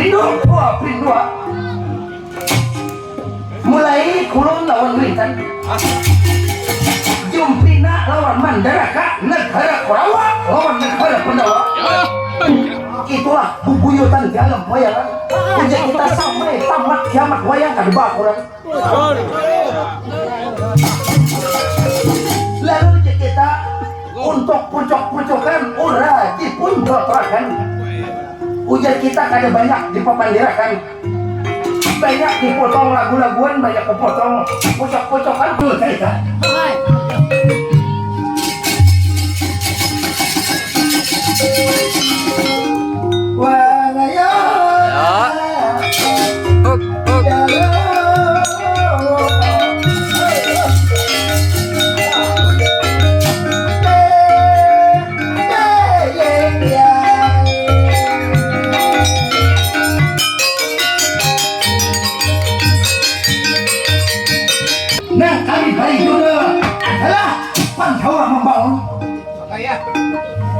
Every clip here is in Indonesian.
Pindua mulai kulon lawan Witan Jumpina lawan Mandaraka negara Kurawa lawan negara Pandawa. Itulah bubuyutan di alam wayangan sejak kita sampai tamat kiamat wayang kan bakuran. Lalu kita untuk pucuk-pucukan ura dipun dotrakan. Ujar kita kada banyak dipapandirakan, banyak dipotong lagu-laguan, banyak dipotong pucuk-pucukan dulu cerita. Wahaya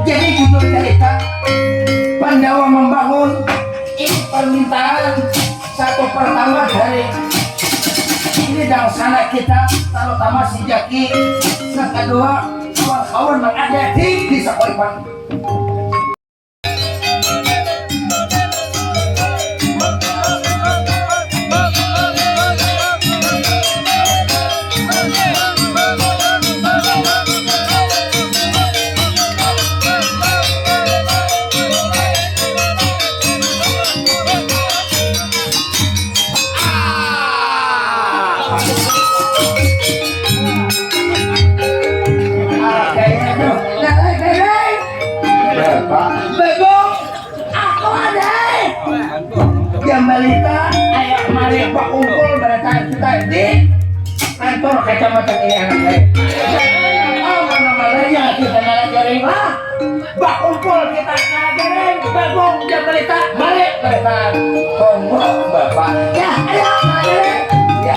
jadi judul cerita Pandawa membangun. Ini permintaan satu pertama dari ini dan sana kita terutama si Jaki. Yang kedua kawan-kawan mengadati di sekolah. Balita ayak mari kumpul berita kita di kantor kecamatan ini anak saya. Mana-mana ya kita ngalajarin lah. Bak kumpul kita ngalajarin. Bagong jam balita balik berita. Tunggu bapak. Ya ayo ngalajarin. Ya.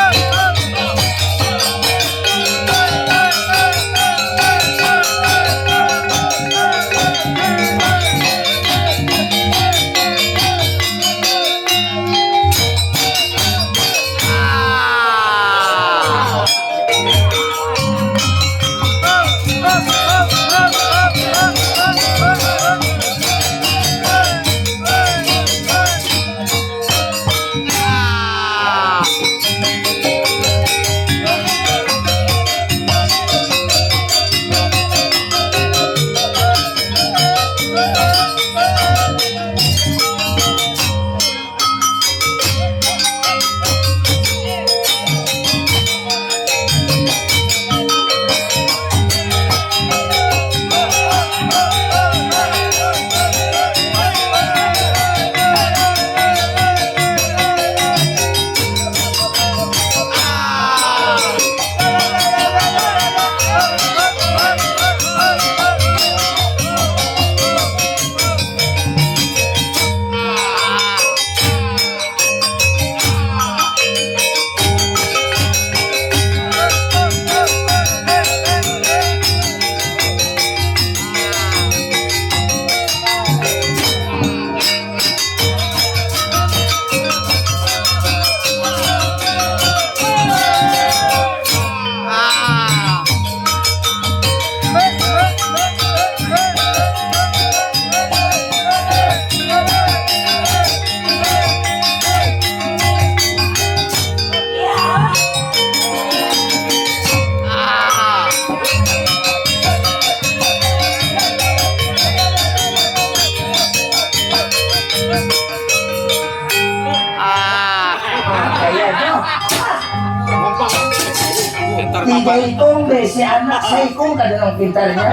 Tiga hitung besi anak saya hitung kada nang pintarnya.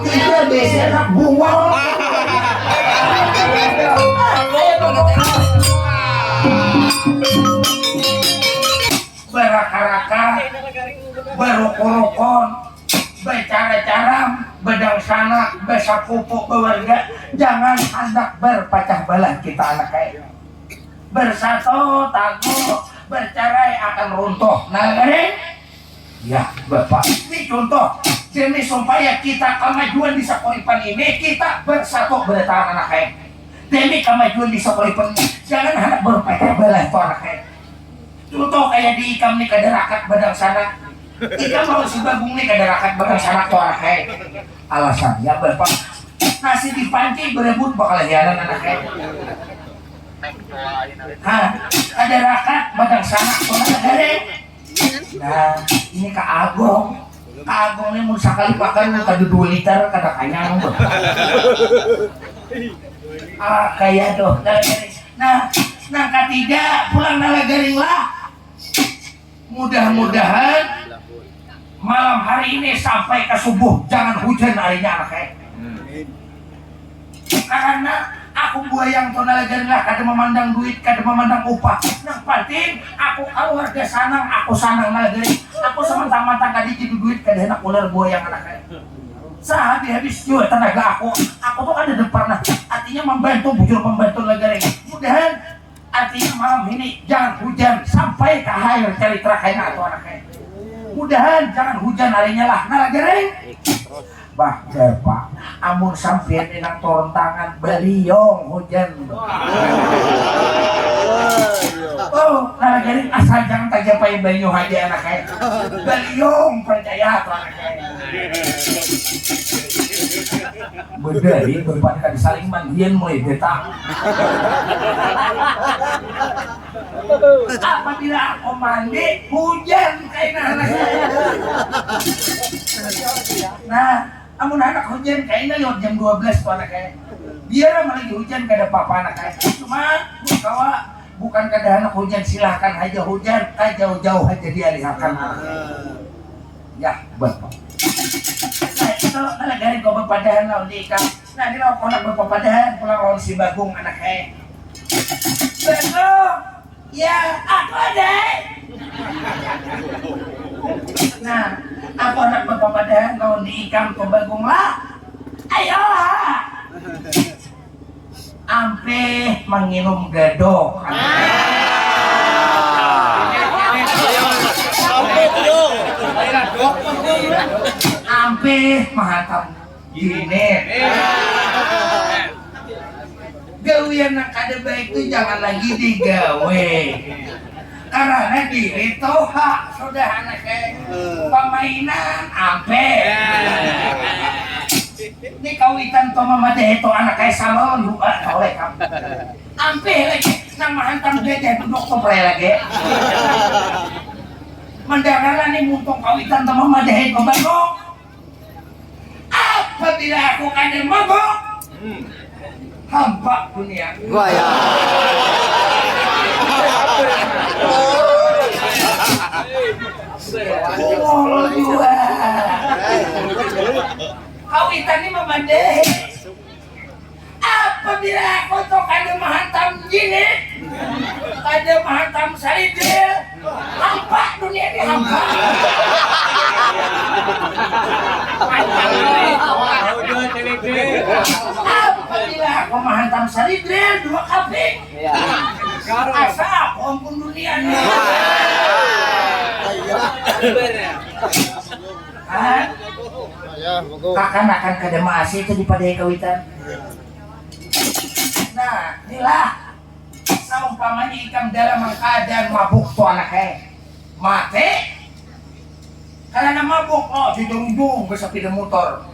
Tiga besi anak bungol. Beraka-raka, berukun-ukun, bercara-cara, bedang sana, besapupuk bewarga. Jangan hendak berpecah belah kita anak kayak. Bersatu, tangguh, bercerai akan runtuh. Nah, kan? Ya, Bapak. Ini contoh. Jadi supaya kita kemajuan di sekuripan ini, kita bersatu bertahan anak kayak. demi kemajuan di sekolah pun jangan anak berpikir belah tuh anak kayak tuh kayak di ikam nih kadarakat badang sana ikam mau si bagung nih kadarakat badang sana tuh anak kayak alasan ya bapak nasi dipancing berebut bakal hiaran anak kayak kadarakat badang sana tuh anak kayak nah ini Kak Agong ini mau sekali makan kado 2 liter kada kanyang kayak doh nah ketiga pulang nalagaring lah mudah-mudahan malam hari ini sampai ke subuh jangan hujan harinya anaknya karena aku buayang tuh nalagaring lah kada memandang duit kada memandang upah yang penting aku keluarga sanang aku sanang nalagaring aku semantang-mantang kada jadi duit kada enak ular buayang anaknya habis juga tenaga aku tuh kan ada depan nah artinya membantu bujur pembantu nalagaring mudahan artinya malam ini jangan hujan sampai ke akhir cari terakhir atau anaknya mudahan jangan hujan harinya lah nalagaring bah Pak amun sampean inang turun tangan beliong hujan nalagaring asal jangan tajapai banyu aja anaknya beliong percaya tuh anaknya bedari berpandang saling mandian mulai betah apabila aku mandi hujan kayak anaknya nah amun anak hujan kayaknya lewat jam 12 tuh anaknya biar lagi hujan gak ada apa-apa anaknya cuma bukan kada anak hujan silahkan aja hujan jauh-jauh aja dialihkan ya bapak nah itu nalagaring kau berpadahan lah di ikam nah ini kau nak berpadahan pulang lawan si Bagung anaknya Bagung ya aku deh nah aku anak berpadahan lawan di ikam kau Bagung lah ayolah ampe menginum gadok ampe mahatam gini gawian yang kada baik itu jangan lagi digawe karena diri toha sudah anaknya pemainan ampe ini kawitan to mamadeh to anak kay salon lupa oleh kamu ampe lagi nang mahantam gajah duduk to pre lagi mandararan ni muntong kawitan to mamadeh to bagong apabila aku kada mabok hampa dunia gaya kawitan ini memadai apabila aku tuh kada mahantam gini kada mahantam saridil hampa dunia ini hampa apabila aku mahantam saridil 2 kaping asa aku ampun dunia ini akan kada maasi itu dipadai kawitan nah inilah saumpamanya ikam dalam keadaan mabuk tuh anaknya mati karena mabuk didung-dung ke sepeda motor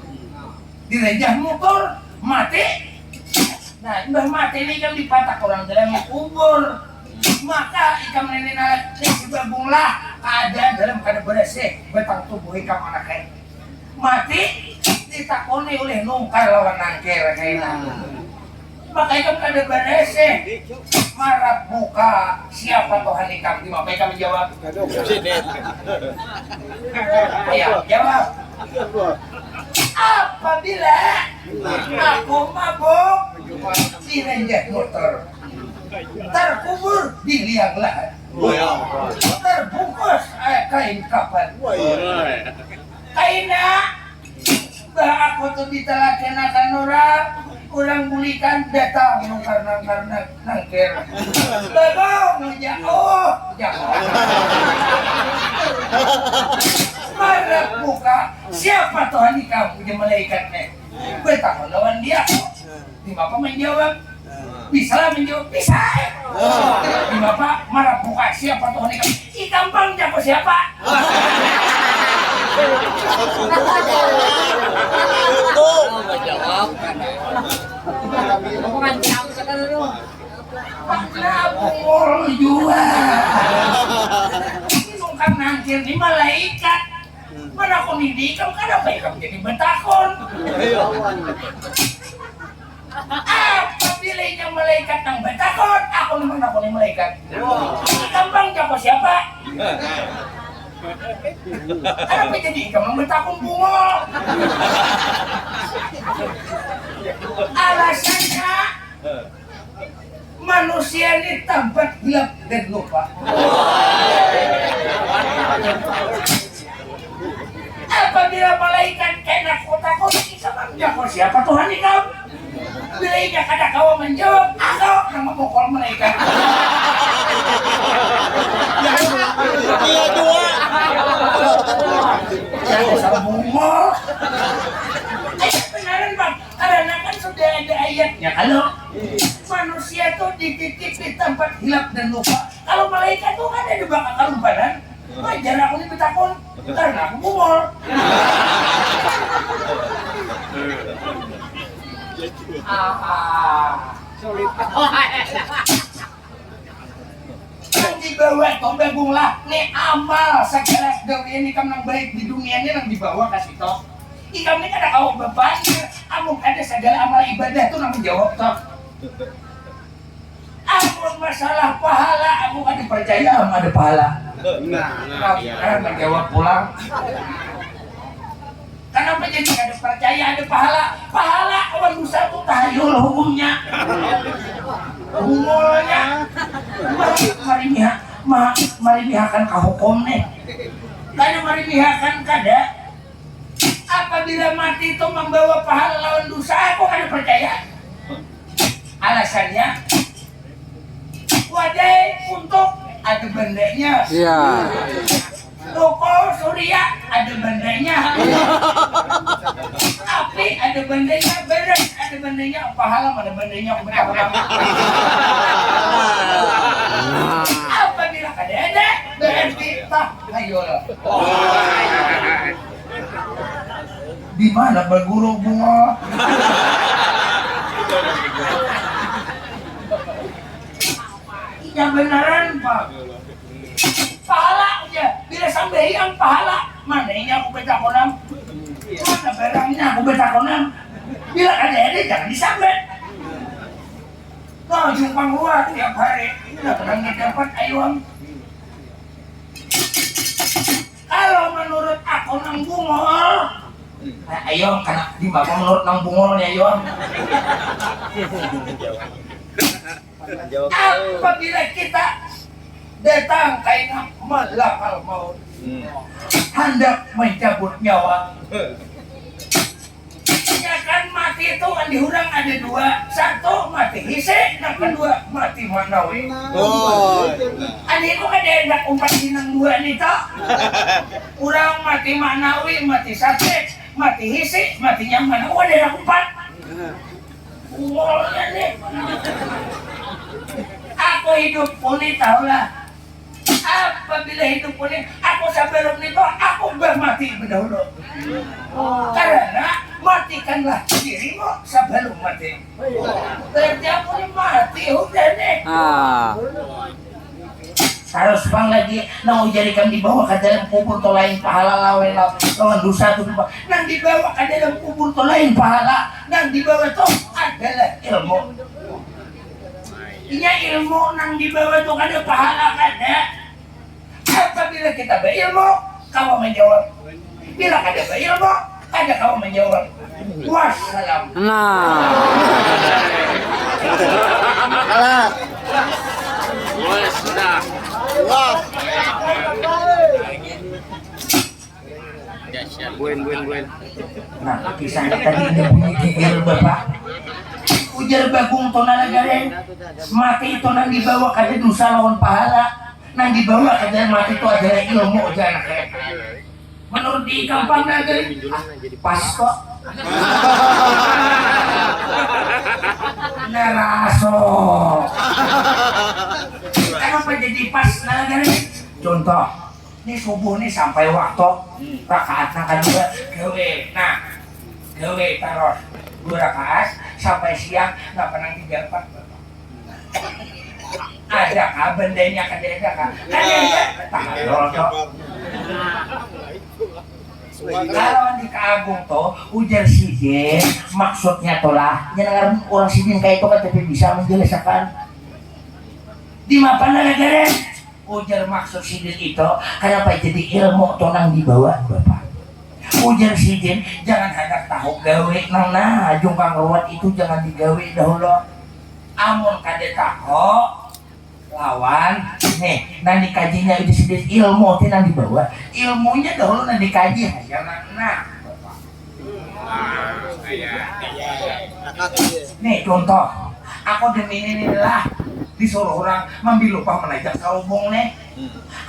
direjah motor mati nah mbah mati ini kan dipatak orang dalam kubur maka ikam nenek si Bagung lah keadaan dalam keadaan bersih betang tubuh ikam anaknya mati ditakoni oleh nungkar lawan nangkir kayaknya maka ikam kada bereseh marah buka siapa Tuhan ikam di mana ikam menjawab ayo jawab apabila aku mabuk direnjah motor terkubur di liang lahat terbungkus kain kapan kaina bah aku tuh ditelakenakan orang bulikan datang nungkar nangkir Bagong jauh marah buka siapa Tuhan ini kamu punya malaikatnya betah lawan dia di apa menjawab bisa menjawab bisa. Di bapak marah buka siapa Tuhan ini gampang jago siapa. Jawab. Bungol juga. Bukan nangkir di malaikat. Mana aku didikam kan apa ikam jadi betakon. Apabila yang malaikat nang betakon, aku nih malaikat. Gampang jago siapa? Kenapa jadi ikam betakon bungol? Alasannya manusia ini tampak gelap dan lupa. Apabila malaikat kena kota-kota bisa menjawab siapa Tuhan ikam? Bila ia kada kau menjawab, aku nama pokok malaikat. Iya dua. Jangan sambung mall. Beneran bang, karena kan sudah ada ayatnya kalau manusia tuh dititip di tempat hilap dan lupa. Kalau malaikat tuh kan ada di bakal kalumpanan. Wajar aku nih betakon karena aku bungol. Sulit. Yang dibawa tombang lah, nih amal segala dunia ini kan yang baik di dunia ini yang dibawa kasih toh. Ikam ini kada kau beban, amun ada segala amal ibadah tuh nang menjawab toh. Amun masalah pahala, aku kan dipercaya sama ada pahala. Nah, menjawab pulang. Kenapa jadi ada percaya ada pahala? Pahala orang dosa tuh tahayul hukumnya. Humulnya. Mari mihakan ka hukum nih. Karena mari mihakan kada. Apabila mati itu membawa pahala lawan dosa, aku kan percaya. Alasannya wadai untuk ada bandanya. Iya. Toko surya ada bandanya. Api ada bandanya, beres ada bandanya, pahala ada bandanya. Apabila ada berarti tak ayo. Di mana berguru bunga? Yang beneran Pak. Pahala aja, bila sampai yang pahala, mananya aku baca konam, mana barangnya aku baca konam. Bila ada jangan disambet. Kau jumpang luar tiap hari, tidak pernah dapat ayam. Kalau menurut aku nang bungol, ayam karena di bawah menurut nang bungolnya ayam. Apabila kita datang kaina malakal maut, hendak mencabut nyawa. Ya kan mati itu kan dihurang ada dua, satu mati hisik, yang kedua mati manawi. Adikku kan hendak umpat dinang dua nih toh. Urang mati manawi, mati sakit, mati hisik, mati nyaman. Aku ada umpat. Umolnya nih. Aku hidup pulih tahulah. Apabila hidup pulih, aku sebelum itu aku bermati berdahulu. Karena matikanlah dirimu sebelum mati. Berarti aku ini mati udah nih. Harus bang lagi nang jadikan dibawa ke dalam kubur to lain pahala lawan dosa tuh nang dibawa ke dalam kubur to lain pahala nang dibawa tuh adalah ilmu. Ini ilmu nang dibawa tuh kada pahala kada. Apabila kita berilmu, kau menjawab. Bila kada berilmu, kada kau menjawab. Wassalam. Kalah. Sudah. Buen. Nah, kisahnya tadi ini bunyi gigil bapak. Ujar bagung to nalagaren. Mati itu nang dibawa kada dosa lawan pahala. Nang dibawa kada mati itu adalah ilmu aja anak. Menurut di kampung nagari pas kok. Naraso. Kenapa jadi pas nalagari? Contoh, ini subuh nih sampai waktu rakaat kan juga gawe. Nah, gawe taruh 2 rakaat sampai siang nggak pernah 3-4. Ada kah bendanya kadang kah? Kalau di Agung tuh ujar sidin maksudnya tuh lah jangan orang sidin kayak itu kan tapi bisa menjelaskan di mapan negara ujar maksud sidin itu kenapa jadi ilmu tonang dibawa bapak ujar sidin jangan hendak tahu gawe nah jungkang ruwet itu jangan digawe dahulu amun kade tahu lawan nih nanti kajinya itu sedikit ilmu itu nanti dibawa ilmunya dahulu nanti dikaji hanya nih contoh aku demi ini lah disuruh orang mambil lupa menajak salubung nih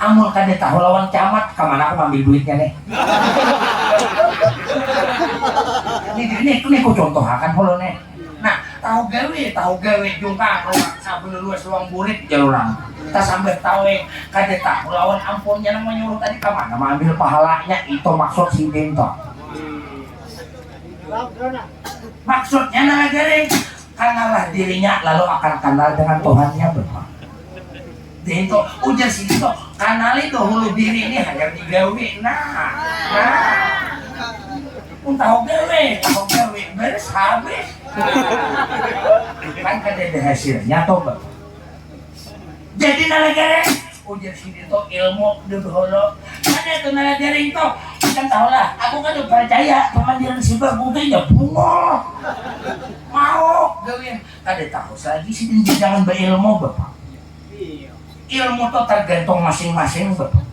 amun kade tahu lawan camat kemana aku mambil duitnya nih ini aku contoh akan holo nih nah tahu gawe jungkang rumah sabun luas luang burit jalurang kita sambil tahu kade tahu lawan ampunnya nang menyuruh tadi kemana mengambil pahalanya itu maksud si Dento maksudnya nagari kenalah dirinya lalu akan kenal dengan Tuhannya Bapak Dento ujar si Dento kenali dahulu diri ini hanya digawe tahu gawe beres habis kan ada hasilnya toh Bapak jadi nalagare ujar sini tuh ilmu dulu ada tuh nalagare itu kan tahu lah aku kan udah percaya pemandiran si Bagung ya bungo mau gawin kada tahu lagi sih jangan berilmu Bapak ilmu tuh tergantung masing-masing Bapak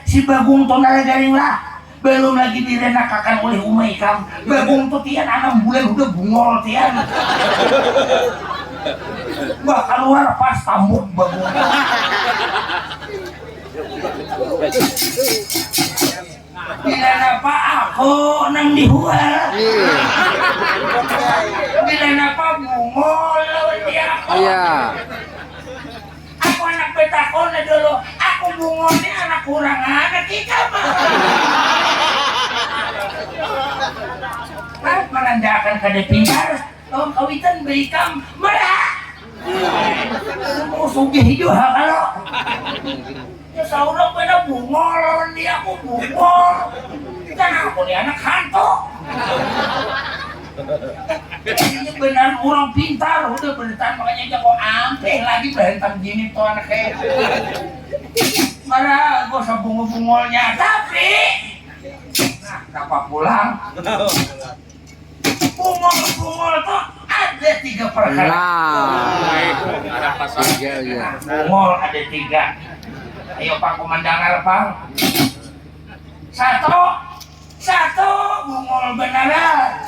si Bagung tuh nalagaring lah belum lagi direnakakan oleh Umaikam Bagung tuh tian 6 bulan udah bungol tian bah keluar pas tambuk Bagung bila napa aku nang dihual bila napa bungol lawan dia aku aku anak petakon dulu aku bungolnya anak kurang anak kita mah menandakan kada pintar tahun kawitan berikam merah mau sugih juga kalau ya saudara pada bungol lawan dia aku bungol kan aku nih anak hantu ini benar orang pintar udah berentan makanya jago ampeh lagi berentan gini tuh anak kayak mana gue sabungol-bungolnya tapi nah kenapa pulang bungol tuh ada 3 perkara bungol ada 3 ayo Pak Komandan Pak satu bungol beneran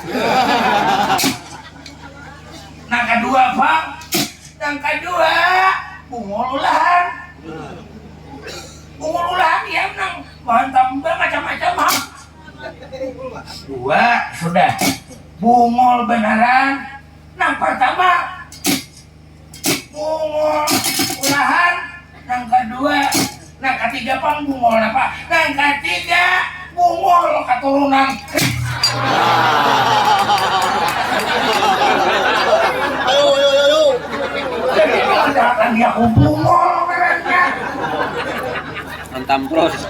yang kedua Pak bungol ulahan ya nang bahan tambah macam-macam Pak 2 sudah bungol beneran yang pertama bungol ulahan yang kedua yang ketiga Pak bungol apa yang ketiga bungol keturunan ayo jangan dia bungol benernya antam terus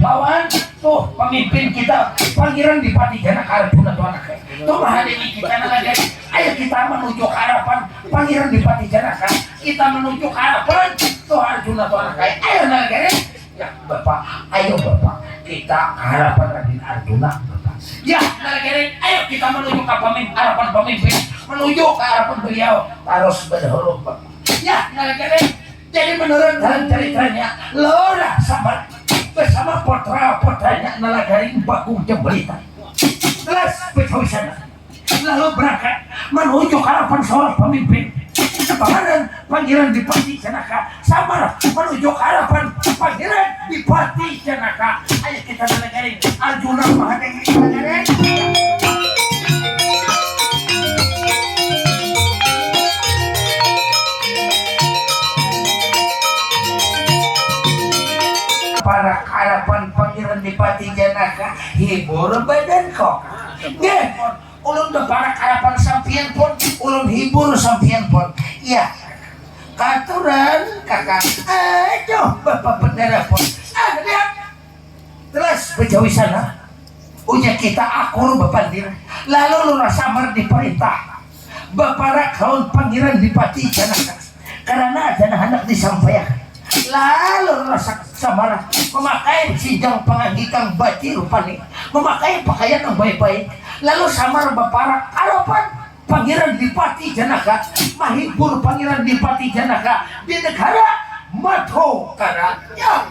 lawan tuh pemimpin kita Pangeran Dipati Janak Arjuna tuh anaknya tuh menghadiri kita lagi ayo kita menuju ke harapan Pangeran Dipati Janaka kita menuju ke harapan tuh Arjuna tuh anaknya ayo lagi ya Bapak ayo Bapak kita ke harapan Raden Arjuna Bapak ya lagi ayo kita menuju ke harapan pemimpin menuju ke harapan beliau harus berdahulu Bapak ya lagi jadi menurut dalam ceritanya Lora sahabat bersama putra-putranya nalagari Bagung Jembelita kelas Becawisana lalu berangkat menuju ke harapan seorang pemimpin Sebaharan Pangeran Dipati Janaka samar menuju ke harapan Pangeran Dipati Janaka. Ayo kita dengerin Arjuna Mahadewi dengerin. Para harapan Pangeran Dipati Janaka hibur badan kok. Nggih, ulun da para harapan sampeyan pun ulun hibur sampeyan pun. Iya. Katuran kakak. Aduh, Bapak Bendera pun. Lihat. Terus bejawi sana. Unya kita akur Bapak Dir. Lalu lu samar diperintah. Bapak kaun Pangeran Dipati Janaka. Karena ada anak disampaikan. Lalu rasa samara memakai sinjang pangangikang baji rupani, memakai pakaian yang baik-baik, lalu samar baparak harapan Pangeran Dipati Janaka mahibur Pangeran Dipati Janaka di negara Madhokara. Ya.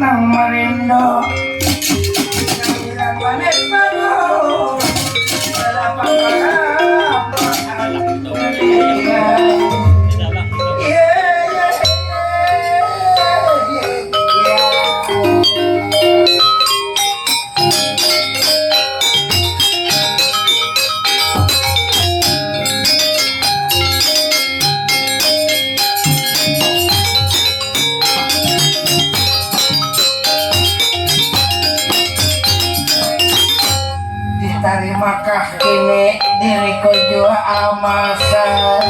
Nang marindo nang manis baru dalam Tarimakah kini diriku jua amasan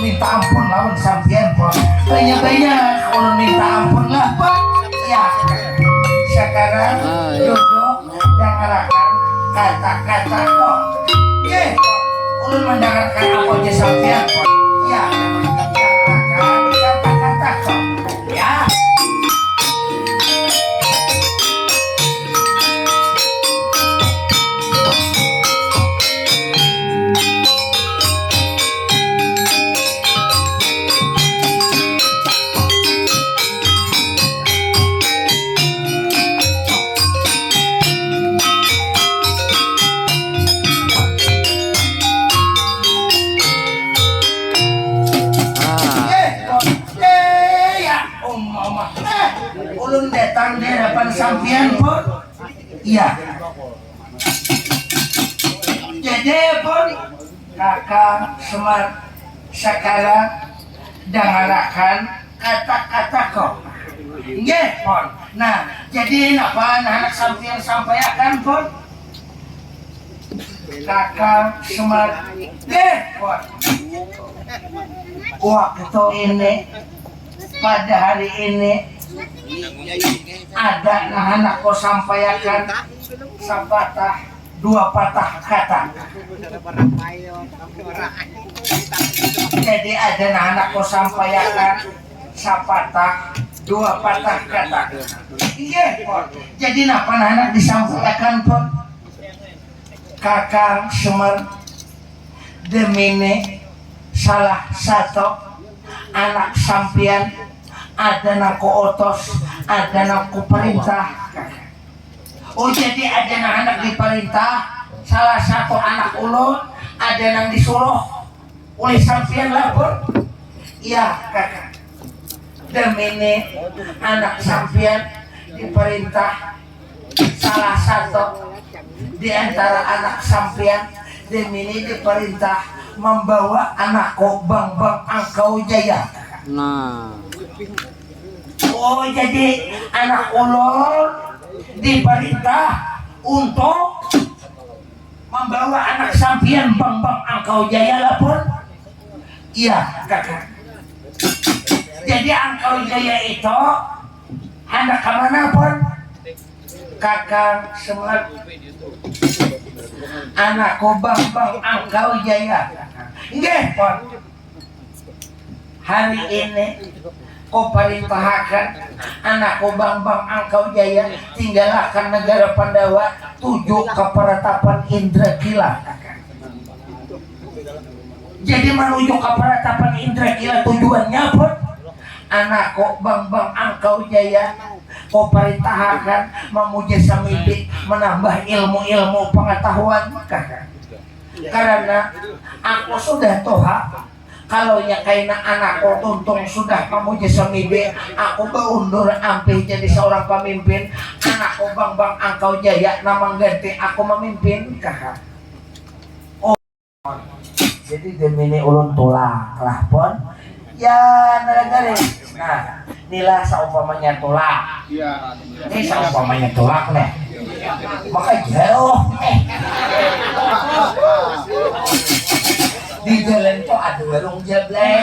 minta ampun lawan sampean pon. Banyak-banyak ulun minta ampun lah pon. Ya. Sekarang duduk dan ngarahkan kata-kata kok. Ye, ulun mendengarkan apa aja sampean pon. Ya. Ngarahkan kata-kata kok. Ya. Ulun datang di hadapan sampean pun, iya. Jadi pun kakak Semar sekarang dengarkan kata-kata kok. Nggih pun. Nah, jadi apa anak sampean sampaikan pun? Kakak Semar, nggih pun. Waktu ini pada hari ini ada anak kau sampaikan sepatah dua patah kata. Jadi ada anak kau sampaikan sepatah dua patah kata. Iya, jadi apa anak disampaikan pun kakak Semar demine salah satu anak sampian ada naku otos, ada naku perintah. Oh jadi ada anak diperintah, salah satu anak ulun ada yang disuruh oleh sampian lapor. Iya kakak. Demini anak sampian diperintah salah satu di antara anak sampian demini diperintah membawa anakku Bang Angkau Jaya. Nah. Oh jadi anak ulun diperintah untuk membawa anak sampian Bang Angkau Jaya lapor. Iya kakak. Jadi Angkau Jaya itu anak kemana pun kakak Semar anakku Bang Angkau Jaya. Nggih pun. Hari ini kau perintahkan anakku Bang Angkau Jaya tinggalkan negara Pandawa tujuh ke peratapan Indrakila. Jadi menuju ke peratapan Indrakila tujuannya pun anakku Bang Angkau Jaya kau perintahkan memuja samidi menambah ilmu pengetahuan kakak. Karena aku sudah toha kalau kaina anakku tuntung sudah memuja samidi aku berundur ampe jadi seorang pemimpin. Anakku Bang Angkau Jaya nama ganti aku memimpin kakak. Oh jadi demini ulun tulak lah pon ya negara. Nah inilah seumpamanya tulak. Ini seumpamanya tulak nih maka jauh di jalan tuh ada warung jablay.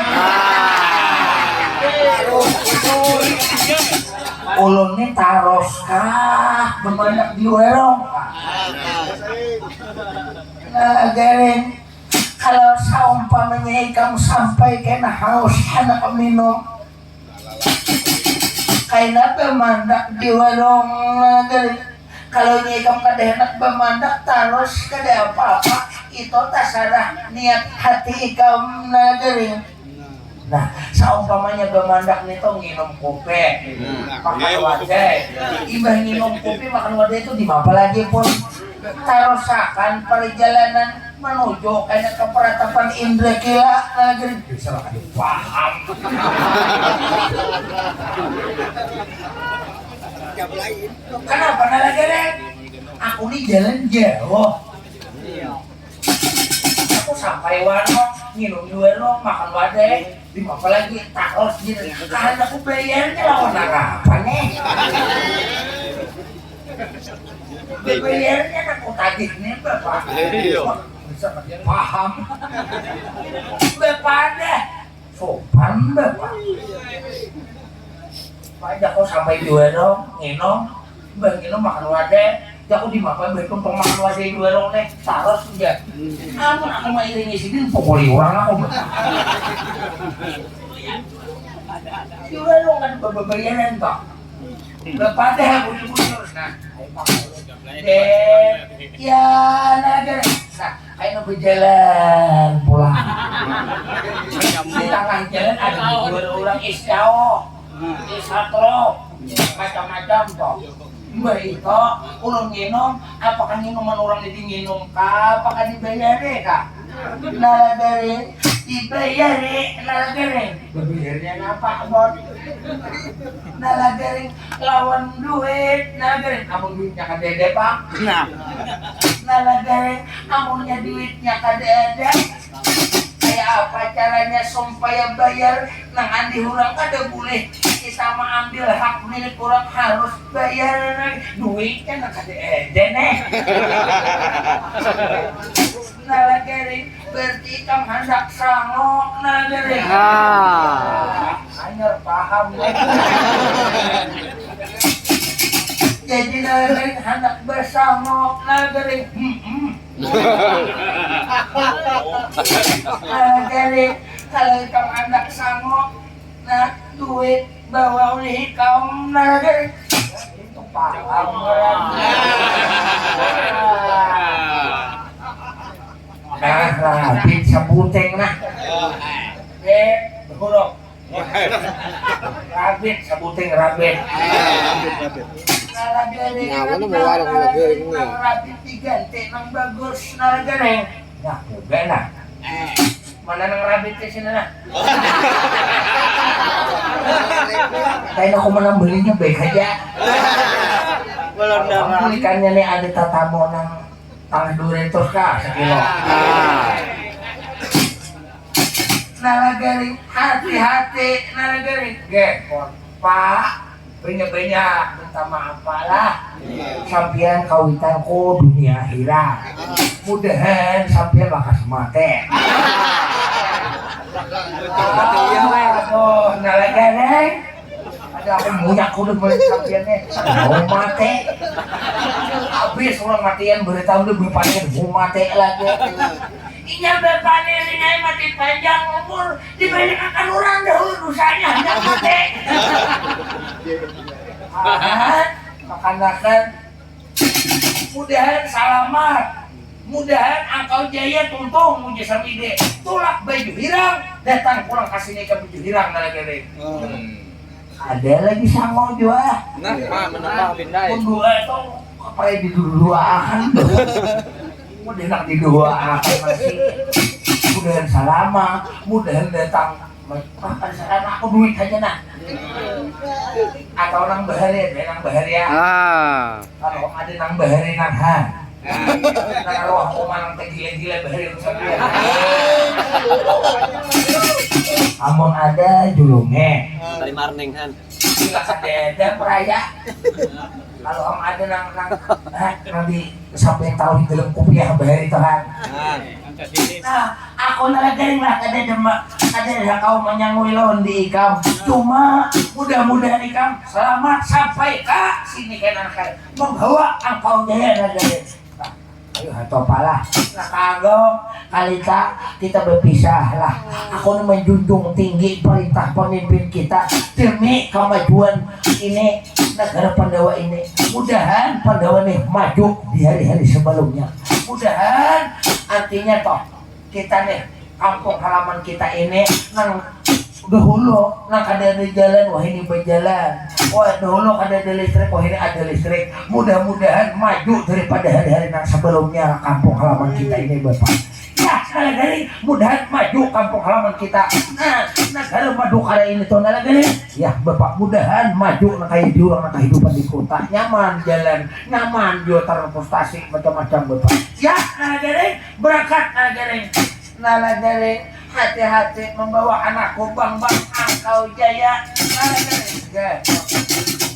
Ulun ini taros kah bemandak di warung. Nah garing kalau seumpamanya kamu sampai kena haus anak minum kaina bemandak di warung garing. Kalau nyekam kada enak bemandak terus kada apa-apa itu tasarah niat hati ikam garing. Nah seumpamanya bemandak nih tuh nginum kopi makan wadah ibah nginum kopi makan wadah itu di apa lagi pun tarusakan perjalanan menuju ke peratapan Indrakila garing bisa lah paham. Kenapa lagi Ren? Aku nih jalan jauh. Aku sampai warung, minum di warung, makan wadah, di apa lagi takos gitu. Karena aku bayarnya lawan apa nih? Bayarnya aku tagih nih bapak. Bisa paham. Bapak deh. Bapak. Pajak kok sampai juara nginong, nginong makan wadah. Aku di mapa betul makan wadah juara nih, taruh sudah. Amun aku mau iringi sini, pokoknya orang aku. Juara kan bayaran kok. Bapak deh bunyi-bunyi nah. Ya naga. Nah, ayo berjalan pulang. Di tangan jalan ada dua orang isjao, isatro, macam-macam toh. Mbak itu ulun nginum, apakah minuman orang ini nginum kah? Apakah dibayari kah? Nalagarin, dibayari, nalagarin. Bayarnya apa bos? Nalagarin lawan duit, nalagarin. Amun duitnya kadede pak. Nalagarin, amunnya duitnya kadede. Kayak apa caranya supaya bayar? Nang andi hurang ada boleh. Kita mengambil hak milik orang harus bayar duitnya nggak ada nih. Nalagaring berarti kamu hendak sanggup nalagaring. Hanya paham. Jadi nalagaring hendak bersanggup nalagaring. Nalagaring kalau kamu hendak sanggup nah duit bawa oleh kaum nalagaring itu paham orang. Nah, rabit sabuteng nah. Berhuruf. Rabit sabuteng rabit. Nalagaring. Rabit diganti nang bagus nalagaring. Nah, udah nah. Mana nang rabit ke sini nah? Kayaknya aku menang belinya baik aja. Belikannya nih ada tatamo nang tanah Doritos kah sekilo. Nalagaring hati-hati nalagaring. Gekon pak, banyak-banyak minta maaf lah. Sampian kawitanku dunia akhirat. Mudahan sampian bakas mate. Aduh, nalagaring. Ada aku munyak kudu mulai sampiannya. Mau mate. Habis orang matian bertahun udah berpanen mau mate lagi. Inya berpanen ini mati panjang umur dibandingkan orang dahulu dosanya hanya mate. Makan-makan. Mudahan selamat. Mudahan engkau jaya tuntung muji samide. Tulak baju hirang datang pulang kasih ke baju hirang nalagaring. Ada lagi sangau juga. Nah, menambah pindai. Dua itu apa yang diduaakan tuh? Mudah nak diduaakan masih. Mudahan salama, mudahan datang. Makan salama aku duit aja nak. Atau nang bahari, nang bahari ya. Kalau ada nang bahari nang ha. Nang roh aku manang tegile-gile bahari sampai. Amun ada julungnya. Tali marning kan. Bila ada peraya. Kalau om ada nang nanti sampai tahu di dalam kopiah bahari itu kan. Nah, aku nalagaring lah ada kau menyangui lawan di ikam. Cuma mudah-mudahan ikam selamat sampai ke sini kan membawa engkau jaya nalagaring. Ayo atau apalah. Nah kagak kita berpisah lah. Aku menjunjung tinggi perintah pemimpin kita demi kemajuan ini negara Pandawa ini. Mudahan Pandawa nih maju di hari-hari sebelumnya. Mudahan artinya toh kita nih kampung halaman kita ini nang dahulu nang ada di jalan wah ini berjalan. Wah dahulu ada di listrik wah ini ada listrik. Mudah-mudahan maju daripada hari-hari yang sebelumnya kampung halaman kita ini Bapak. Ya sekali-kali mudahan maju kampung halaman kita. Nah negara maju kali ini tuh nalagaring. Ya Bapak mudahan maju nang kayak diurang nang kehidupan di kota nyaman jalan nyaman juga transportasi macam-macam Bapak. Ya nalagaring berangkat nalagaring. Hati-hati membawa anakku bang engkau jaya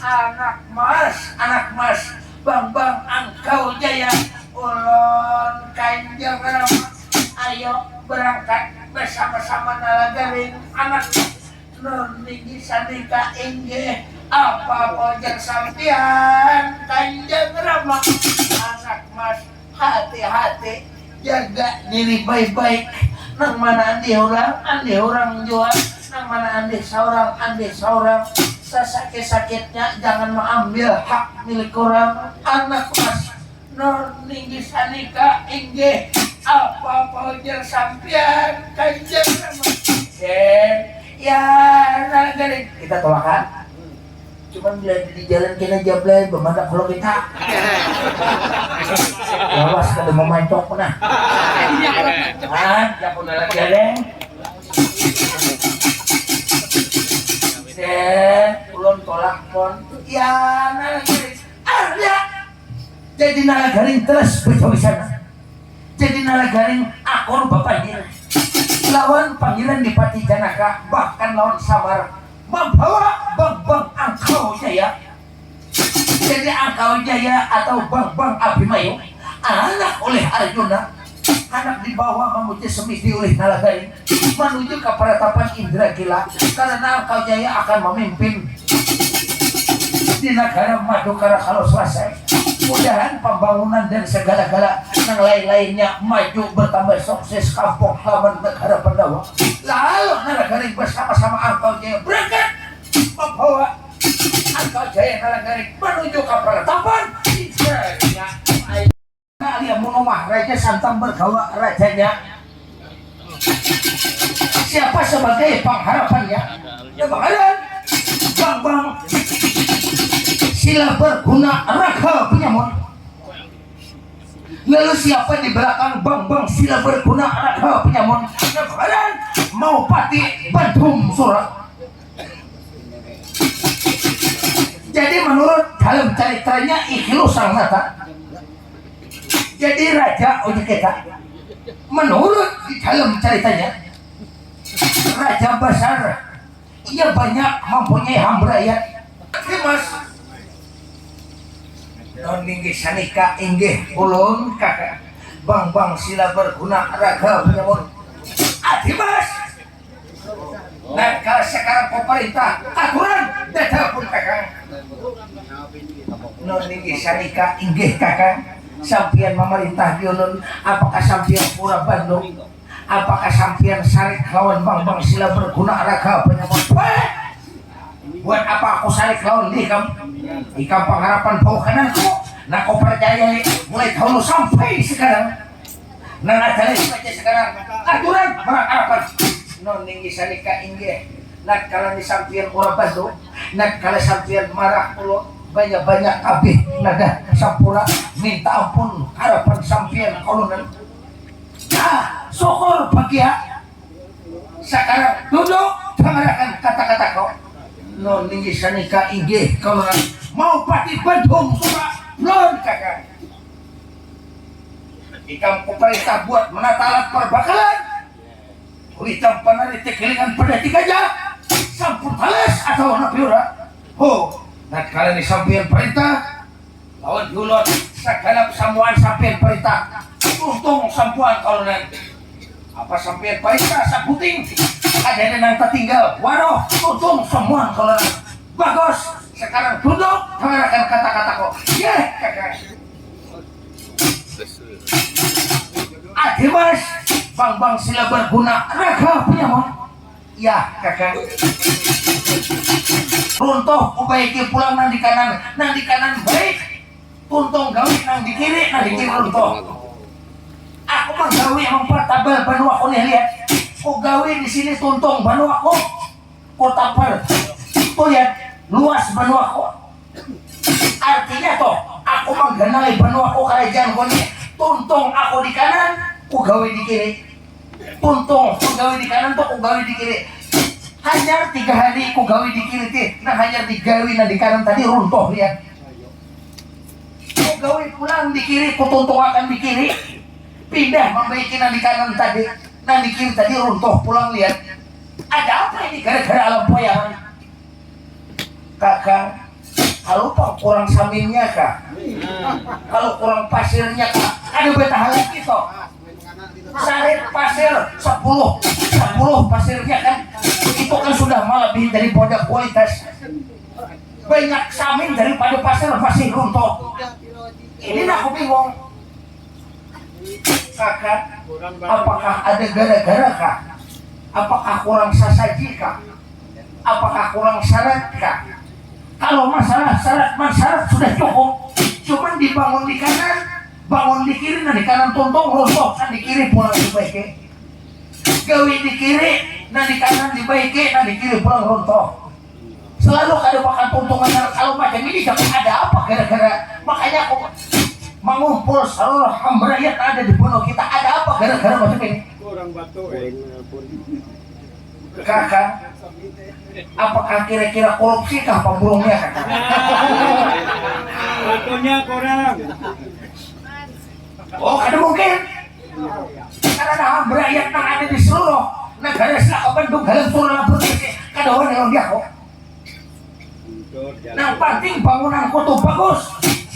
anak mas bang engkau jaya ulun kanjeng ayo berangkat bersama-sama nalagaring anak nun ninggi sanika inggih apa pojok sampian Kanjeng Rama. Anak mas hati-hati jaga diri baik-baik. Nang mana andi orang jual, nang mana andi seorang sesakit-sakitnya jangan mengambil hak milik orang. Anak mas nun ninggi sanika inggih apa pojok sampian Kanjeng Rama. Ya nagari kita tolakan. Cuman di jalan kena jablay bermandak kalau kita. Awas kada memancok pernah. Ya pun lagi jalan. Ulun tolak pon. Ya nagari. Ya. Jadi nalagaring terus betul-betul. Jadi nalagaring akor bapaknya. Lawan panggilan di Pati Janaka, bahkan lawan Samar membawa bang Angkau Jaya. Jadi Angkau Jaya atau bang Abimayu, anak oleh Arjuna, anak dibawa memuji semisi oleh Nalagari menuju ke peratapan Indragila, karena Angkau Jaya akan memimpin di negara Madukara kalau selesai. Mudahan pembangunan dan segala-gala yang lain-lainnya maju bertambah sukses kampung halaman negara Pandawa. Lalu Nalagari bersama-sama Angkau Jaya berangkat membawa Angkau Jaya Nalagari menuju ke peratapan Indragila. Alia Munomah Raja Santang bergawa rajanya. Siapa sebagai pengharapannya? Ya bakalan bang Sila Berguna Raga Penyamun. Lalu siapa di belakang bang Sila Berguna Raga Penyamun? Ya bakalan mau Pati Bandung Surat. Jadi menurut dalam ceritanya Ikhilu Sang Nata, jadi Raja Ujiketa menurut di dalam ceritanya Raja besar, ia banyak mempunyai hamba rakyat. Mas non ninggi sanika inggih ulun kakak bang Sila Berguna Raga Penyamun Adimas. Nah kalau sekarang pemerintah aturan data pun kakak non ninggi sanika inggih kakak sampian memerintah diulun. Apakah sampian pura Bandung, apakah sampian sarik lawan bang Sila Berguna Raga Penyamun? Buat apa aku sarik lawan di kampung harapan bawah kananku? Nah kau percaya mulai tahun sampai sekarang. Nah ada saja sekarang aturan apa? Non ninggi sanika inggih. Nak kala di sampian pura Bandung, nak kala sampian marah ulo banyak kabeh nada sampura minta ampun harapan sampian kolonan. Nah syukur bahagia sekarang duduk dengarkan kata-kata kau. Non ninggi sanika inggih kolonan mau Pati Bandung suka non kakak. Ikam pemerintah buat menata alat perbakalan. Hitam penaritik kelingan pada tiga jam sampun talas atau napi ora. Nah kalian di sampian perintah lawan julot segala samuan sampian perintah untung sampuan kalau nanti apa sampian perintah saputing ada yang tertinggal waduh untung semua kalau nanti bagus. Sekarang duduk dengarkan kata-kata kok. Ya kakak Adimas bang Sila Berguna Raga Penyamun. Ya kakak runtuh ubaiki pulang nang di kanan baik tuntung gawi nang di kiri runtuh. Aku mah gawi mempertabal banu aku nih lihat. Ku gawi di sini tuntung banu aku. Ku tapal. Tuh lihat luas banu aku. Artinya toh aku menggenai banu aku kerajaan ko nih. Tuntung aku di kanan, ku gawi di kiri. Tuntung ku gawi di kanan tuh ku gawi di kiri. Hanya 3 hari ku gawi di kiri teh. Nah hanya digawi di kanan tadi runtuh lihat. Ku gawi pulang di kiri, ku tuntung akan di kiri. Pindah membaiki di kanan tadi. Nah di kiri tadi runtuh pulang lihat. Ada apa ini gara-gara alam poyangan? Kakak, kalau pak kurang saminnya kak, kalau kurang pasirnya kak, ada betah lagi toh. Sarit pasir 10 pasirnya kan, itu kan sudah lebih daripada kualitas. Banyak samin daripada pasar masih runtuh. Ini aku bingung. Kakak, apakah ada gara-gara kah? Apakah kurang sasaji kah? Apakah kurang syarat kah? Kalau masalah syarat sudah cukup, cuman dibangun di kanan, bangun di kiri, nah di kanan tuntung runtuh, nah di kiri pulang dibaiki. Gawi di kiri, nah di kanan dibaiki, nah di kiri pulang runtuh. Selalu ada makan tuntungan kalau macam ini jangan ada apa gara-gara. Makanya aku mengumpul seluruh hamba rakyat ada di pulau kita, ada apa gara-gara macam ini? Kurang batu Kakak, apakah kira-kira korupsi kah pemulungnya kakak? batunya kurang. Oh, kada mungkin. Karena hamba rakyat yang ada di seluruh negara selaka Bandung dalam surah berisi kada orang yang dia kok. Yang penting bangunanku tuh bagus,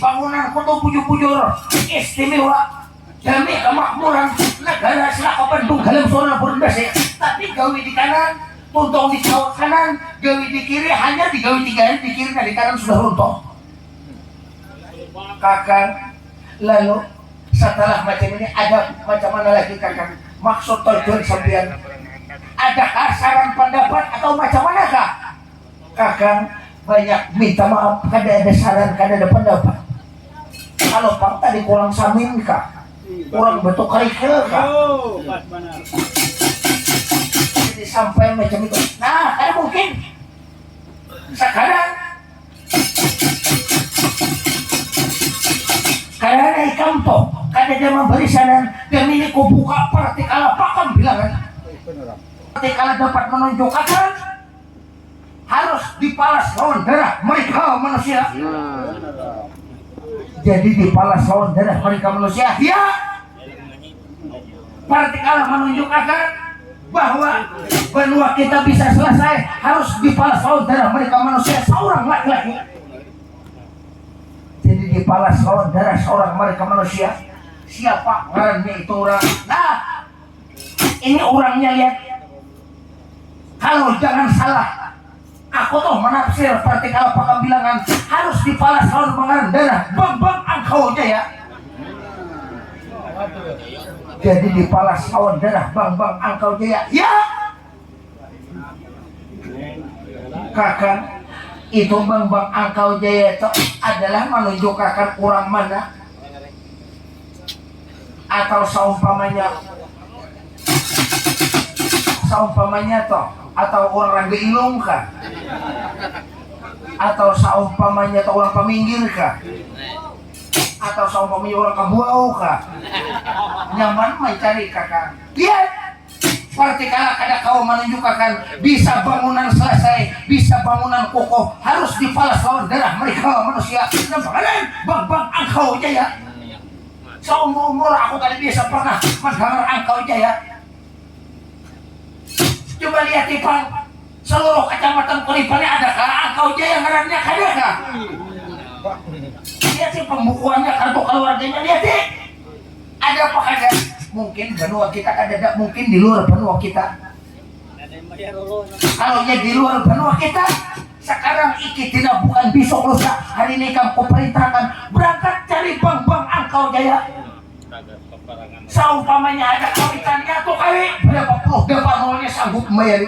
bangunanku tuh bujur-bujur istimewa demi kemakmuran negara selaka Bandung dalam surah berisi. Tapi gawi di kanan, tuntung di kanan, gawi di kiri hanya digawi 3 hari di kiri dan di kanan sudah runtuh. Kakak, lalu setelah macam ini ada macam mana lagi kakak? Maksud tujuan sampean? Adakah saran pendapat atau macam mana kak? Kakak banyak minta maaf, kada ada saran, kada ada pendapat. Kalau pak tadi kurang samin kak, kurang betul kerikil kak. Jadi sampai macam itu. Nah, ada mungkin sekarang karena ikam toh, kada dia memberi saran dan ini ku buka praktik ala pakam bilangan. Praktik ala dapat menunjukkan harus dipalas lawan darah mereka manusia. Jadi dipalas lawan darah mereka manusia. Ya. Praktik ala menunjukkan bahwa benua kita bisa selesai harus dipalas lawan darah mereka manusia seorang laki-laki. Jadi dipalas lawan darah seorang mereka manusia. Siapa ngarannya itu orang? Nah, ini orangnya lihat. Kalau jangan salah, aku tuh menafsir vertikal pakam bilangan harus dipalas lawan pengaran darah Bambang Angkau Jaya. Jadi dipalas lawan darah Bambang Angkau Jaya. Ya, kakak, itu Bambang Angkau Jaya itu adalah menunjukkan orang mana atau saumpamanya toh atau orang Ilung kah? Atau saumpamanya atau orang peminggir kah? Atau saumpamanya orang Kabuau kah? Nyaman mencari kakak. Lihat, vertikal kada kau menunjukkan bisa bangunan selesai, bisa bangunan kokoh harus dipalas lawan darah mereka manusia. Nampak Bambang Angkau Jaya. Seumur aku tadi biasa pernah mendengar Angkau Jaya. Coba lihat Ipang, seluruh kecamatan Kuripannya adakah Angkau Jaya ngarannya kadakah? Lihat sih pembukuannya, kartu keluarganya, lihat sih. Ada apa kada? Mungkin benua kita kada, mungkin di luar benua kita. Kalau di luar benua kita, sekarang iki tidak bukan besok lusa. Hari ini kamu perintahkan berangkat cari Bambang Angkau Jaya. Saumpamanya ada kawitannya tuh kali berapa puluh depan nolnya sanggup membayar.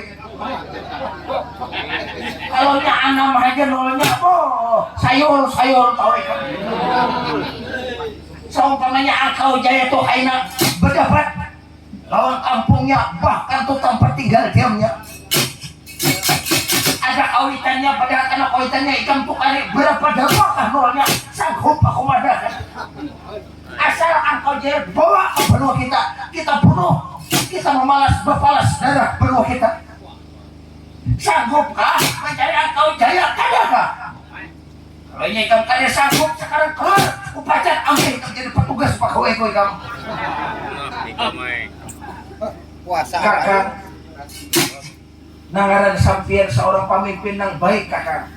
Kalau nya anam aja nolnya, oh sayur tahu ikan. Saumpamanya Angkau Jaya tuh kaina berdapat lawan kampungnya, bahkan tuh tempat tinggal diamnya. Ada kawitannya, pada anak kawitannya ikan tuh kali berapa dapakah nolnya sanggup aku madakan. Asal Angkau Jaya bawa ke benua kita bunuh, kita memalas berpalas darah benua kita. Sanggupkah mencari Angkau Jaya? Kadakah? Kalau ini kamu kada sanggup, sekarang keluar upacat ambil jadi petugas pegawai kamu. Puasa. Kakak, nangaran sampian seorang pemimpin yang baik kakak.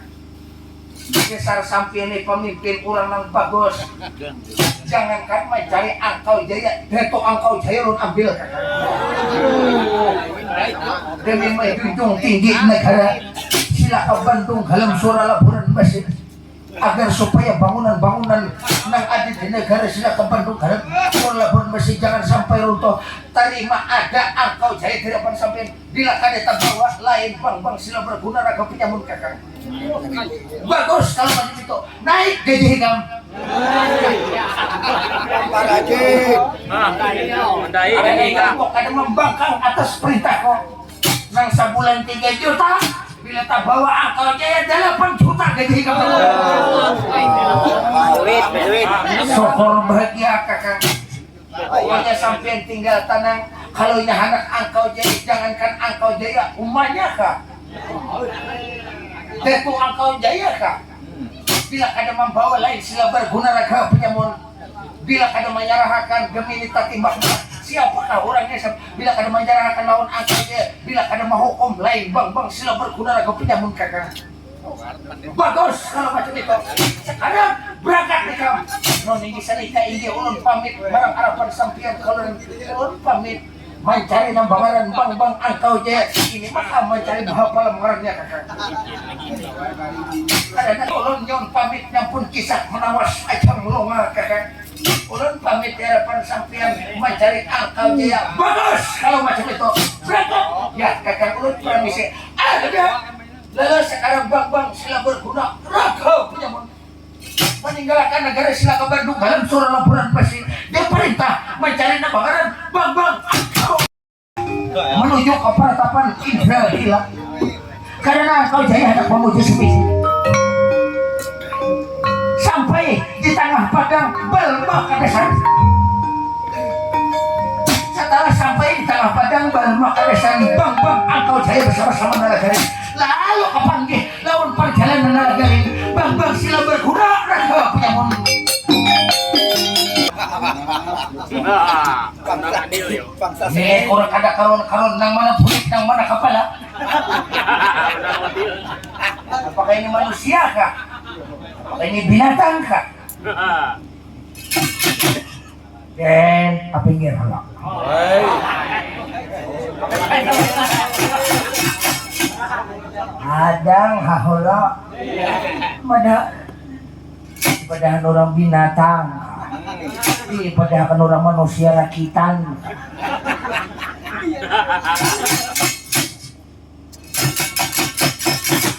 Besar sampian ini pemimpin orang yang bagus. Jangankan mencari Angkau Jaya, Dato Angkau Jaya lu ambil kakak. demi menjunjung tinggi negara sila ka Bandung dalam surah laporan masih agar supaya bangunan-bangunan nang ada di negara sila ka Bandung dalam surah laporan masih jangan sampai runtuh. Terima ada angkau jaya di depan sampai bila kadeta bawa lain bang sila berguna raga penyamun kakang. Bagus kalau macam itu naik gaji hingam. Pak Haji. Mandai gaji hingam. Ada membangkang atas perintah kau. Nang sebulan 3 juta. Bila tak bawa angkau jaya 8 juta gaji hingam. Duit. Syukur bahagia kakak. Pokoknya sampai tinggal tanang. Kalau ini anak angkau jaya, jangankan angkau jaya, umahnya kak. Tetu angkau jaya kak. Bila kada membawa lain sila berguna raga penyamun. Bila kada menyerahkan gemini tatimbak siapakah orangnya? Bila kada menyerahkan lawan angkau jaya, bila kada menghukum lain bang sila berguna raga penyamun kakak. Bagus kalau macam itu. Sekarang berangkat nih kamu. Non ini salika ini ulun pamit barang harapan sampian kalau ulun pamit mencari nambangan bang angkau jaya ini maka mencari bahapa lembarannya kakak. Karena ulun nyon pamit pun kisah menawas acang longa kakak. Ulun pamit di harapan sampian mencari angkau jaya. Bagus kalau macam itu. Berangkat ya kakak ulun permisi. Ada. Lalu sekarang bang sila berguna raga penyamun meninggalkan negara sila ka Bandung dalam surah laporan masih dia perintah mencari nambangan bang menuju ke peratapan Indra Hila karena engkau jaya hendak memuji semisi sampai di tengah padang Balma Kadesan. Setelah sampai di tengah padang Balma Kadesan bang engkau jaya bersama-sama nalagari lalu kepanggih lawan perjalanan nalagari bang sila berguna raga penyamun. Nih orang kada karon nang mana bulik nang mana kepala. Apakah ini manusia kah? Apakah ini binatang kah? Dan pinggir halak. Adang hahola pada orang binatang pada orang manusia rakitan.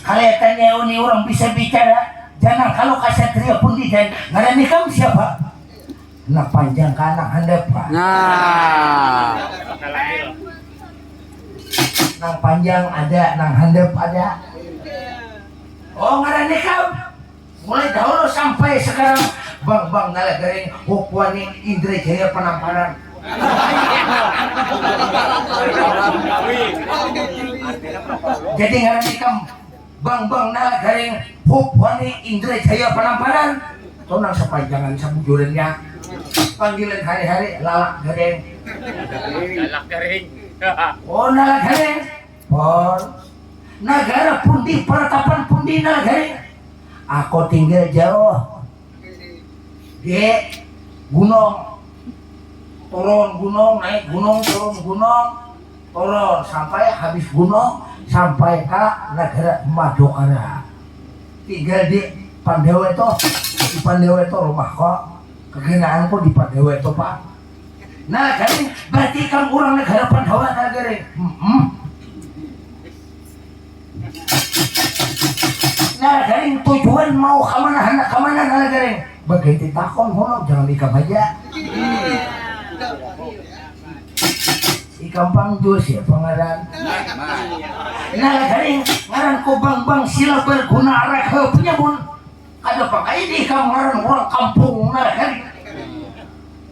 Kelihatannya ini orang bisa bicara jangan kalau kasatria pun tidak ngarani kamu siapa nak panjang ke anak handap pak nang panjang ada nang handap ada. Oh ngarani kamu mulai dahulu sampai sekarang bang nalagaring hukwani Indra Jaya Penamparan. Jadi ngarani kamu bang nalagaring hukwani Indra Jaya Penamparan tonang sepanjangan sabujurannya panggilan hari-hari lalak garing. Oh nalagaring Pol negara pundi peratapan pundi nalagaring. Aku tinggal jauh di gunung, turun gunung, naik gunung, turun gunung, turun sampai habis gunung sampai ke negara Madukara. Tinggal di Pandewa itu, di Pandewa itu rumah kok, keginaanku di Pandewa itu pak. Nah jadi berarti kan orang negara Pandewa negara. Nah dari tujuan mau kemana hendak kemana negara. Begitu takon hono jangan ikam aja. Ikam pangjus ya pengaran. Nah dari ngaran ko bang sila berguna raga penyamun. Ada pakai di ikam ngaran orang kampung nah dari.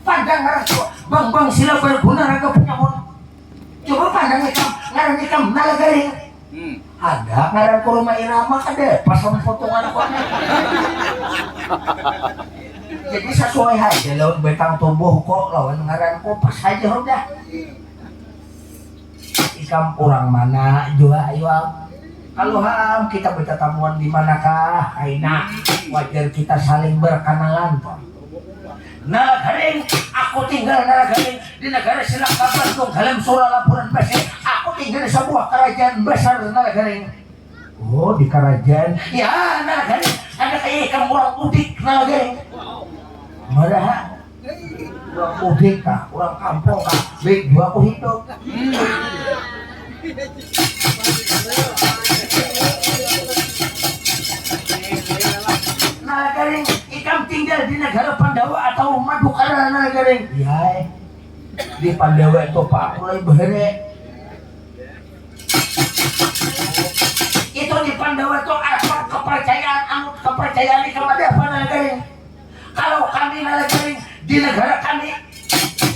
Pandang ngaran ko bang sila berguna raga penyamun. Coba pandang ikam ngaran ikam nah dari. Ada ngaran ko rumah irama ada pasang potongan ko. Jadi sesuai aja lawan betang tumbuh kok lawan ngaran ko pas aja udah. Ikam orang mana juga ayo. Kalau kita bertatamuan di manakah? Aina wajar kita saling berkenalan toh. Nah garing aku tinggal nah garing di negara Sila ka Bandung dalam surah laporan masih aku tinggal di sebuah kerajaan besar nalagaring. Oh, di kerajaan. Ya, nalagaring. Ada kayak ikan orang udik nalagaring. Malah orang udik kah, orang kampung kah, baik dua aku hidup. Nalagaring, ikan tinggal di negara Pandawa atau Madukara nalagaring. Ya, di Pandawa itu Pak mulai berhere. Itu di Pandawa itu apa kepercayaan kepercayaan kepada apa nalagaring. Kalau kami nalagaring di negara kami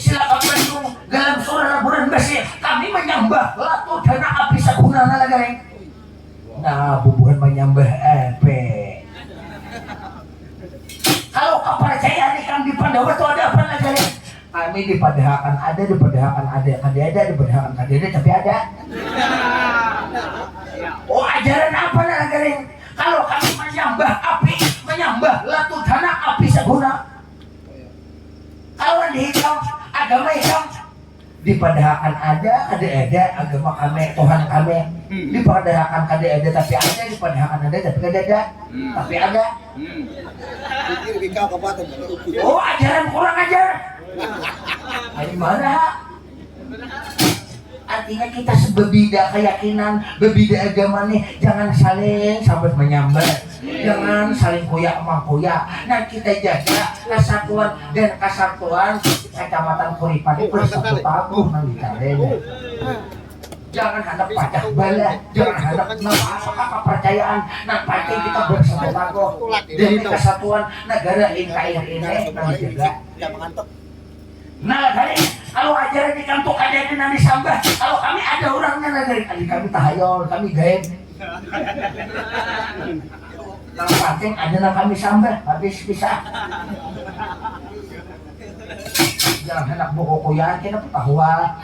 silakan mendung dalam surah bulan besi kami menyembah latu dana api saguna nalagaring. Nah bubuhan menyembah epe. Kalau kepercayaan kami di Pandawa itu ada apa nalagaring? Kami dipadahkan ada, tapi ada. Oh ajaran apa nalagaring? Kalau kami menyembah api, menyembah latu dana api saguna. Kalau dihitung agama hitung dipadahkan ada agama kami, Tuhan kami. Dipadahkan ada tapi ada, dipadahkan ada tapi ada. Tapi ada. Oh ajaran kurang ajar. Dari mana? Artinya kita sebeda keyakinan, berbeda agama nih, jangan saling sampai menyambat, jangan saling koyak mangkoyak. Nah kita jaga kesatuan dan kesatuan Kecamatan Kuripan itu satu tahun nanti caranya. Jangan hendak pajak bala, jangan hendak nama kepercayaan. Nah pasti kita bersama tago dari kesatuan negara ini nanti jaga. Nah dari kalau ajaran di kantor ada nanti sambah, kalau kami ada orangnya dari kami tahayul, kami gaib. Nah pancing ada yang kami sambah, habis bisa. Jangan hendak bokok-koyan, kita petahuan.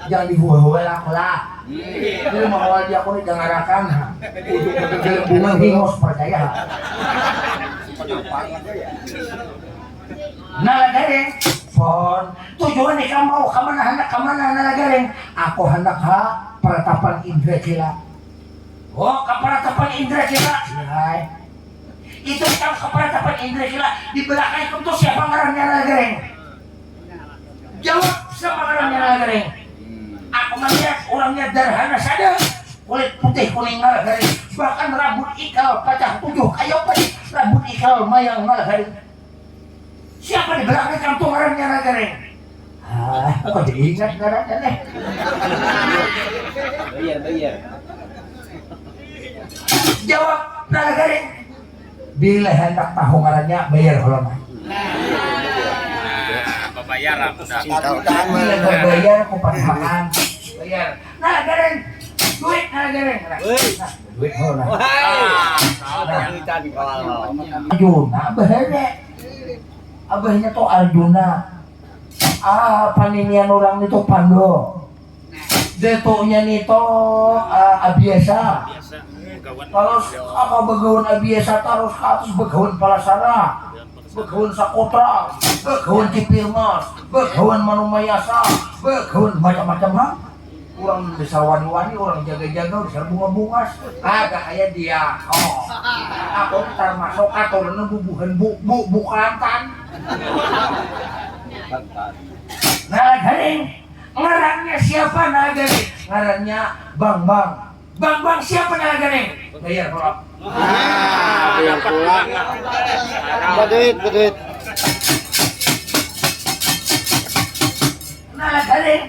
Jangan dihuah-huah lah. Jadi mau dia aku nih jangan rakan. Ujung bunga hingos percaya. Nalagaring pon tujuan nih kamu mau kemana nalagaring? Aku hendak peratapan Indra Kila. Oh keperatapan Indra Kila. Ya. Itu kan keperatapan Indra Kila di belakang itu siapa ngarangnya nalagaring? Jawab siapa ngarangnya nalagaring? Aku melihat orangnya darhana saja, kulit putih kuning nalagaring, bahkan rambut ikal pecah 7 kayak rambut ikal mayang nalagaring. Siapa di belakang kantung orangnya nalagaring? Kok jadi ingat ngarangnya nih? Bayar. Jawab nalagaring. Bila hendak tahu ngarannya bayar holona. Bayar aku dah. Bila bayar aku pasangan. Bayar. Nalagaring. Duit nalagaring. Duit holona. Arjuna bahaya. Abahnya tuh Arjuna. Paninian orang itu Pando. Detonya nito Abiasa. Terus apa begawan Abiasa terus katus begawan Palasara, begawan Sakotra, begawan Cipirmas, begawan Manumayasa, begawan macam-macam ha. Orang bisa wani-wani, orang jaga-jaga, bisa bunga-bungas. Kagak kayak dia. Oh, aku termasuk atau bubuhan bukantan. Nalagaring, ngarangnya siapa nalagaring? Ngarangnya Bang. Bang siapa nalagaring? Bayar kalau. Bayar pulang. Badut. Nalagaring.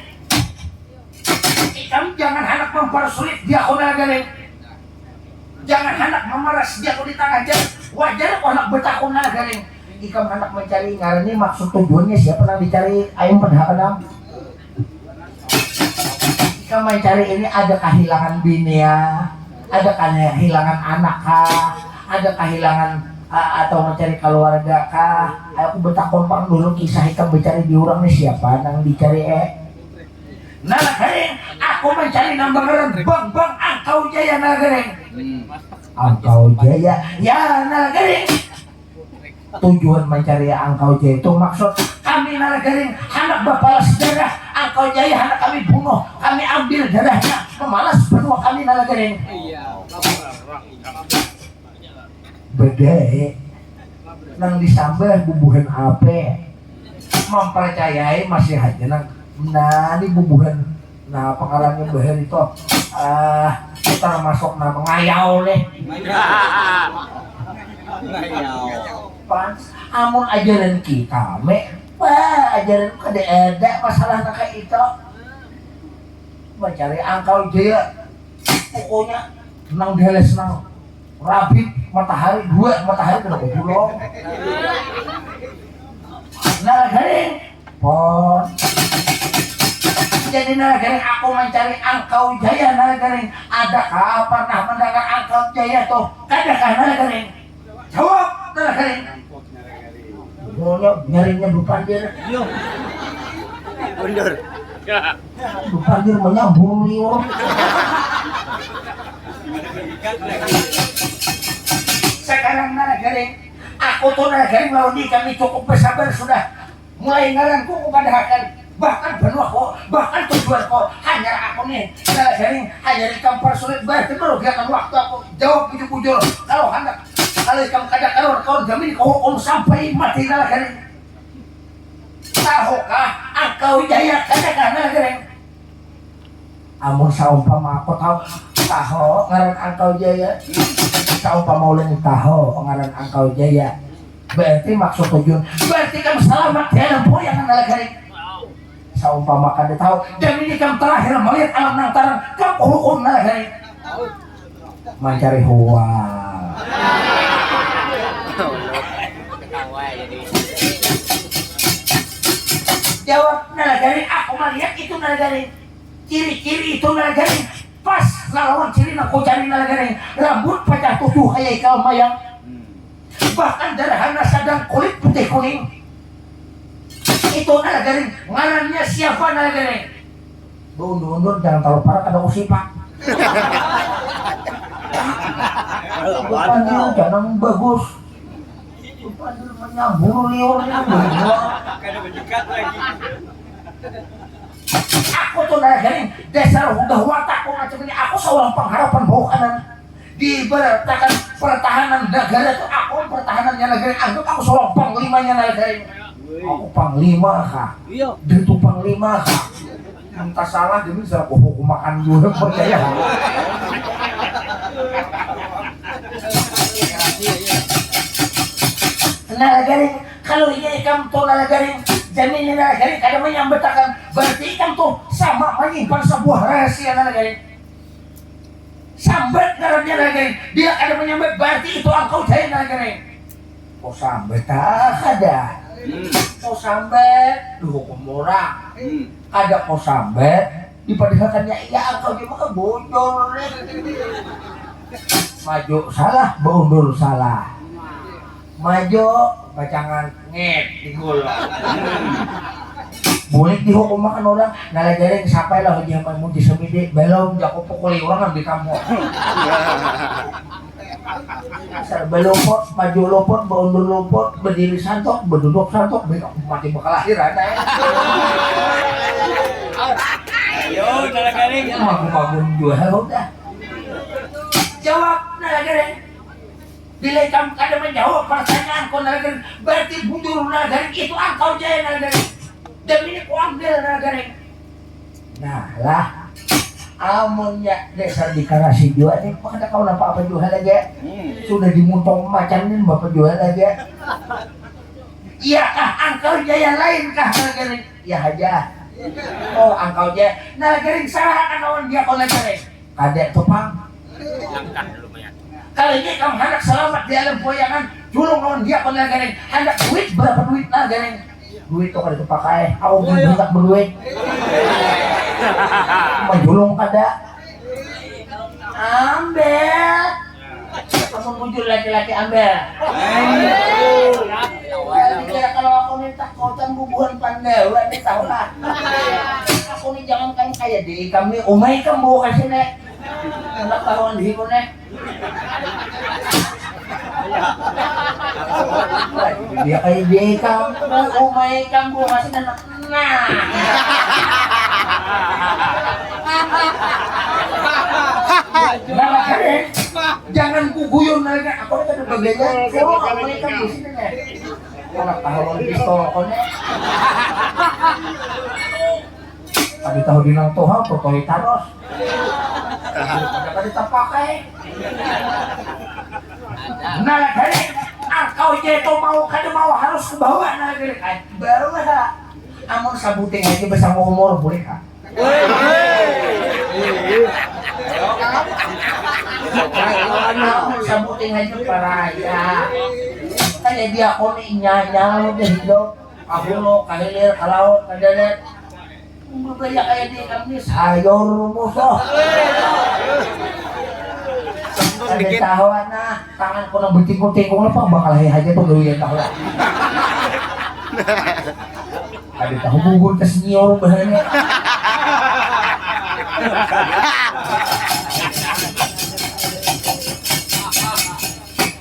Kamu jangan hendak mempersulit dia aku nalagaring. Jangan hendak memeras dia aku di tengah jalan. Wajar kok hendak bertakun nalagaring. Ikam hendak mencari ngarannya maksud tujuannya siapa yang dicari ayam penhakanam. Ikam mencari ini ada kehilangan binia, ada kehilangan anak kah, ada kehilangan atau mencari keluarga kah. Aku bertakun pang dulu kisah ikam mencari di orang ini siapa yang dicari nalagaring. Aku mencari nama ngaran Bang Angkau Jaya nalagaring. Angkau Jaya ya nalagaring. Tujuan mencari Angkau Jaya itu maksud kami nalagaring hendak bapalas darah Angkau Jaya hendak kami bunuh, kami ambil darahnya, memalas benua kami nalagaring. Bedai nang disambah bubuhan ape mempercayai masih aja nang nah ini bubuhan nah pengarangnya bahar itu kita masuk nama ngayau nih pas amun ajaran kita ajaran kada ada masalah kayak itu mencari Angkau Jaya pokoknya nang deles nang rabit matahari dua matahari kenapa pulau nalagaring pon jadi nalagaring aku mencari Angkau Jaya nalagaring adakah pernah mendengar Angkau Jaya tuh kadakah nalagaring jawab nalagaring nyarinya Dupandir Mundur. Dupandir menyambung liur sekarang nalagaring aku tuh nalagaring lawan di kami cukup bersabar sudah mulai ngaranku kepada akan bahkan benuaku bahkan tujuanku hanya aku nih nalagaring hanya dikampar sulit berarti merugikan waktu aku jawab bujur-bujur kalau hendak kalau kamu kadang kau jamin kau hukum sampai mati nalagaring tahukah Angkau Jaya kadang nalagaring amun saumpama aku tahu ngaran Angkau Jaya saumpama ulang tahu ngaran Angkau Jaya berarti maksud tujuan berarti kamu selamat dalam poyangan nalagaring saumpama kada tahu dan ini kamu terakhir melihat alam nantaran kamu hukum nalagaring mencari huwa jawab nalagaring aku melihat itu nalagaring ciri-ciri itu nalagaring pas lawan ciri aku cari nalagaring rambut pecah tujuh hayai kau mayang bahkan darahana sadang kulit putih kuning itu nalagaring ngarannya siapa nalagaring undur jangan terlalu parah kada usipak Dupandir jangan bagus Dupandir menyambung liurnya aku tuh nalagaring dasar udah watakku macam ini aku seorang pengharapan bau kanan diberitakan pertahanan negara itu aku pertahanannya negara anggap aku seorang panglimanya nalagaring aku panglima kah itu panglima kah entah salah demi saya hukum makan juga percaya nalagaring kalau ini kamu tuh nalagaring jamin nalagaring kada menyambetakan berarti kamu tuh sama menyimpan sebuah rahasia nalagaring sambat ngarannya nalagaring dia kada menyambat berarti itu Angkau Jaya nalagaring kok sambat ada kok sambat dihukum murah ada kok sambat dipadahkannya iya Angkau Jaya maka bocor maju salah mundur salah maju bacangan ngep di gula boleh dihukum makan orang nalagaring sampai lah dia mau di semidi belum jago pukuli orang di kamu belopot maju lopot mundur lopot berdiri santok berduduk santok mati bakal akhiran Ayo, nalagaring. bangun jual udah jawab nalagaring bila kamu kada menjawab pertanyaanku nalagaring berarti bujur nalagaring itu Angkau Jaya nalagaring dan ini ku ambil nalagaring nah lah amunnya dasar dikarasi jual nih kada kau nampak apa jual aja sudah dimuntong macan nih bapak jual aja iya kah Angkau Jaya lain kah nalagaring iya aja oh Angkau Jaya nalagaring salah kan lawan dia kau nalagaring kada tupang kalau ini kamu hendak selamat di alam poyangan julung lawan dia kau nalagaring hendak duit berapa duit nalagaring duit tuh kada dipakai aku banyak berduit menjulung kada ambil kamu muncul laki-laki ambil kalau aku minta kotan bubuhan pandawa nih tahu lah aku nih jangan kan kayak di kami umay kan bawa kasih nek anak taruhan di ko nek dia kayak di kamu umay kan bawa kasih nek Nah. Nah, kare, jangan kuguyon na lang. Ako na kadagdagan. Pero ako na kabusin na. Wala kahulong pistol ko na. Tadi tahu bilang Tuhan, potoy taros. Dapat ditapakay. Nah, kare, kau jatuh mau harus ke bawah nah kare. Baru lah. Amun sabuting aja bersama umur boleh kah? Sabuting aja paraya. Kaya dia ko ni nyanya udah hidup. Aku lo kahilir kalau kadalet. Berbaya kayak dia kami sayur musuh. Ada tahuan nah tangan ko nang betingkong-tingkong lah bakal aja tuh gawin tahu. Ada tahu bubur kesenior bahannya.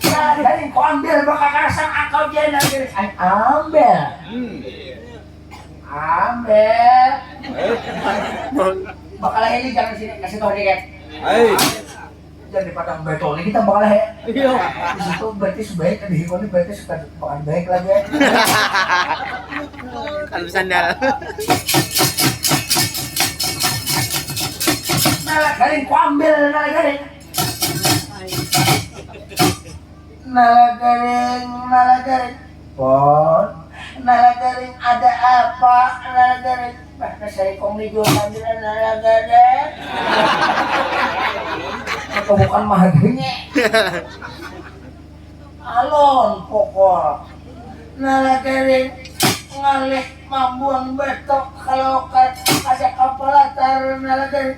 Nah, dari kau ambil bakal kasang akal jenang dari ambil. Ambil. Bakal ini jangan sini kasih tahu dikit. Jangan di padang beton ini kita bakal di situ berarti sebaik di hikoni berarti suka bakal baik lagi. Kalau sandal. Nala garing ku ambil nala garing. Nala garing. Pon. Nala garing ada apa? Nala garing. Bahkan saya kong ligo ambil nala garing. Atau bukan mahadanya. Alon pokok. Nala garing. Ngalih mambuang betok kalau kasih kapal latar nalagan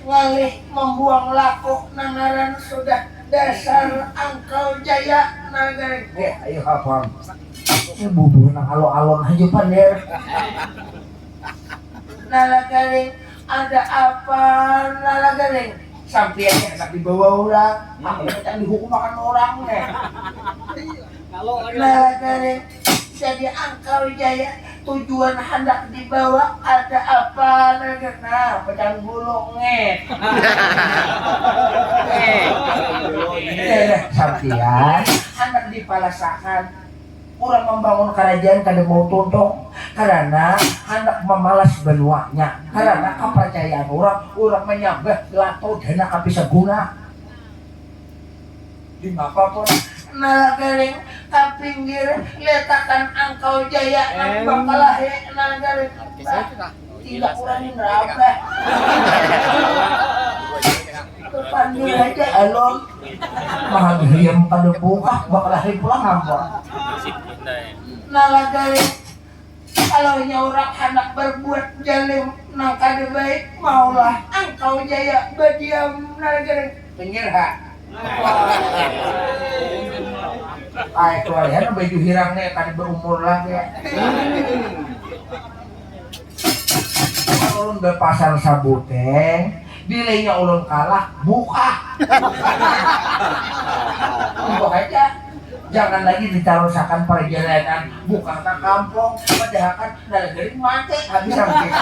ngalih membuang laku nangaran sudah dasar angkau jaya nalagan ayo hafal ini bubuh nang alon-alon aja pandir nalagaring ada apa nalagaring sampiannya tak dibawa orang aku tak dihukum makan orang nih nalagaring jadi angkau jaya tujuan hendak dibawa ada apa nah pedang bulung sampian hendak dipalasakan kurang membangun kerajaan kada mau tuntung karena hendak memalas benuanya karena kepercayaan orang menyambah lato dana kabisa guna di apa pun nalagaring kapinggir letakkan angkau jaya nang bakalahe nalagaring tidak kurangin berapa panggil aja alon mahal diam kada buka bakalahe pulang apa nalagaring kalau nyaurang anak berbuat jalim nang kada baik maulah angkau jaya badiam nalagaring pinggir ha. Ay, keluarga baju hirangnya tadi berumur lagi ya. Ulun ke pasar Sabuteng, nilainya ulun kalah, buka. Buka aja. Jangan lagi ditarusakan perjalanan buka ke kampung, padahal nalagarin mati habis sampai.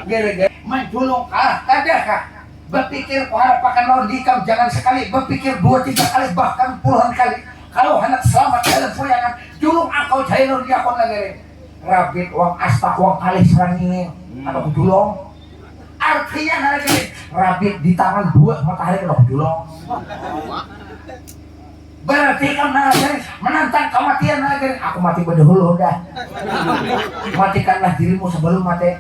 Gara-gara menculung kalah, kada kah? Berpikir pakai logika jangan sekali berpikir 2-3 kali bahkan puluhan kali kalau hendak selamat dalam puyangan julung angkau jailur dia kon lagi rabit uang astak uang kali serangin atau julung artinya lagi rabit di tangan 2 matahari kalau julung berarti kan nalagarin menantang kematian nalagarin aku mati berdahulu udah matikanlah dirimu sebelum mati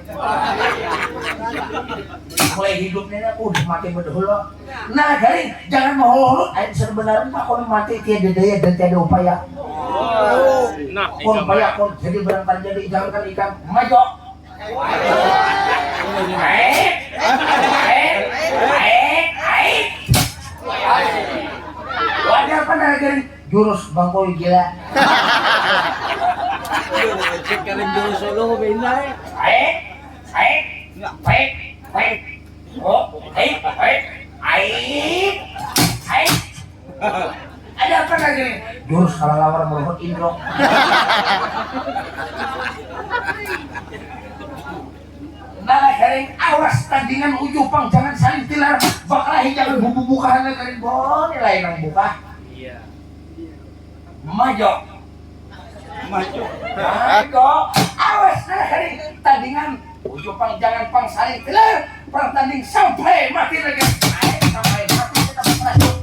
mulai hidupnya udah mati berdahulu nalagarin jangan mau sebenarnya aku mati tiada daya dan tiada upaya upaya pun jadi berangkat jadi jangan ikan maju wajar apa nalagarin jurus bangkoi gila Cek kalian dulu solo benda ada apa lagi nih? jurus kalawar meluhut indro. Nah kering awas tandingan ujupang jangan saling tilar bakal jangan bubu-bukaan kering bon lain yang buka. Iya. Maju. Maju. Awas nah kering tandingan ujupang jangan pang saling tilar pertanding sampai mati lagi. Sampai mati kita berhasil.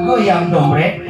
Goyang domret.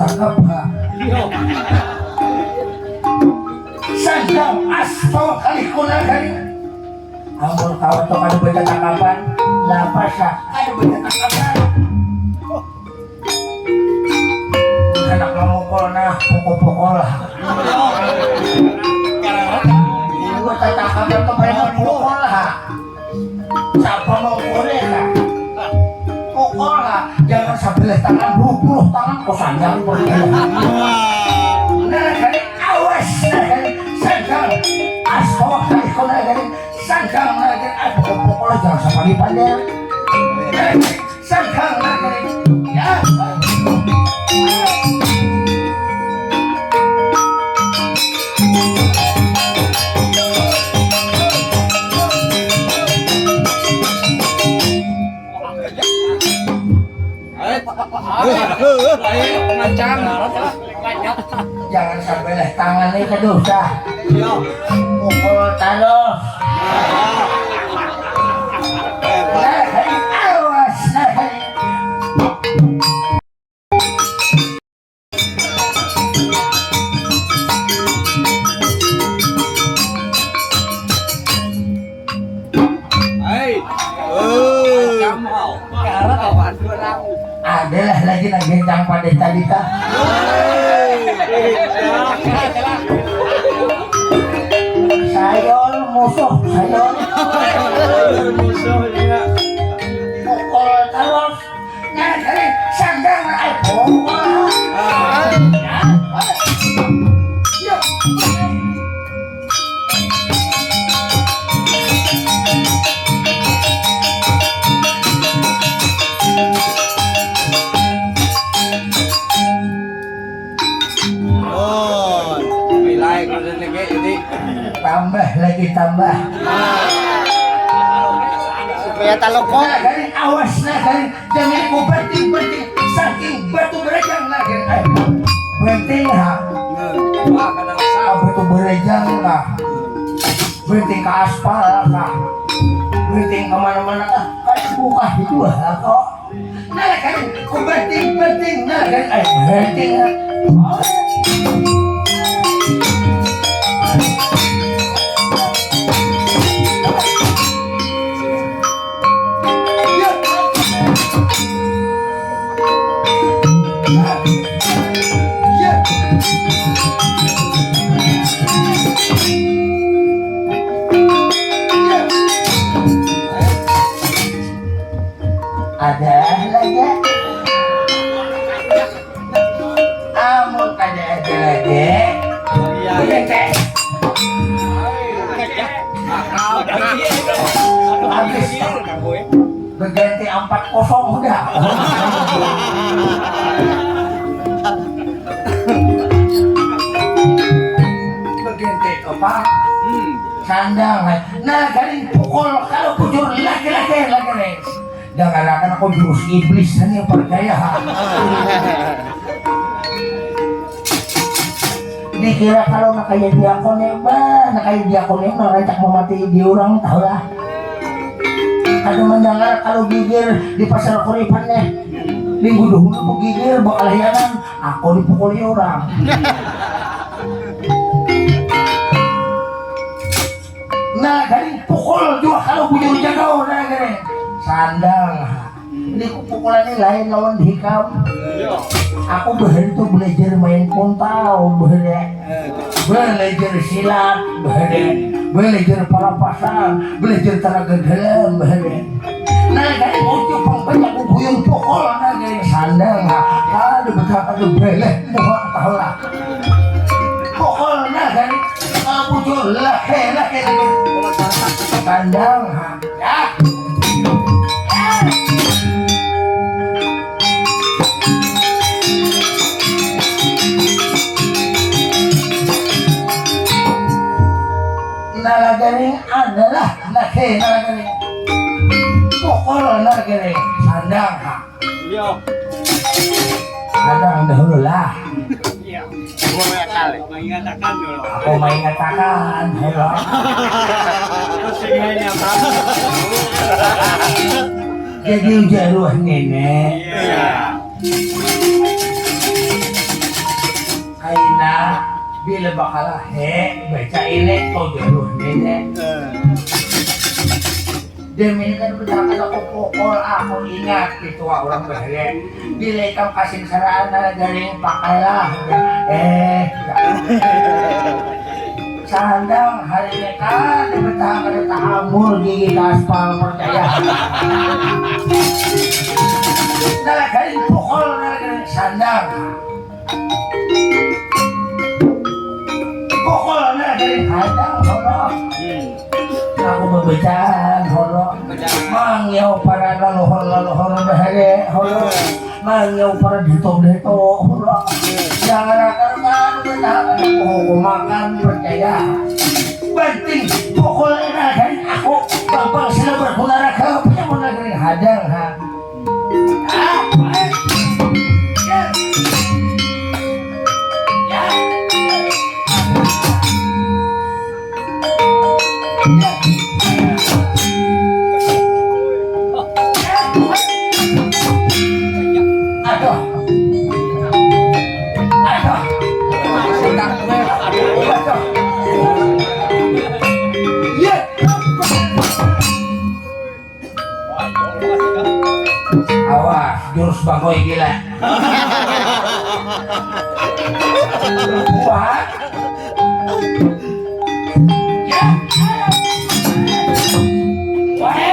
Tangkap ha. Sangkang asto kali kuna kali. Amun kawat to kadu baca tangkapan, lapas ka kadu baca tangkapan. Anak mamukol na pukul-pukul. Ibu tangkapan to pare pukul ha. Siapa mau korek ha? Pukul ha. Jangan sebelah tangan 20 tangan kosanjang berjalan. Nah kali awas kali sangkang asto kali kuna kali sangkang lagi aku pukul jangan sampai pandai. Sangkang lagi ya. Macam. Jangan sampai lah tangan ini kedosa. Mukul terus. Nah, awas. Adalah lagi nagentang pada tadi ta. Sayol musuh, sayol. Pukul terus. Nah, dari sandang ay pukul. Yuk. Tambah lagi tambah. Supaya talokong. Nah, dari awas nah dari jangan ku penting saking batu berejang nah dari penting ha. Batu berejang lah. Penting ke aspal lah. Penting kemana-mana lah. Kan buka itu lah kok. Nah kan ku penting nah dari penting ha. Ada lagi. Amun ada lagi. Iya. Habis. Berganti 4-0 udah. Berganti apa? Sandang. Nah, galing pukul kalau bujur laki-laki nih. Jangan akan aku jurus iblis yang percaya. Dikira kalau nakaya diakon nakaya diakon ngerancak memati di orang tahu lah. Ada mendengar kalau gigir di pasar kuripannya minggu dahulu aku gigir bakal hianan aku dipukuli orang. Nah garing pukul juga kalau bujur jagau nah garing sandang. Ini pukulannya lain lawan hikam. Aku bahari itu belajar main pontau, belajar silat, belajar parapasan, belajar tenaga dalam, nah kan untuk pengbanyak buyung pukul, nah kan sandang, ada betapa ada beleh, muak tahu lah. Pukul, nah kan muncul laki, sandang, ya. Nalagaring adalah nalagaring pukul nalagaring sandang ha. Sandang dahulu lah. Aku mengatakan hello. Jadi jaruh nenek. Kaina bila bakalah baca ini kau jaruh nenek. Demi kan berjalan aku pukul aku ingat itu orang bahaya. Bila kau kasih saraan garing pakailah. Sandang hari ini kan dibetah kada tahamul gigi aspal percaya. Nah garing pukul garing sandang. Pukul garing hadang horok. Aku membacaan horok. Mangyau para laluhor bahaya horok. Mangyau para dito horok. Jangan akan benar aku makan percaya. Penting pukul dari aku bang sila berguna ke punya mau negeri hadang ha. baboy gila. Buat. Ya. Wah.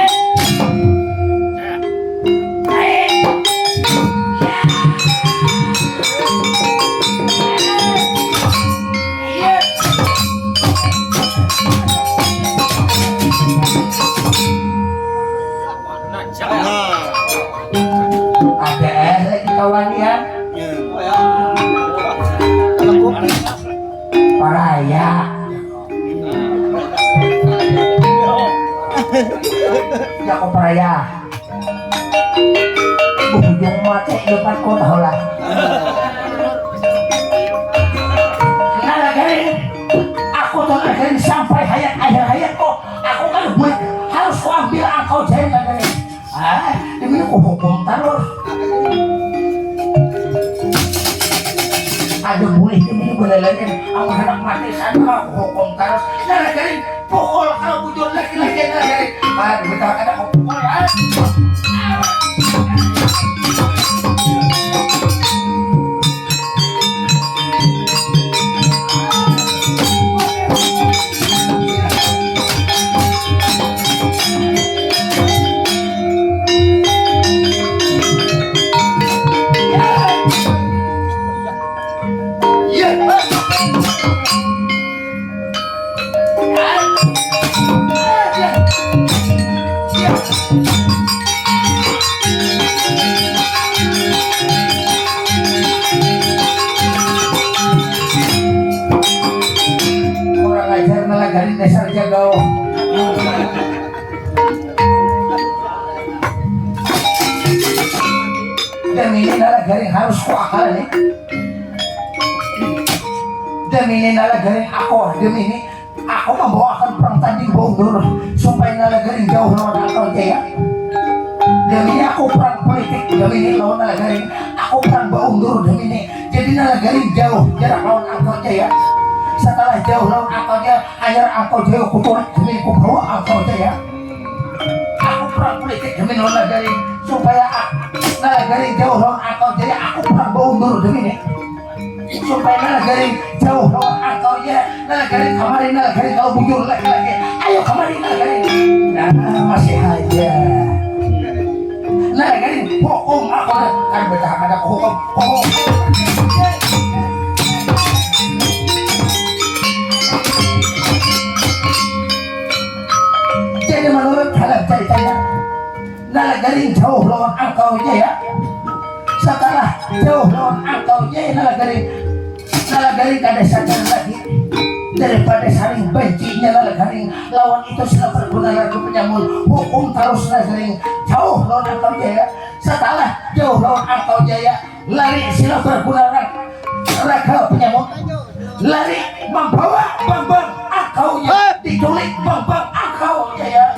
Ada lagi kawan ya. Paraya. Ya kok paraya. Bujung mati depan kota lah. Aku tuh akhirnya sampai akhir hayat kok. Aku kan gue harus ku ambil angkau jahit lagi. Demi aku hukum taruh. Ada boleh ini boleh lagi. Aku anak mati sana aku hukum taruh. Nah lagi pukul kalau bujur lagi lagi. Kita ada aku pukul ya. Dasar jago. Demi ini adalah garing harus kuakal nih. Demi ini adalah garing aku. Demi ini aku membawakan perang tanding Bogor supaya adalah garing jauh lawan akal jaya. Demi ini aku perang politik. Demi ini lawan adalah garing aku perang Bogor. Demi ini jadi adalah garing jauh jarak lawan akal jaya. Setelah jauh lawan akalnya, akhir akal jaya kuturik demi ku bawa akal jaya. Aku perang politik demi lawan garing supaya garing jauh lawan akal jaya. Aku perang Bogor demi ini supaya garing jauh lawan akal jaya. Garing kemarin garing kalau bujur lagi. Ayo kemarin garing. Nah masih aja. Garing hukum aku kan bedah ada hukum. Jadi menurut dalam ceritanya garing jauh lawan akal jaya. Setelah jauh lawan akal jaya garing kada sadar lagi daripada saling bencinya garing lawan itu sudah berguna lagi penyamun hukum terus garing jauh lawan akal jaya. Setelah jauh lawan akal jaya lari sila berguna raga penyamun lari membawa bambang akaunya diculik bambang akau jaya.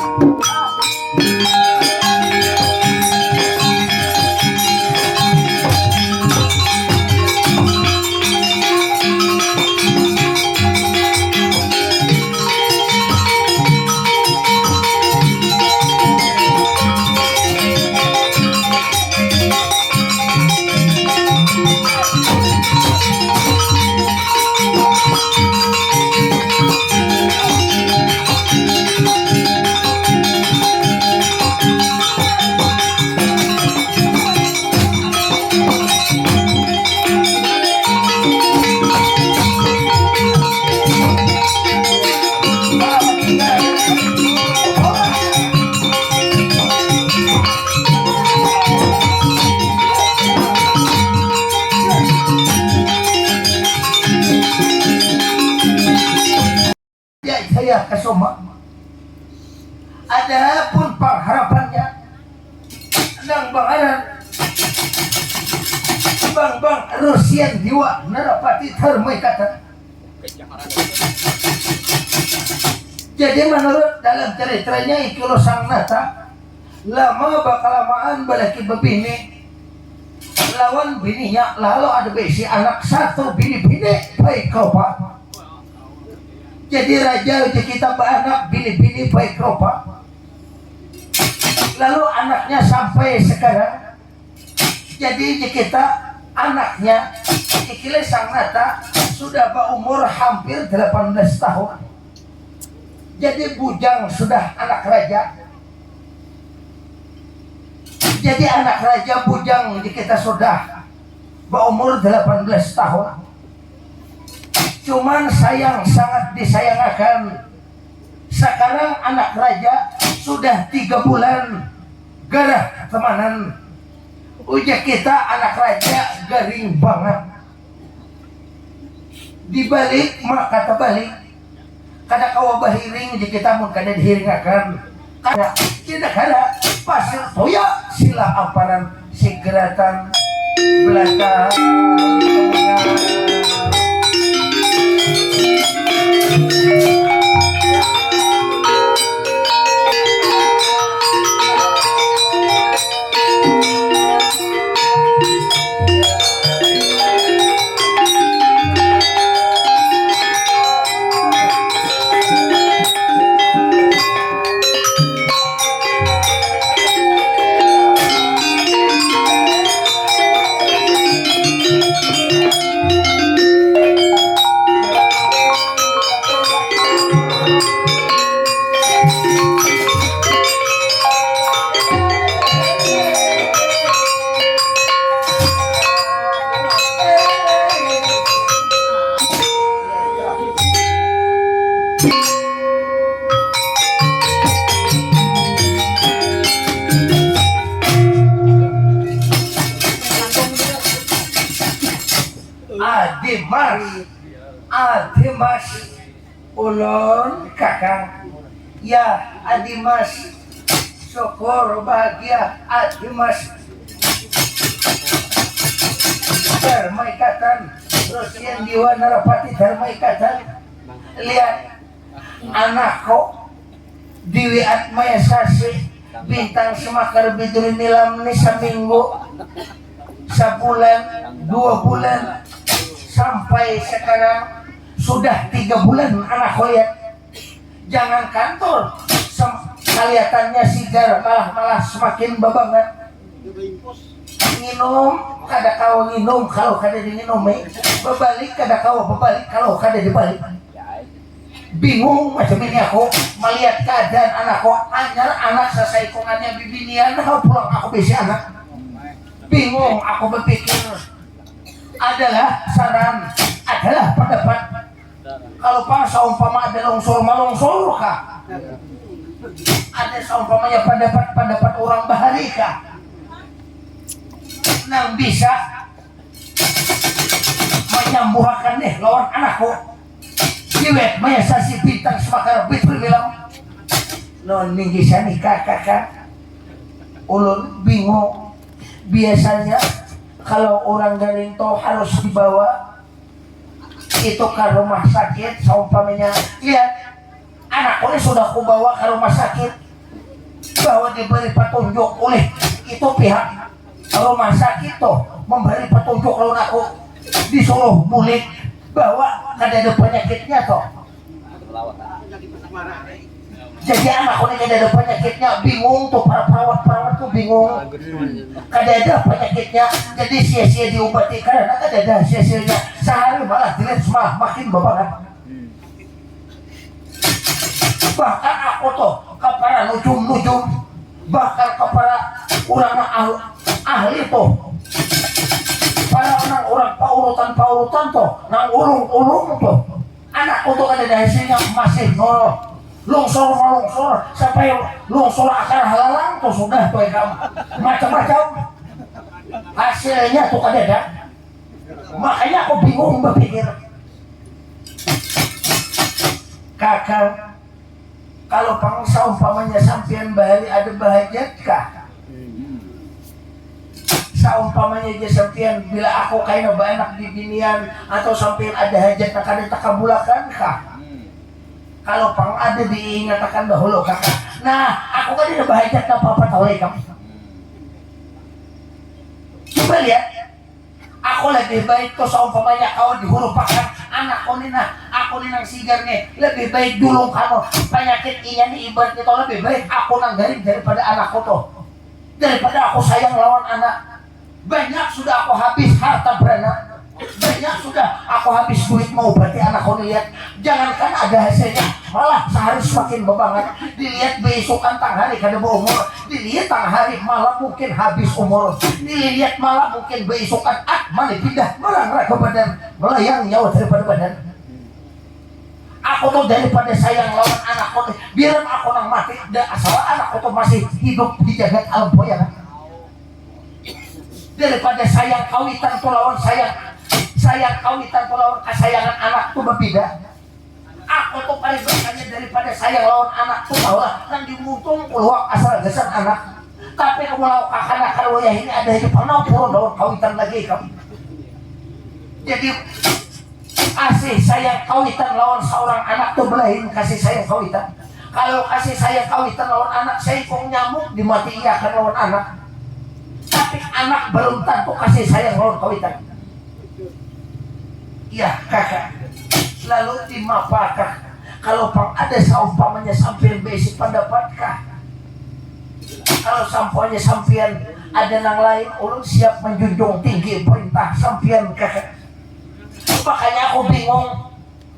Saya kesoma. Ada pun pengharapannya nang bang Rusian jiwa narapati termai kata. Jadi menurut dalam ceritanya Ikilo Sang Nata lama bakalamaan balaki bebini lawan bininya lalu ada besi anak satu bini-bini baik kau pak. Jadi raja uji kita beranak bini-bini baik rupa. Lalu anaknya sampai sekarang Jadi kita anaknya ikile sang nata sudah berumur hampir 18 tahun. Jadi bujang sudah anak raja. Jadi anak raja bujang di kita sudah berumur 18 tahun. Cuman sayang, sangat disayangkan. Sekarang anak raja sudah 3 bulan garah temanan. Ujar kita anak raja garing banget. Dibalik mak kata balik. Kada kawa bahiring di kita mun kada dihiringakan. Kada tidak ada pasir toya sila amparan sigeratan belakang. Adimas ulun kakang ya Adimas syukur bahagia Adimas Dharmaikatan terus yang diwa Narapati Dharmaikatan lihat anakku Dewi Atmaya Sasi bintang semakar bidur nilam ni seminggu sebulan 2 bulan sampai sekarang sudah 3 bulan anak koyat. Jangan kantor kelihatannya sigar malah semakin babangan. Minum kada kau minum kalau kada diminum berbalik kada kau berbalik kalau kada dibalik. Bingung macam ini aku melihat keadaan anakku anyar anak selesai kongannya bibinian pulang aku bisa anak. Bingung aku berpikir adalah saran adalah pendapat kalau pas saumpama ada longsor malungsor kah ada saumpamanya pendapat orang bahari kah nang bisa menyambuhakan nih lawan anakku jiwet maya sasi bintang semakar betul bilang non minggi sani kakak ulun bingung biasanya kalau orang garing to harus dibawa itu ke rumah sakit saumpamanya lihat anakku ini sudah aku bawa ke rumah sakit bahwa diberi petunjuk oleh itu pihak rumah sakit toh memberi petunjuk kalau aku disuruh mulik bahwa kada ada penyakitnya toh jadi anakku ini kada ada penyakitnya bingung tuh para perawat tuh bingung kada ada penyakitnya jadi sia-sia diobati karena kada ada sia-sianya sehari malah dilihat semua makin babangan bahkan aku tuh kepada nujum bahkan kepada orang ahli tuh para orang paurutan tuh nang ulung tuh anakku tuh kada ada hasilnya masih nol longsor sampai longsor akar halalang tuh sudah tuh kamu macam-macam hasilnya tuh kada ada makanya aku bingung berpikir kakak kalau pangsa umpamanya sampian bahari ada bahajat kah saumpamanya dia sampian bila aku kaya banyak di binian atau sampian ada hajat nak ada takabulakan kah kalau pang ada diingatakan dahulu kakak nah aku kan tidak bahajat apa-apa tahu kamu coba lihat aku lebih baik kau saumpamanya kau dihurupakan anakku nih nah aku nih nang sigar nih lebih baik dulu kamu penyakit ini ibarat itu lebih baik aku nang garing daripada anakku tuh daripada aku sayang lawan anak banyak sudah aku habis harta beranak, banyak sudah aku habis duit mau berarti anakku lihat. Jangankan ada hasilnya, malah sehari semakin bebangan. Dilihat besokan tang hari kada umur, dilihat tang hari malah mungkin habis umur, dilihat malah mungkin besokan mana pindah merang ke badan, melayang nyawa daripada badan. Aku tuh daripada sayang lawan anakku, biar aku nang mati, dan asal anakku tuh masih hidup di jagat alam boyangan. Daripada sayang kawitan tuh lawan sayang kawitan tuh lawan kesayangan anak tuh berbeda. Aku tuh paling berkanya daripada sayang lawan anak tuh bahwa kan dimuntung keluar asal gesan anak. Tapi kamu lau kakana kalwaya ini ada hidup pernah purun lawan kawitan lagi kamu. Jadi kasih sayang kawitan lawan seorang anak tuh belain kasih sayang kawitan. Kalau kasih sayang kawitan lawan anak, saya kong nyamuk dimati iya kan lawan anak. Tapi anak belum tentu kasih sayang lawan kawitan. Iya kakak. Lalu di mapakah kalau pang ada saumpamanya sampian basic pendapatkah? Kalau sampainya sampian ada nang lain, ulun siap menjunjung tinggi perintah sampian kakak. Makanya aku bingung,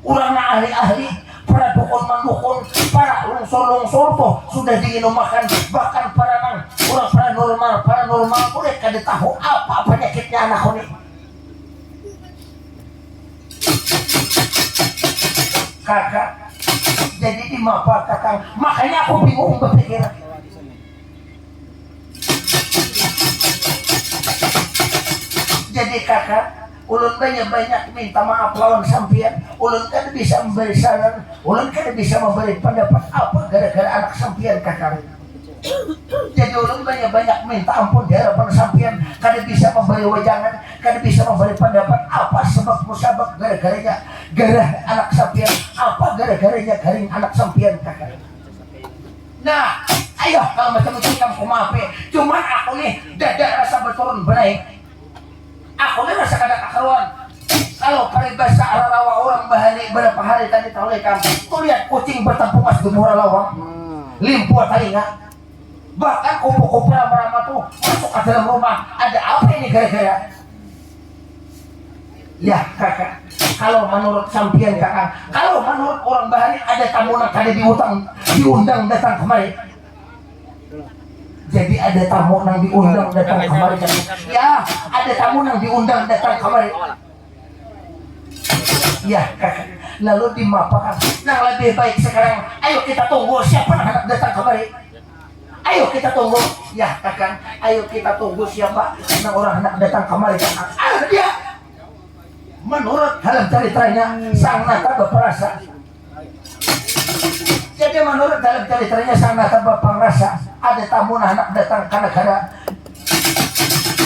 orang na ahli-ahli, para dukun-mandukun, para lungsur-lungsur tuh sudah diinumakan, bahkan para nang orang paranormal boleh kada tahu apa penyakitnya anak ini. Kakak, jadi di mapa kakak, makanya aku bingung berpikir. Jadi kakak, ulun banyak minta maaf lawan sampian. Ulun kan bisa memberi saran, ulun kan bisa memberi pendapat apa gara-gara anak sampian kakak. Jadi ulun banyak minta ampun di hadapan sampian. Kada bisa memberi wajangan, kada bisa memberi pendapat apa sebab musabab gara-garanya gara anak sampian, apa gara-garanya garing anak sampian kakak. Nah, ayo kalau macam itu kamu kumape. Cuman aku nih dada rasa berturun benaik. Aku nih rasa kada kakaruan. Kalau paribasa rawa orang bahani berapa hari tadi tahu kamu. Kau lihat kucing bertempung mas gemura lawang, limpuh telinga. Bahkan kupu-kupu lama-lama tuh masuk ke dalam rumah. Ada apa ini gara-gara? Ya kakak, kalau menurut sampian kakak, kalau menurut orang bahari ada tamu yang kada diundang datang kemari. Jadi ada tamu yang diundang datang kemari. Ya, ada tamu yang diundang datang kemari. Ya kakak, lalu dimapakan. Nah lebih baik sekarang, ayo kita tunggu siapa yang datang kemari. Ayo kita tunggu, ya kakak. Ayo kita tunggu siapa yang orang hendak datang kemari kakak. Dia menurut dalam ceritanya sang nata berperasa. Jadi menurut dalam ceritanya sang nata berperasa ada tamu anak datang ke negara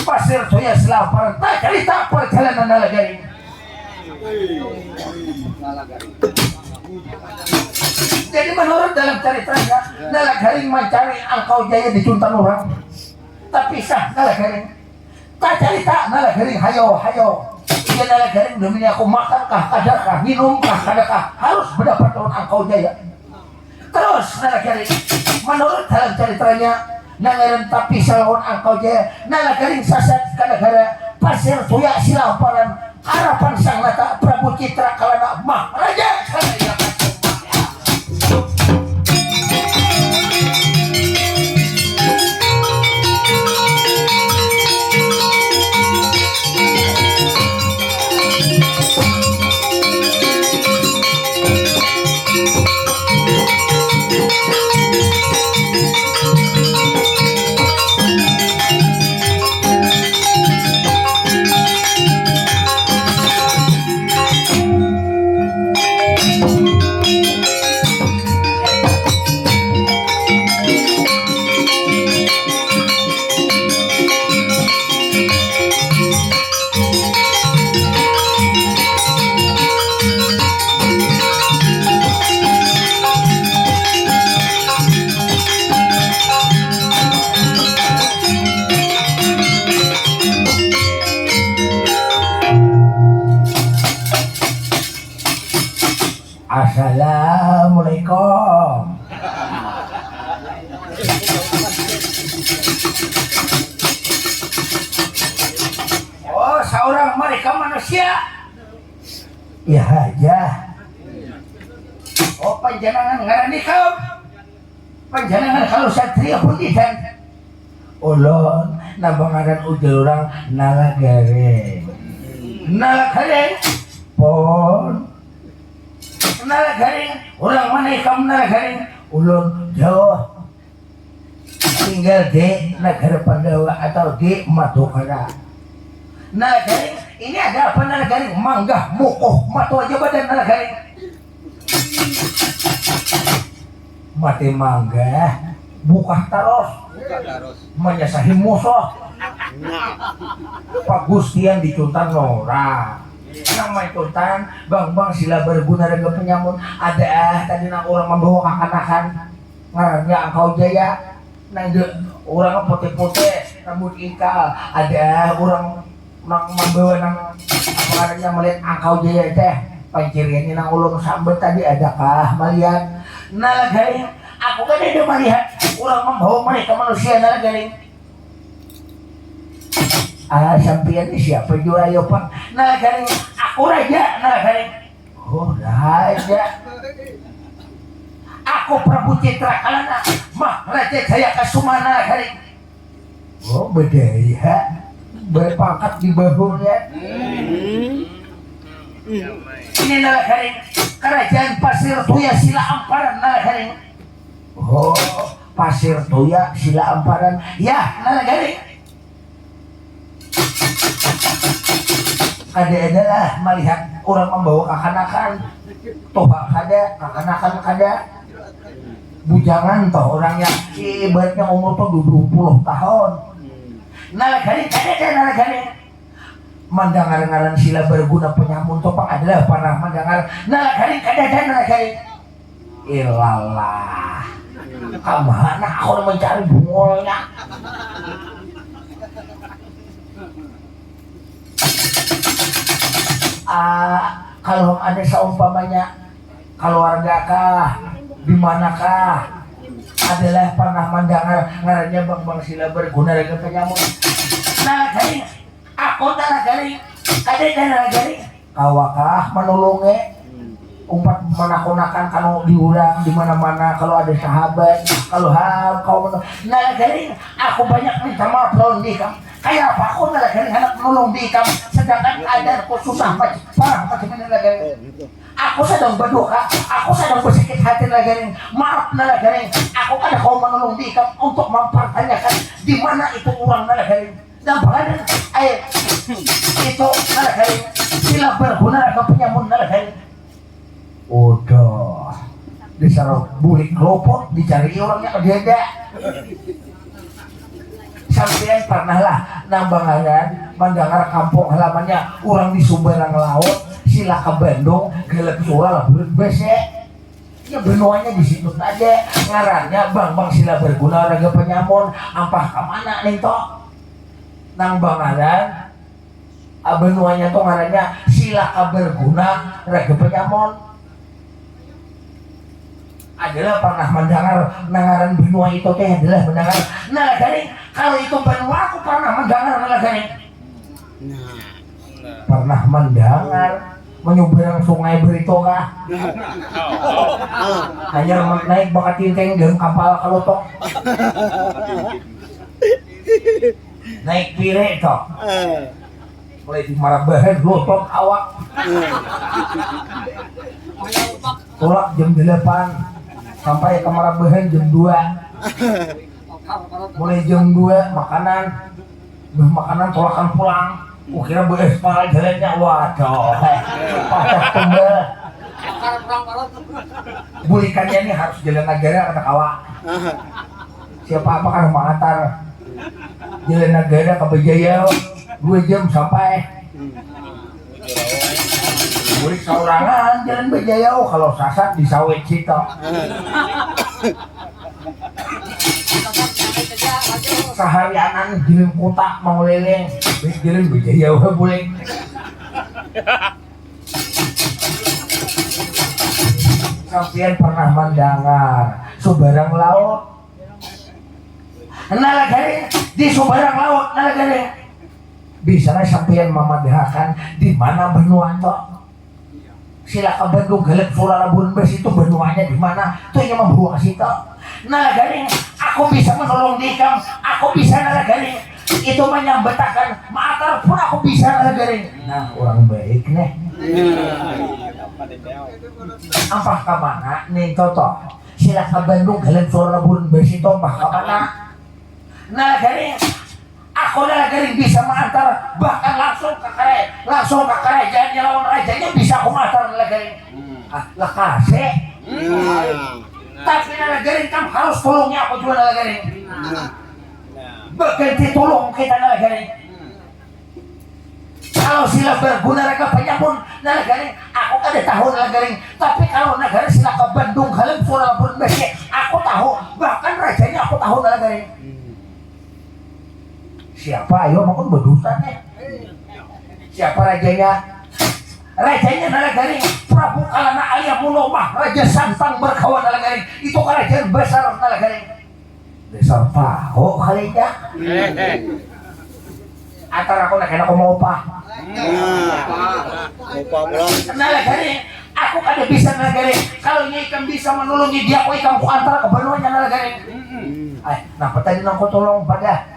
Pasir Jaya Selaparan. Tak cerita perjalanan nalagari. Jadi menurut dalam ceritanya Nalagaring mencari Angkau Jaya di Juntan orang. Tapi sah Nalagaring tak cerita Nalagaring hayo dia Nalagaring demi aku makan kah kadakah minum kah kadakah harus mendapat lawan Angkau Jaya. Terus Nalagaring menurut dalam ceritanya Nalagaring tapi lawan Angkau Jaya. Nalagaring sasat ke negara Pasir Jaya Silamparan. Harapan sang nata Prabu Citra Kalana mah raja saya. Assalamualaikum. seorang mereka manusia. Ya aja. Oh panjenengan ngarani kaum. Panjenengan kalau satria punditan. Ulun nabangaran ujul orang Nalagare. Nalagare pon. Nalagare orang mana kamu Nalagare? Ulun Jawa. Tinggal di negara Pandawa atau di Madukara. Nalagare ini ada apa Nalagare? Mangga, mukoh, matu aja badan Nalagare. Mati mangga, buka taros, menyasahi musuh. Pak Gustian dicuntan Nora. Nama icuntan, bang sila berguna raga penyamun. Ada tadi nang orang membawa kakanakan, ngarannya Angkau Jaya. Nang orang putih-putih, rambut ikal. Ada orang nang membawa nang ngarannya melihat Angkau Jaya teh. Panciriannya nang ulun sambet tadi adakah malihat? Nalagari, aku kan ada melihat orang membawa mereka manusia Nalagari. Sampian ini siapa juga ayo pak? Nalagari, aku raja Nalagari. Oh raja. Aku Prabu Citra Kalana, mah Raja Jaya Kasuma Nalagari. Oh beda ya, berpangkat di bahunya. Ini Nalagari, kerajaan Pasir Tuya Sila Amparan Nalagari. Oh, Pasir Tuya Sila Amparan, ya Nalagari. Ada adalah melihat orang membawa kakanakan, toba kada, kakanakan kada, bujangan toh orangnya ibaratnya umur tuh 20 tahun. Nalagari kada Nalagari. Mandangar-ngaran sila berguna penyamun topang adalah para mandangar Nalagari kada Nalagari. Ilalah kemana aku mencari bungolnya. Kalau ada seumpamanya keluarga kah di manakah adalah pernah mandangar ngarannya bang sila berguna dengan penyamun. Nalagari aku Nalagari, kada Nalagari. Kawakah menolongnya umpat menakunakan kalau diurang di mana-mana kalau ada sahabat kalau kau Nalagari aku banyak minta maaf lawan di kamu. Kayak apa aku Nalagari anak menolong di kamu sedangkan ada aku susah parah macam Nalagari. Aku sedang berduka, aku sedang bersikit hati Nalagari. Maaf Nalagari, aku kada kau menolong di kamu untuk mempertanyakan di mana itu orang Nalagari. Dan bahkan itu Nalagari sila berguna ke penyamun Nalagari. Udah disaruh bulik kelopot dicari orangnya ke dia. Sampean pernah lah nambangan mendengar kampung halamannya orang di Sumberang Laut sila ke Bandung gelap surah bulik bese. Ya benuanya di situ aja ngarannya bang sila berguna raga penyamun ampah kemana nih toh nambangan benuanya tuh ngarannya sila ke berguna raga penyamun. Adalah pernah mendengar nangaran benua itu teh adalah mendengar Nalagari. Kalau itu benua aku pernah mendengar Nalagari. Pernah mendengar menyeberang sungai Beritoga. Hanya naik bakat tinteng dan kapal kalau toh naik pire toh mulai di Marabahan lotok awak tolak jam 8 sampai ke Marabahan jam 2. Mulai jam 2 makanan tolakan pulang. Kira beres pala jalannya waduh. Pacak tembel. Bulikannya ini harus jalan negara kata kawa. Siapa apa kan mengantar jalan negara ke Bejaya 2 jam sampai. Bulik saurangan jalan Bejaya kalau sasat di sawit situ. Seharianan jalan kota mau leleng jalan Bejaya bulik. Sampean pernah mendengar Sumberang Laut? Nalagari di Sumberang Laut Nalagari. bisa na sampeyan mamadahakan di mana benua to. Sila ka Bandung galit Sura Labun Bes itu benuanya di mana? Tuh yang membuang situ. Nah garing aku bisa menolong di kam, aku bisa nah garing itu menyambetakan maatar pun aku bisa nah garing. Nah orang baik nih. Ampah ka mana nih toto? Sila ka Bandung galit Sura Labun Bes itu ampah ka mana? Nah garing aku adalah garing bisa mengantar bahkan langsung ke kerajaan lawan rajanya bisa aku mengantar adalah garing lah kasih tapi adalah garing kamu harus tolongnya aku juga adalah garing berganti tolong kita adalah garing kalau sila berguna reka penyamun adalah garing aku kada tahu adalah garing tapi kalau negara sila ke Bandung kalian Sura Labun Bes aku tahu bahkan rajanya aku tahu adalah garing. Siapa ayo maupun berdusta nih? Siapa rajanya? Rajanya adalah garing Prabu Kalana Alia Mulomah, Raja Santang berkawan adalah garing. Itu kerajaan besar adalah garing. Besar paho kalinya. Antara aku nak kena mau apa? Adalah garing. Aku kada bisa adalah garing. Kalau ikan bisa menolongi dia, aku ikan ku antara ke benuanya adalah garing. Nah tadi nang ko tolong pada.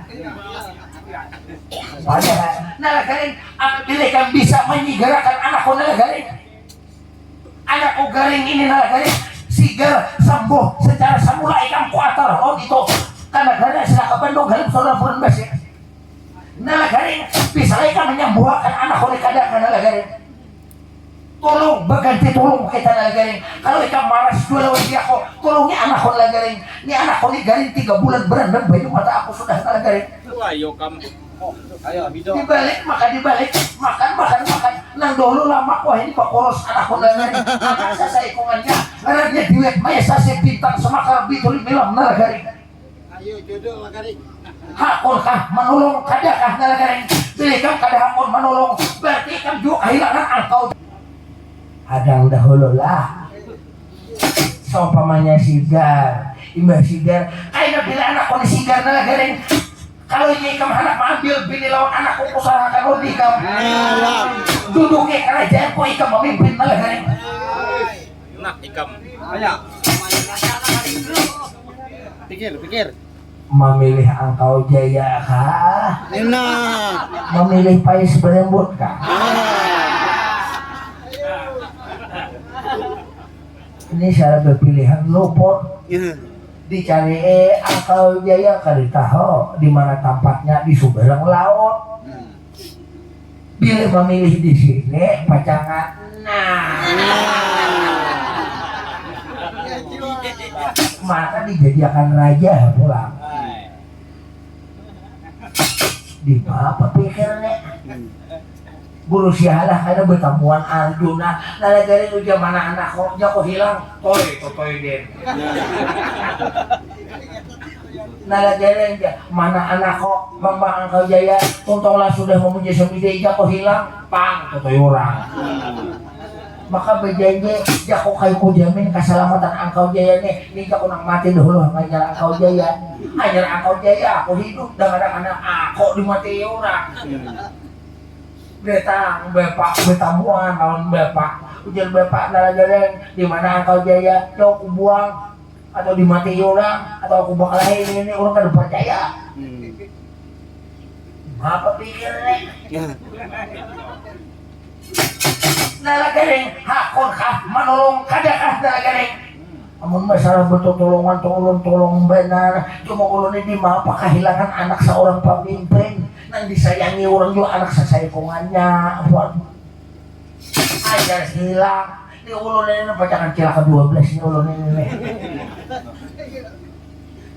Nah garing apabila kan bisa menyigarakan anakku nah garing anakku garing ini nah garing sigar sambuh secara semula ikan kuatar oh gitu karena garing sila ke Bandung garing Sura Labun Bes nah garing bisa ikan menyembuhkan anakku ni kada nah garing tolong berganti tolong kita nah garing kalau ikan maras dua lawan dia aku tolongnya anakku nah garing ni anakku ni garing 3 bulan berendam baju mata aku sudah nah garing ayo kamu ayo bido dibalik makan nang dulu lama wah ini pakoros anakku garing anak saya ikungannya karena diwet maya sasi bintang semakar bitul milam nah garing Ayo jodoh garing. hakun kah menolong kadakah nah garing pilih kam kada hakun menolong berarti kam juga kehilangan angkau hadang dahulu lah seumpamanya sigar imbah sigar ayo bila anakku ni sigar nah garing kalau ini kamu anak ambil bini lawan anakku usahakan undi kamu duduknya kerajaan ku ikam memimpin malah garing nak ikam ayo pikir memilih Angkau Jaya kah? Enak. Memilih Pais Berembut kah? Ini syarat berpilihan luput dicari Angkau Jaya kali tahu di mana tempatnya di Sumberang Laut. Bila memilih di sini pacangan maka dijadikan raja pulang. Di apa pikirnya? Guru sialah ada bertemuan Arjuna nala dari uja mana anak kok hilang toy den nala dari mana anak kok Bang Angkau Jaya untunglah sudah memuji semide kok hilang pang toy orang maka berjanji jago kayu jamin keselamatan Angkau Jaya nih ini jago nak mati dulu ngajar Angkau Jaya ngajar Angkau Jaya aku hidup dengan anak aku dimati orang datang bapak bertamuan lawan bapak ujar bapak nalajaran di mana Angkau Jaya jauh aku buang atau dimati orang atau aku bakal ini orang kan percaya apa pikirnya nalagaring hakon kah menolong kadakah nalagaring amun masalah betul tolong benar cuma ulun ini mah kehilangan anak seorang pemimpin nang disayangi orang juga anak sesaikungannya buat ajar hilang ini ulun ini pacaran cilaka 12 ini ulun ini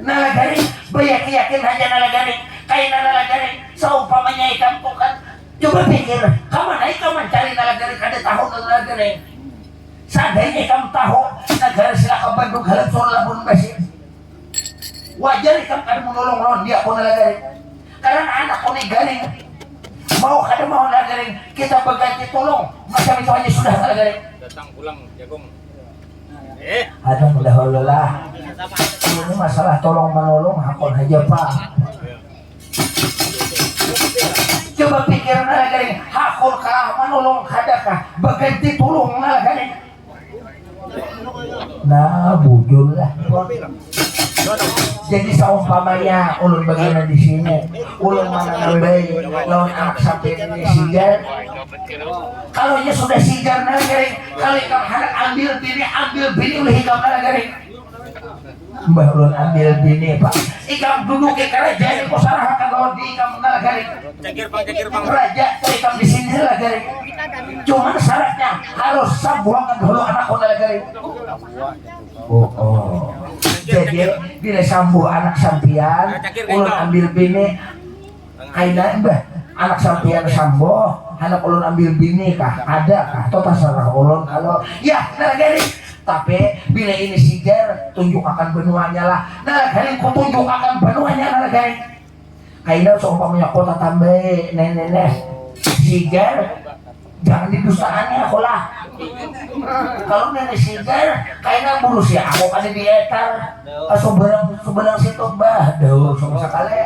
nalagaring beryakin hanya nalagaring kain nalagaring seumpamanya ikan kan coba pikir kamu naik kamu mencari nalagaring kada tahu nalagaring seandainya kamu tahu negara silaka Bandung halam Sura Labun Bes wajar kamu kada menolong lawan dia pun nalagaring karena anak ko ni garing mau kada mau nalagaring kita berganti tolong macam itu aja sudah nalagaring datang pulang jagung hadang dahulu lah ini masalah tolong menolong hakon aja pak coba pikir nalagaring hakul ka manulong kadakah baganti tulong nalagaring nah bujur lah. Jadi saumpamanya ulun bagian di sini ulun menambah lawan anak sampai ini sigar kalau nya sudah sigar nalagaring kalau ikam hendak ambil bini oleh ikam nalagaring mbah ulun ambil bini pak ikam duduk ke kerajaan ko sarahakan lawan di ikam nalagaring Cekir bang. raja ikam di sini nalagaring cuman syaratnya harus sabuangan dulu anak ko nalagaring oh jadi bila sambu anak sampian ulun ambil bini aina mbah anak sampian sambo anak ulun ambil bini kah ada kah atau terserah ulun kalau ya nalagaring tapi bila ini sigar tunjuk akan benuanya lah nalagaring ku tunjuk akan benuanya nalagaring aina seumpamanya kota tambah nenek sigar jangan didustaannya aku lah kalau nenek sigar kayaknya burus ya aku kan di etar seberang situ bah dahulu sama sekali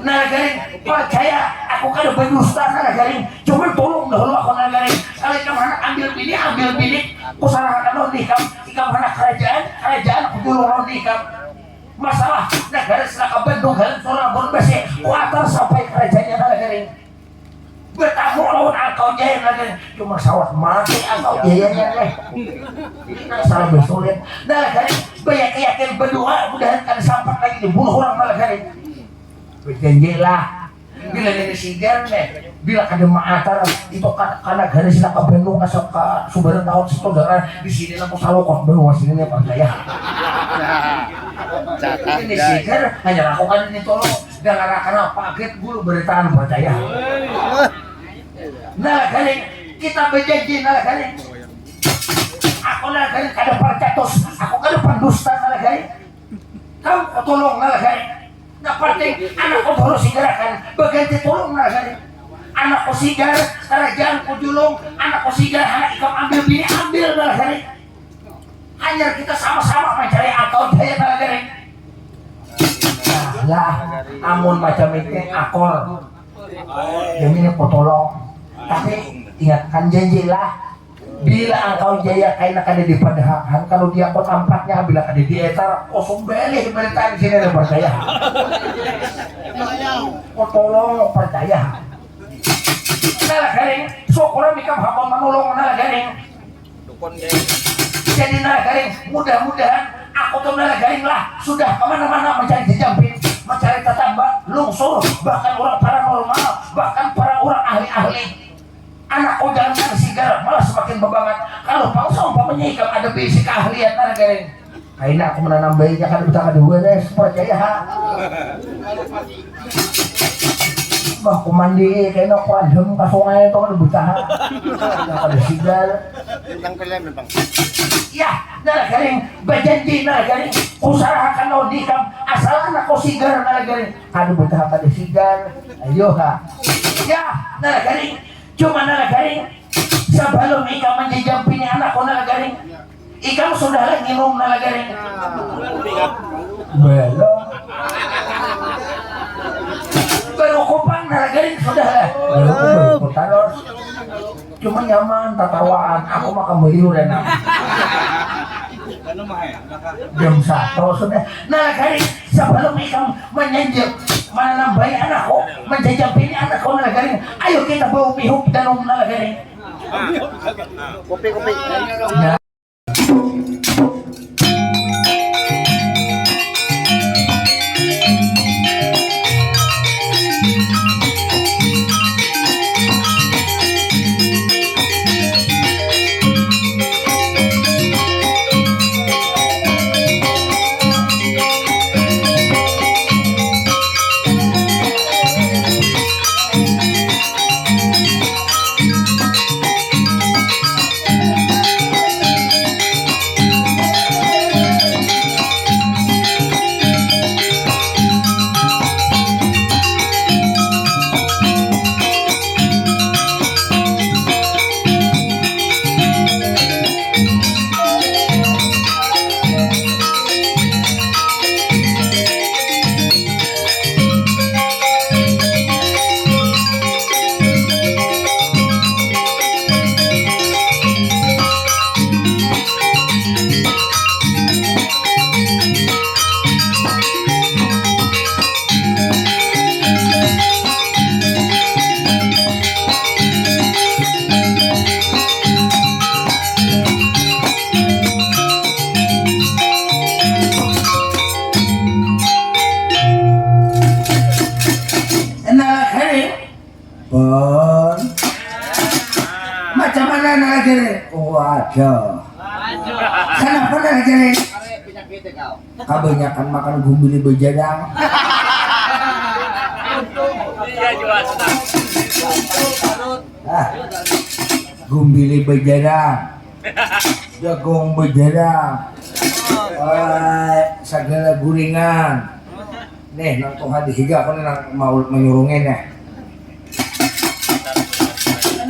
nalagaring percaya aku kan berdusta nalagaring cuma tolong dahulu aku nalagaring kalau ikam anak ambil bini ku sarahakan lo nikam ikam anak kerajaan aku dulu lo nikam masalah negara selaka Bandung halan Surabaya besi kuatar sampai kerajaannya nalagaring bertamu lawan angkau jaya lagi cuma sawat mati angkau jayanya nih ini salah bersulit nah kali banyak yakin berdua mudahan kan sampai lagi dibunuh orang malah kali berjanjilah bila ini sigar nih bila ada maatar itu karena garis nak ke Bandung asal ke Sumber tahun saudara di sini aku selalu kok Bandung sini nih Pak Jaya ini sigar hanya lakukan ini tolong dengan karena paket bulu beritaan Pak Jaya nah kali kita berjanji nah kali aku nah kali kada percatos aku kada pendusta nah kali kamu tolong nah kali nah penting anakku baru sigarakan berganti tolong nah kali anakku sigar kerajaan ku julung anakku sigar anak ikam ambil nah kali hanya kita sama-sama mencari atau daya nah kali nah lah amun macam ini akor demi potolong tapi ingatkan janjilah bila engkau jaya kaina kada dipadahkan kalau dia kok tampaknya bila kada dietar kosong beli berita di sini dan percaya tolong percaya nala garing syukur mikam hakon manulung nala garing Dukun jaya. jadi nala garing mudah-mudahan aku tuh nala garing lah sudah kemana-mana mencari jejampin mencari tetangga lungsur bahkan orang paranormal bahkan para orang ahli-ahli anakku jangan sigar malah semakin bebangat kalau bangsa umpamanya ikam ada basic keahlian nala garing kayaknya aku menanam bayinya kan betah kedua deh percaya ha bah aku mandi kayaknya aku adem ke sungai itu kan betah ada sigar Tentang film bang. ya nala garing berjanji nala garing usahakan lo dikam asal anakku sigar nala garing ada betah ada sigar ayo ha ya nala garing cuma nala garing sebelum ikam menjajampini anakku nala garing ikam sudah lagi minum nala garing belum baru kupang nala garing sudah lah baru terus cuma nyaman tatawaan aku makan beliau dan jam 1 sudah nala garing sebelum ikam menyanjung menambahi anakku menjajampini anakku nala garing ayo kita bawa mihuk dan nala garing Kopi. ya. macam mana nalagari? Waduh. Kenapa nalagari? Kebanyakan makan gumbili bejadang. Gumbili bejadang, jagung bejadang, segala guringan. Nih, nang Tuhan dihiga aku nang mau menyurungin ya.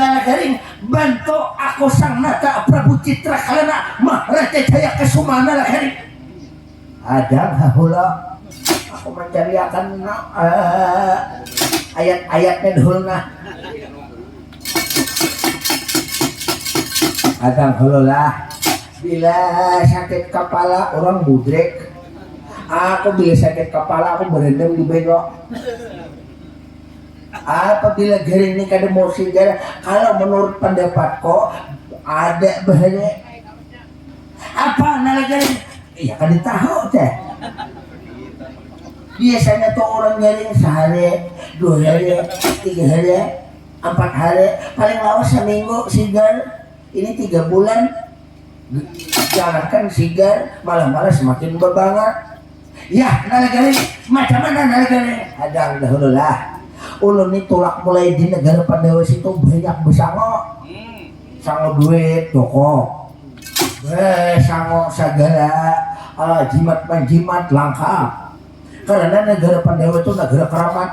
Nalagaring bantu aku sang nata Prabu Citra Kalana Maharaja Jaya Kesuma nalagaring. Adang hahula aku mencari akan ayat-ayatnya dulu nah. Adang hahula bila sakit kepala orang budrek. Aku bila sakit kepala aku berendam di bengok. Apabila garing ini kada mau sigara, kalau menurut pendapatku ada bahaya. Apa nalagaring? Iya kan tahu teh. Biasanya tuh orang garing sehari, 2 hari, 3 hari, 4 hari, paling lama seminggu sigar. Ini 3 bulan. Jangankan sigar, malah semakin berbangat. Ya, nalagaring macam mana nalagaring? Adang dahulu lah. Ulun ini tulak mulai di negara Pandawa situ banyak besango. Sango duit, toko. Sango segala jimat langka. Karena negara Pandawa itu negara keramat.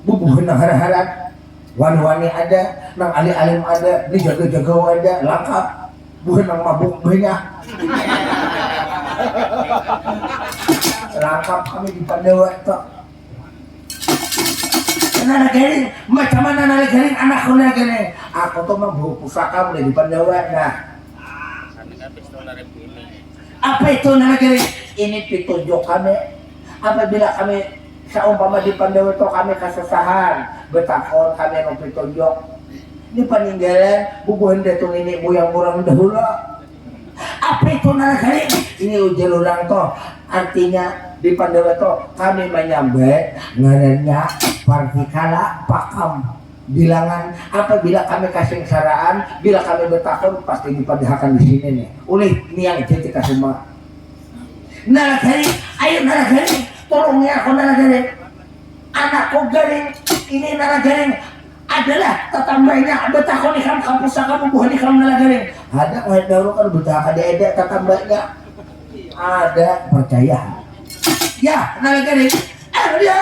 Bubuhan negara-negara. Wani-wani ada, nang alim-alim ada, dijaga-jaga ada, lengkap. Bukan nang mabuk banyak. Lengkap kami di Pandawa itu. Nalagaring, macam mana nalagaring anakku nalagaring? Aku tuh membawa pusaka mulai di Pandawa. Nah, apa itu nalagaring? Ini petunjuk kami. Apabila kami seumpama di Pandawa itu kami kesusahan, betakon kami yang petunjuk. Ini peninggalan bubuhan datung ini buyang orang dahulu. Apa itu nalagaring? Ini ujar orang tuh. Artinya di Pandawa itu kami menyambut ngarannya partikala pakam bilangan. Apabila kami kasih saraan, bila kami bertakon pasti dipadahkan di sini nih. Ulih niang jadi kasuma. Nalagaring, ayo nalagaring, tolong ya aku nalagaring. Anakku garing, ini nalagaring adalah tetambahnya bertakon ikam pusaka bubuhan ikam nalagaring. Ada nggak dahulu kan bertakon ada tetambahnya. Ada percaya. Ya, nalagaring. Dia.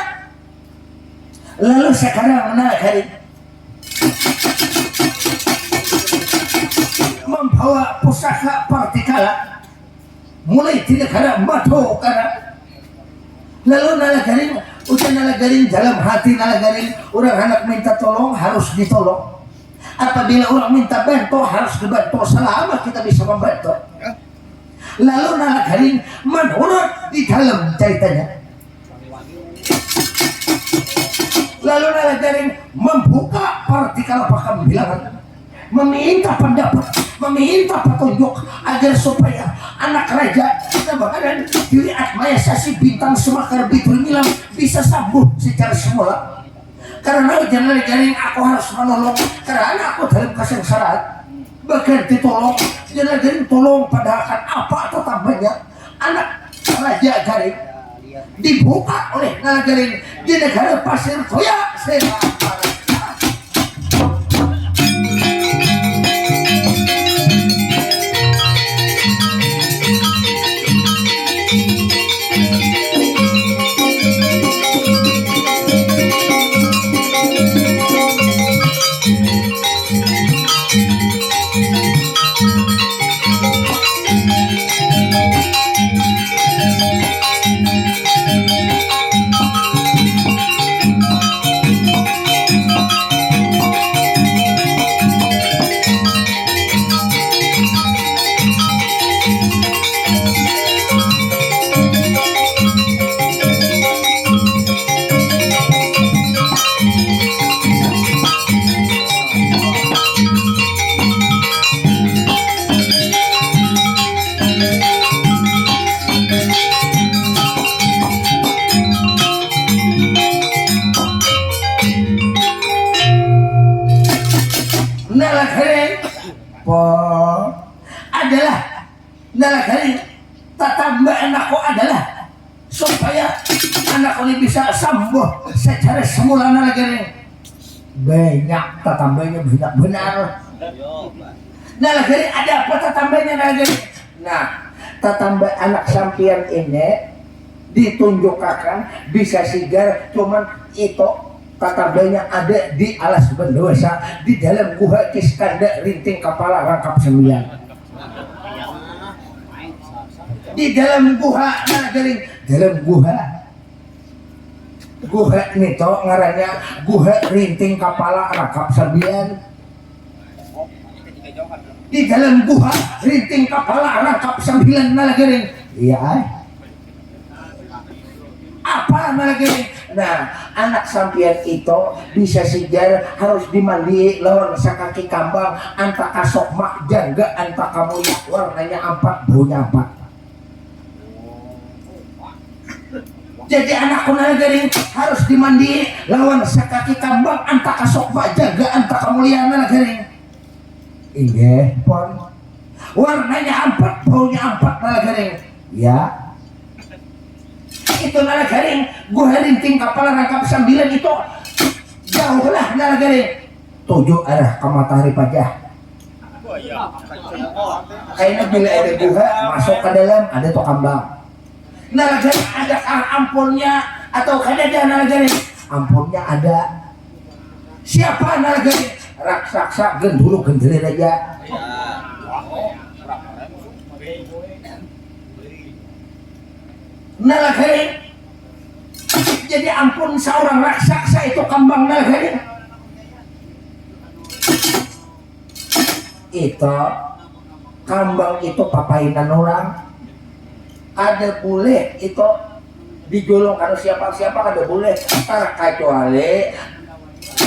Lalu sekarang nalagaring membawa pusaka partikala mulai di negara Mado karena lalu nalagaring udah nalagaring dalam hati nalagaring orang anak minta tolong harus ditolong. Apabila orang minta bantu harus dibantu selama kita bisa membantu. Lalu nalagaring menurut di dalam ceritanya. Lalu nalagaring membuka partikal pakam bilangan, meminta pendapat, meminta petunjuk agar supaya anak raja kita bakalan diri Atmaya Sasi Bintang Semakar Bitul Nilam bisa sambut secara semula. Karena jangan nalagaring aku harus menolong karena aku dalam kesengsaraan. Bahkan ditolong, nalagaring tolong padahal apa atau tambahnya anak raja garing dibuka oleh nalagaring di negara Pasir Toya. nalagaring po adalah nalagaring tatamba anakku adalah supaya anakku ini bisa sembuh secara semula nalagaring banyak tatambanya banyak benar. Nalagaring ada apa tatambanya nalagaring? Nah, tatamba anak sampian ini ditunjukkan bisa sigar cuman itu tatambanya ada di alas Bendosa di dalam guha Kiskanda rinting kepala rangkap 9 di dalam guha nalagaring dalam guha ini to ngarannya guha rinting kepala rangkap 9 di dalam guha rinting kepala rangkap 9 nalagaring iya apa nalagaring. Nah, anak sampian itu bisa sigar harus dimandi lawan sakaki kambang antaka sokma jangga antaka mulia warnanya 4 baunya 4. Jadi anakku nalagaring harus dimandi lawan sakaki kambang antaka sokma jangga antaka mulia nalagaring. Iya, pon. Warnanya 4 baunya 4 nalagaring. Ya. Itu nalagaring gua rinting kapal rangkap 9 itu jauhlah nalagaring 7 arah ke matahari pajah. Kayaknya bila ada gua masuk ke dalam ada tuh kambang nalagaring ada ampunnya atau ada nalagaring ampunnya ada. Siapa nalagaring? Raksasa gendulu gendelir aja. Nalagaring jadi ampun seorang raksasa itu kambang nalagaring itu kambang itu papainan orang ada boleh itu dijulung karena siapa ada boleh kecuali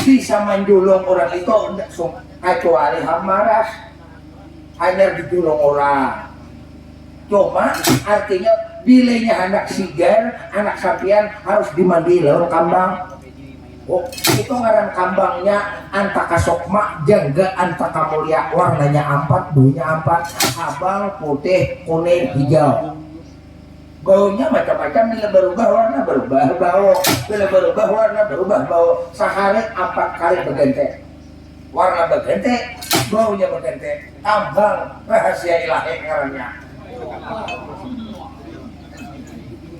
bisa menjulung orang itu kecuali hamaras hanya dijulung orang cuma artinya bilenya anak sigar, anak sampian harus dimandi lawan kambang. Oh, itu ngaran kambangnya antaka sokma jangga antaka mulia warnanya 4 baunya 4 abang putih kuning hijau. Baunya macam-macam bila berubah warna berubah bau, bila berubah warna berubah bau. Sehari 4 kali berganti. Warna berganti, baunya berganti. Kambang rahasia ilahi ngarannya.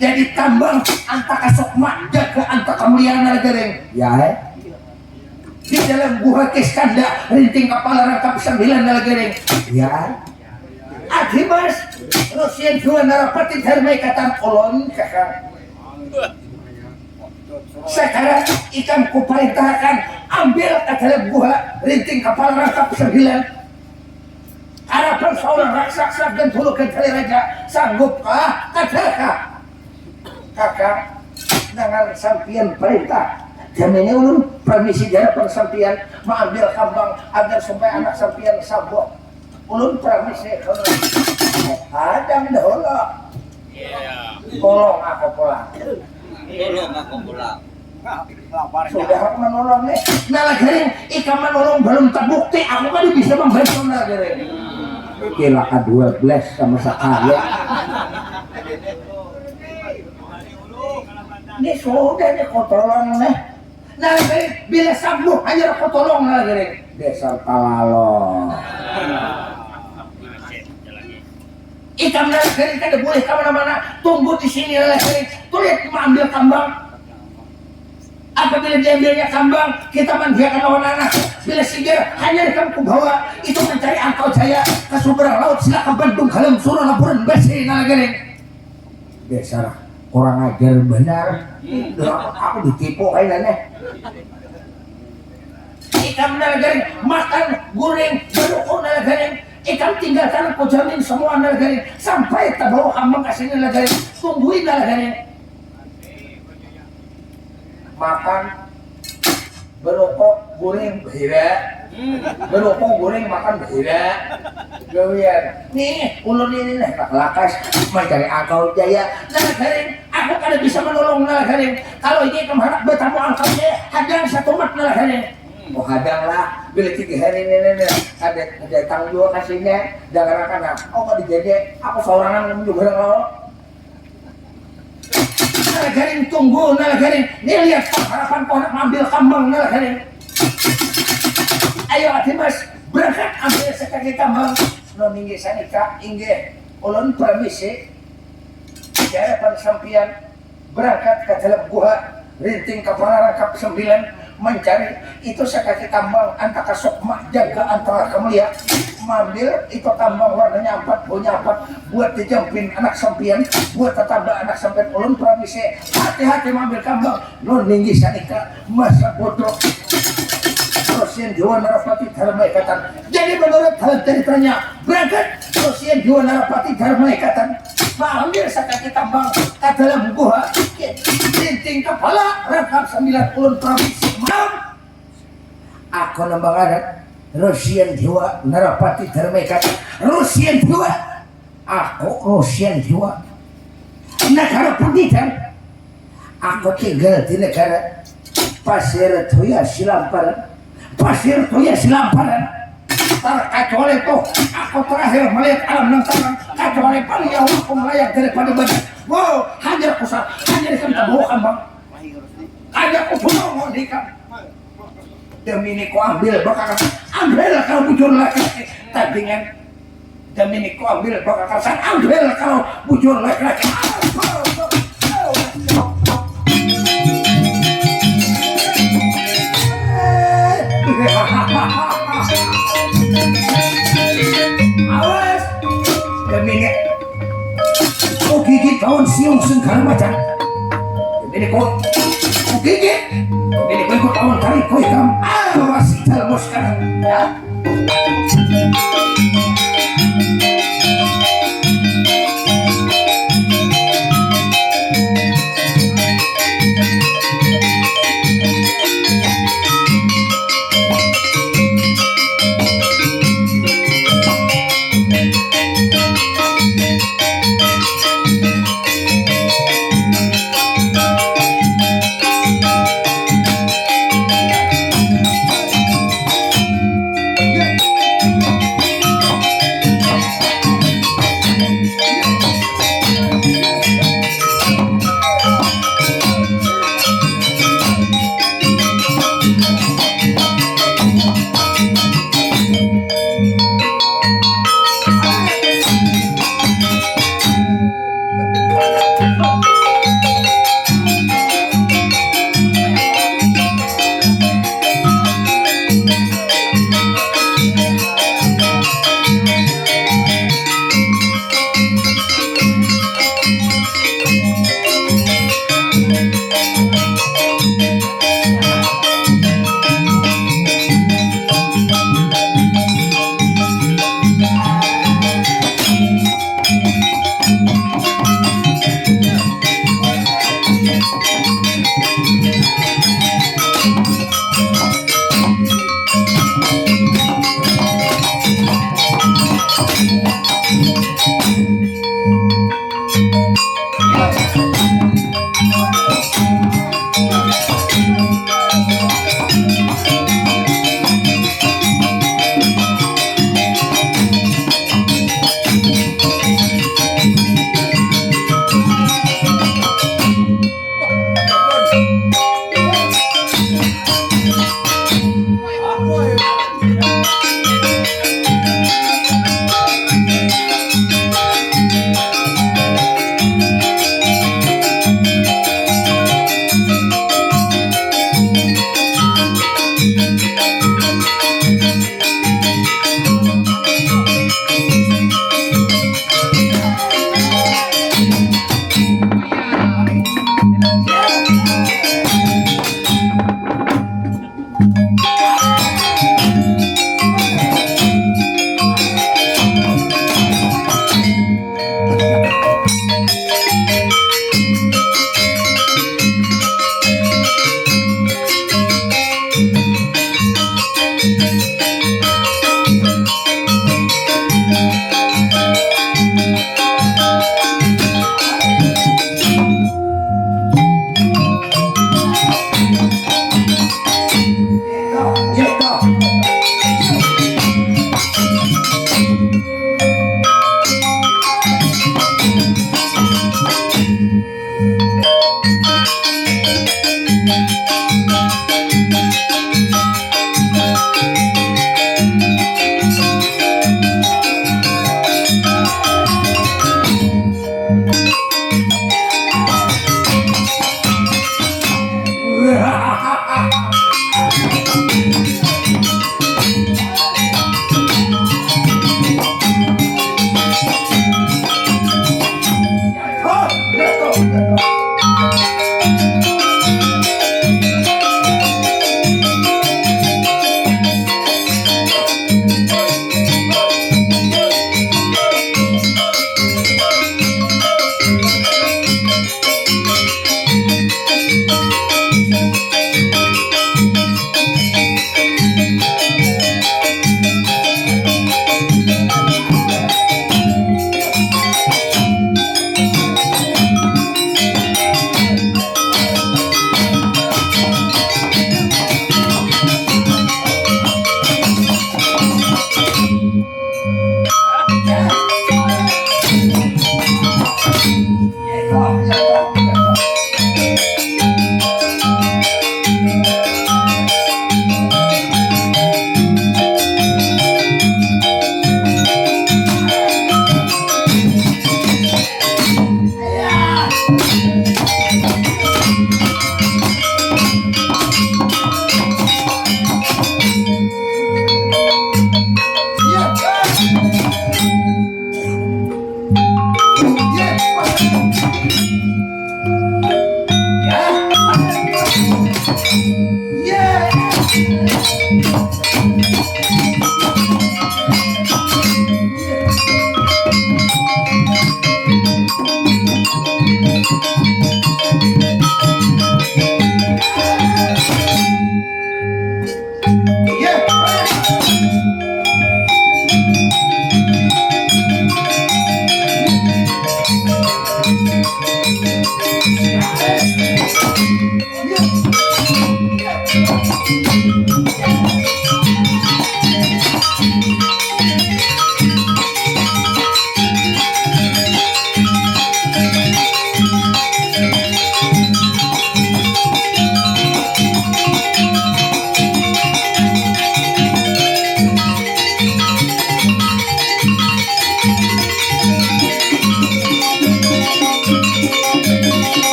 Jadi kambang antaka sokma jaga antaka mulia nalagaring ya di dalam guha Kiskanda rinting kepala rangkap 9 nalagaring ya Adhimas Rusian dua narapati dharmai katan kolon kakak sekarang ikan kuperintahkan ambil ke dalam guha rinting kepala rangkap 9 harapan seorang raksasa dan bulu kendali raja sanggupkah kadakah kakak dengan sampian perintah jaminnya ulun permisi jara persampian mengambil kambang agar supaya anak sampian sambok ulun permisi adang dahulu tolong aku pulang sudah menolong nih nalagaring ikan menolong belum terbukti aku kan bisa membantu nalagaring kira ke-12 sama sekali ini sudah nih kotolong nih nalagaring bila sambuh hanya kotolong nalagaring dasar kalalo ikan nalagaring kan boleh kemana-mana tunggu di sini nalagaring tuh lihat mengambil kambang apabila diambilnya kambang kita mandiakan lawan anak bila sigar hanya rekam ke bawah itu mencari angkau jaya ke sumber laut silakan Bandung kalem suruh laporan bersih nalagaring dasar kurang ajar benar aku ditipu kayaknya ikan nalagaring makan goreng berukun nalagaring ikan tinggalkan aku jamin semua nalagaring sampai terbawa kambang ke sini nalagaring tungguin nalagaring makan berokok goreng beda berokok goreng makan beda gawian nih ulun ini nih lakas mencari angkau jaya nalagaring aku kada bisa menolong nalagaring kalau ini kemarin bertamu angkaunya hadang satu mat nalagaring mau hadang lah bila 3 hari ini ada tanggung jawab kasihnya jangan karena nggak dijadi aku seorangan juga lo nalagarin tunggu nalagarin ini lihat harapan kau nak ambil kambang nalagarin ayo hati mas berangkat ambil sekaki kambang no minggu sanika ingge ulun permisi di hadapan sampian berangkat ke dalam gua rinting kepala rangkap 9 mencari itu sekaki tambang antara sokma jaga antara kemulia mengambil itu tambang warnanya 4 punya 4 buat dijampin anak sampian buat tetangga anak sampian ulun permisi hati-hati mengambil tambang non tinggi sanika masa bodoh Rosian Jawa Narapati Dharma Ikatan. Jadi menurut hal ceritanya berangkat Rosian Jawa Narapati Dharma Ikatan mengambil sekaki tambang ke dalam gua rinting kepala rangkap 9 ulun provinsi malam aku nambang anak Rosian Jawa Narapati Dharma Ikatan Rosian Jawa aku Rosian Jawa negara pendidikan aku tinggal di negara Pasir Toya Silamparan Pasir Toya Silamparan terkecuali itu aku terakhir melihat alam nang tangan kecuali paling jauh aku melayak daripada badan wow hajar kusat hajar ikan tabuhan bang hajar aku pulau mau nikah demi ini ku ambil bakal ambil kalau bujur laki-laki tandingan demi ini ku ambil bakal kasan ambil kalau bujur laki-laki awas demi ini ku gigit tahun siung sengkar macan demi ini ku gigit demi ini ku ikut tahun tarik ku ikam awas dalam sekarang ya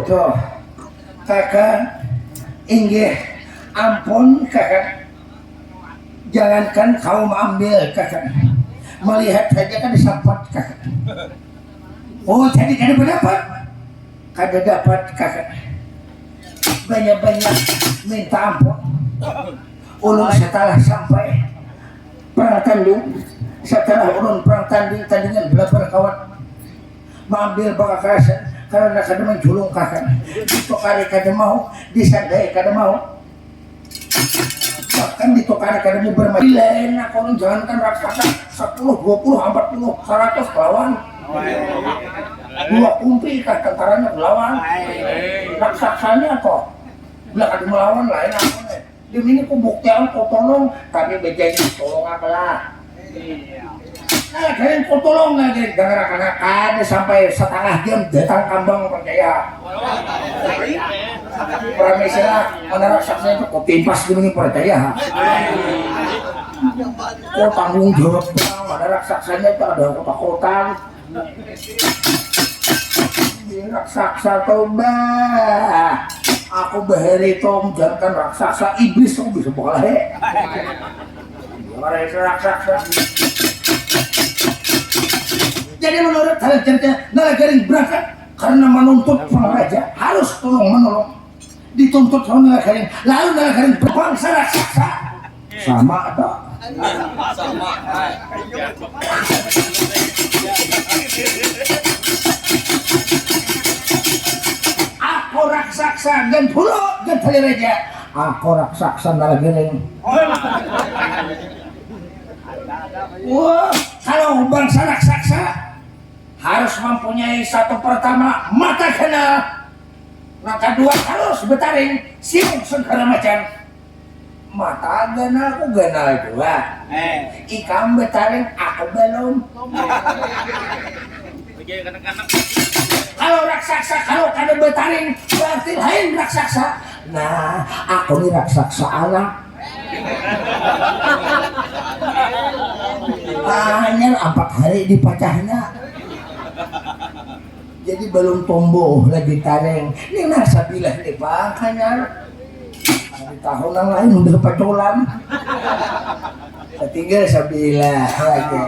Tuh, kakak, inggih, ampun kakak. Jangankan kau ambil kakak, melihat saja kan disapat kakak. Oh jadi kada berdapat, kada dapat kakak. Banyak-banyak minta ampun. Ulun setelah sampai perang tanding, setelah ulun perang tandingan belajar kawan, mengambil bakal kerasan karena kada menjulung kakak. Ditokari kada mau, disandai kada mau. Bahkan ditokari kada mau bermain. Lain aku jangankan raksasa 10, 20, 40, 100 lawan. Dua kumpi kan tentaranya melawan. Raksasanya kok bila kada melawan lain aku nih. Di sini ku buktian ku tolong, tapi bejanya tolong apalah. Nah, kalian ku tolong lagi dengan anak-anak sampai setengah jam datang kambang percaya. Pramesira mana raksasanya itu kok timpas gini percaya. Kok tanggung jawab tuh mana raksasanya itu ada kotak-kotak. Raksasa toba. Aku bahari tom jangan raksasa iblis tuh bisa bola he. Raksasa. Jadi menurut hal cerita Nalagaring berangkat karena menuntut sang raja harus tolong menolong. Dituntut sama Nalagaring, lalu Nalagaring berbangsa raksasa sama atau Sama. aku raksasa dan pulau dan tali raja. Aku raksasa Nalagaring. Wah, kalau bangsa raksasa harus mempunyai satu pertama mata kenal, mata dua harus betaring siung segala macam. Mata ganal aku ganal dua, ikam betaring aku belum. Kalau raksasa kalau kada betaring berarti lain raksasa. Nah, aku ini raksasa anak. Hanya 4 hari dipacahnya. Jadi belum tumbuh lagi taring. Ini nasabilah nih bang, hanya di tahun yang lain udah paculan. Tinggal sabilah lagi.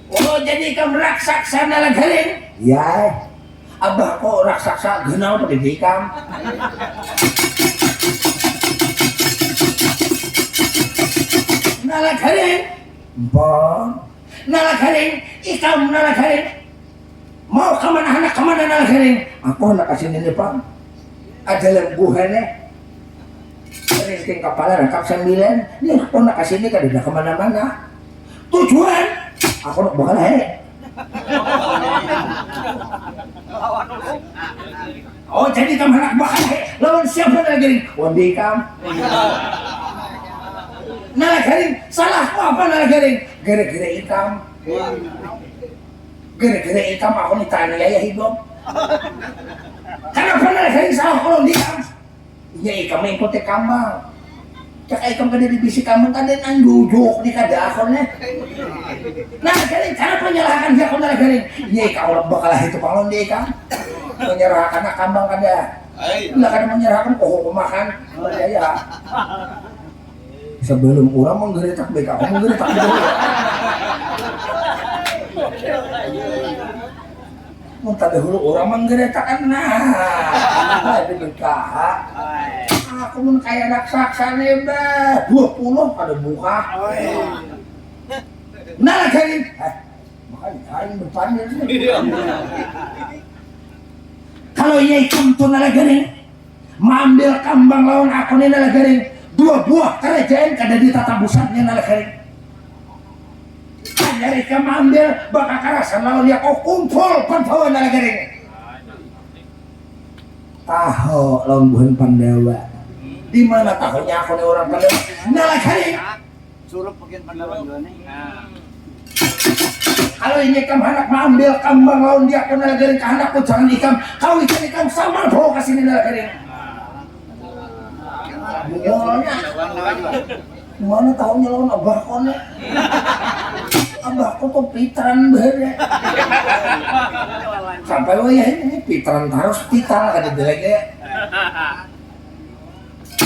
Oh jadi kamu raksasa Nalagaring? Ya, abah kok raksasa genau pada dikam. Nalagaring, bon, Nalagaring, ikam Nalagaring. Mau kemana anak kemana Nalagaring? Aku nak kasih ini pak. Ada lembuhannya. Ringking kepala rangkap 9. Ini aku nak kasih ini kada kemana-mana. Tujuan, aku nak bakal Oh jadi kamu anak bakal lawan siapa Nalagaring? Wandi kam. Nalagaring, salahku apa Nalagaring? Gara-gara ikam. Gara-gara ikam aku ditanya ya hidup. Kenapa Nalagaring salah kalau ikam? Ya ikam ikuti kambang. Cak ikam kada dibisi kambang kada nanjujuk di kada akonnya. Nalagaring, kenapa menyalahkan dia kalau Nalagaring? Ya ikam bakal itu kalau di ikam. Menyerahkan kambang kada. Bila kada menyerahkan kok makan. Ya. Sebelum orang menggeritak BK, kamu menggeritak dulu. Muntah dahulu orang menggeritak kan nah, BK. Aku mun kayak raksasa nih bah, 20 pada buka. Nalagaring, makanya bertanya sih. Kalau iya ikam tuh Nalagaring, mengambil kambang lawan aku nih Nalagaring. 2 buah kerajaan kada ditata busatnya Nalagaring. Dari kamu ambil bakal karasan lawan dia kau kumpul pantawa Nalagaring. Tahu lawan buhan Pandawa. Di mana tahunya aku nih orang Pandawa? Nalagaring. Suruh bagian Pandawa juga nih. Kalau ini kamu hendak mengambil kambang lawan dia aku Nalagaring kehendakku jangan ikam. Kau ikan sama bawa kasih Nalagaring. Mana tahunya lawan abah kone. Abah aku tuh pitran bener. Sampai wayah ini pitran terus pital kada delege.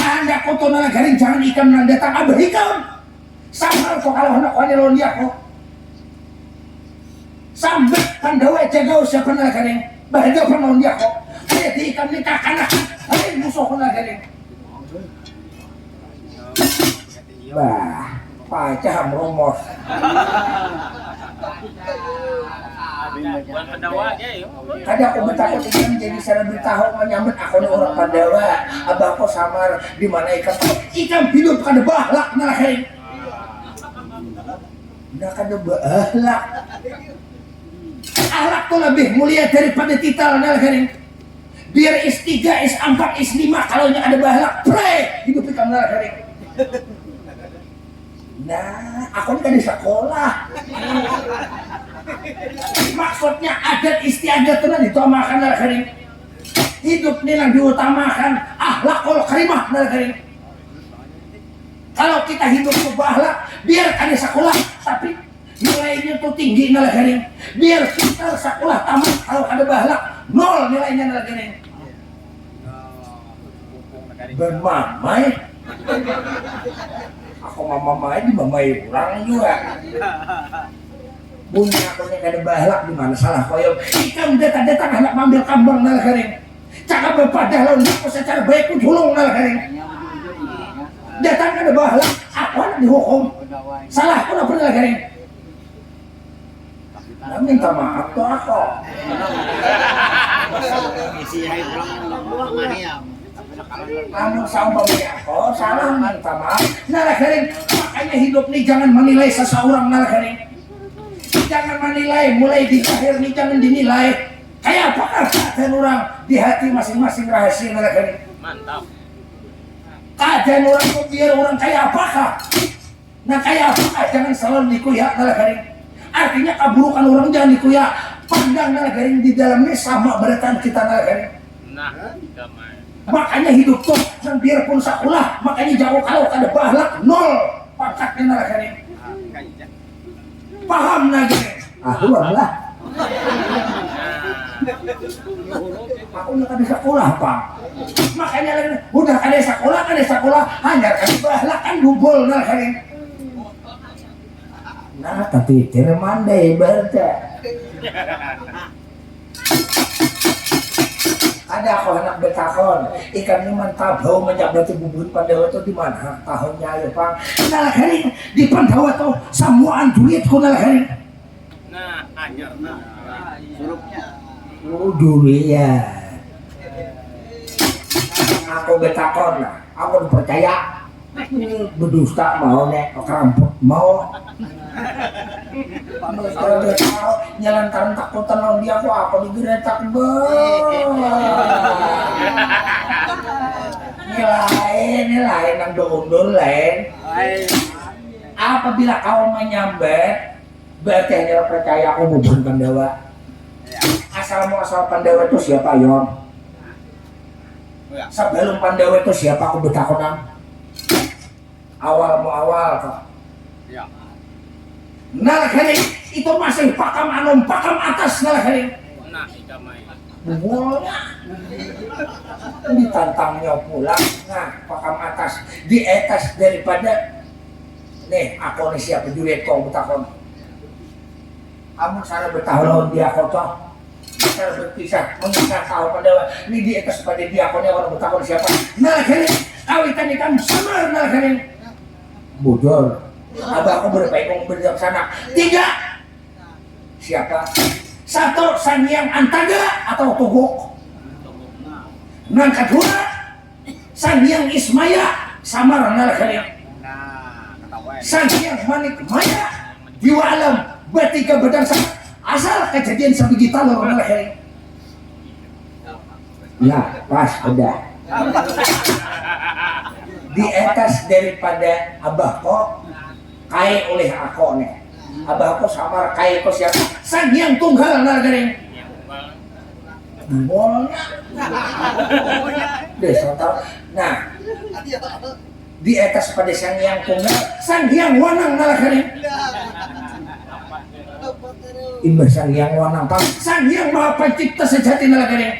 Anda koto nala garing jangan ikam nang datang abah ikam. Samar kok kalau hendak wani lon dia kok. Sambil Pandawa jaga siapa nala garing. Bahagia pernah dia kok. Ayo di ikam nikah kanak. Ayo musuh nala garing. Bah, pacah meromos. Bukan Pandawa aja ya. Kada aku betakut ikan jadi sana bertahu menyambut aku ni orang Pandawa. Abah aku samar di mana ikan ikan hidup kada bahlak nalahin. Dah kada bahlak. Ahlak tu lebih mulia daripada titel nalahin. Biar S3, S4, S5 kalau nya ada bahlak, pre hidup ikan nalahin. Nah, aku kan di sekolah. Maksudnya adat istiadat itu ditamakan nalakaring. Hidup ini yang diutamakan akhlakul karimah nalakaring. Kalau kita hidup berakhlak, biar ada sekolah tapi nilainya tuh tinggi nalakaring. Biar kita sekolah tamat kalau ada bahlak nol nilainya nalakaring. Bermamai. Aku mamai di mamai orang juga. Bunyi aku nih kada bahlak di mana salah koyong. Ikan datang anak ambil kambang nal kering. Cakap berpadah lawan aku secara baik pun tulung nal kering. Datang kada bahlak, aku nak dihukum. Salah aku nak pernah kering. Nah, minta maaf tuh aku. Namun sama aku salah minta maaf. Nala kering, makanya hidup nih jangan menilai seseorang nala kering. Jangan menilai, mulai di akhir nih jangan dinilai. Kayak apakah keadaan orang di hati masing-masing rahasia nala kering. Mantap. Keadaan orang tuh biar orang kayak apakah. Nah kayak apakah jangan selalu dikuyak nala kering. Artinya keburukan orang jangan dikuyak. Pandang nala kering di dalamnya sama beratan kita nala kering. Nah, damai. Makanya hidup tuh yang biarpun sekolah makanya jauh kalau kada bahlak nol pangkatnya nala kering. Paham lagi? Aku lah. Aku nggak ada sekolah pak. Makanya udah ada sekolah hanya kan bahlak kan dubol nala kering. Nah tapi tidak mandai berarti. Ada aku anak bertakon, ikan ini mantap bau menjabati bubur Pandawa itu di mana? Tahunnya ya Pak. Nala kering di Pandawa tuh samuan duit ku nala kering. Nah, anyar nah. Surupnya. Oh duit ya. Aku bertakon lah, aku percaya. Berdusta mau nek, kerampok mau. Kalau dia tahu nyelantaran takutan lawan dia aku digeretak ini lain yang doundul lain. Apabila kau menyambat berarti hanya percaya aku bukan Pandawa. Asal Pandawa itu siapa Yon? Sebelum Pandawa itu siapa aku bertakutan? Awal kok. Ya. Nala kering itu masih pakam atas nala kering. Nah, damai. Boleh. Ditantangnya pulang. Nah, pakam atas di atas daripada nih aku nih siapa duit kau betakon. Kamu sana bertahun dia kotor. Cara berpisah mengisah tahu Pandawa ini di atas pada dia kau orang betakon siapa? Nala kering kawitan ikan samar nala kering. Bodor. Abah aku berbaik berbijaksana. 3. Siapa? 1 Sang Hyang Antaga atau Togok. Yang kedua Sang Hyang Ismaya samar nala kering. Sang Hyang Manik Maya jiwa alam bertiga bedang sama asal kejadian sebegita lor nala kering. Ya pas udah. Di atas daripada abah kok kaya oleh aku nih. Abah kok samar kaya kok siapa? Sang Hyang Tunggal nala kering. Bolnya. Desa tahu. Nah, di atas pada Sang Hyang Tunggal, Sang Hyang Wanang nala kering. Imbah Sang Hyang Wanang Sang Hyang Maha Pencipta sejati nalagari.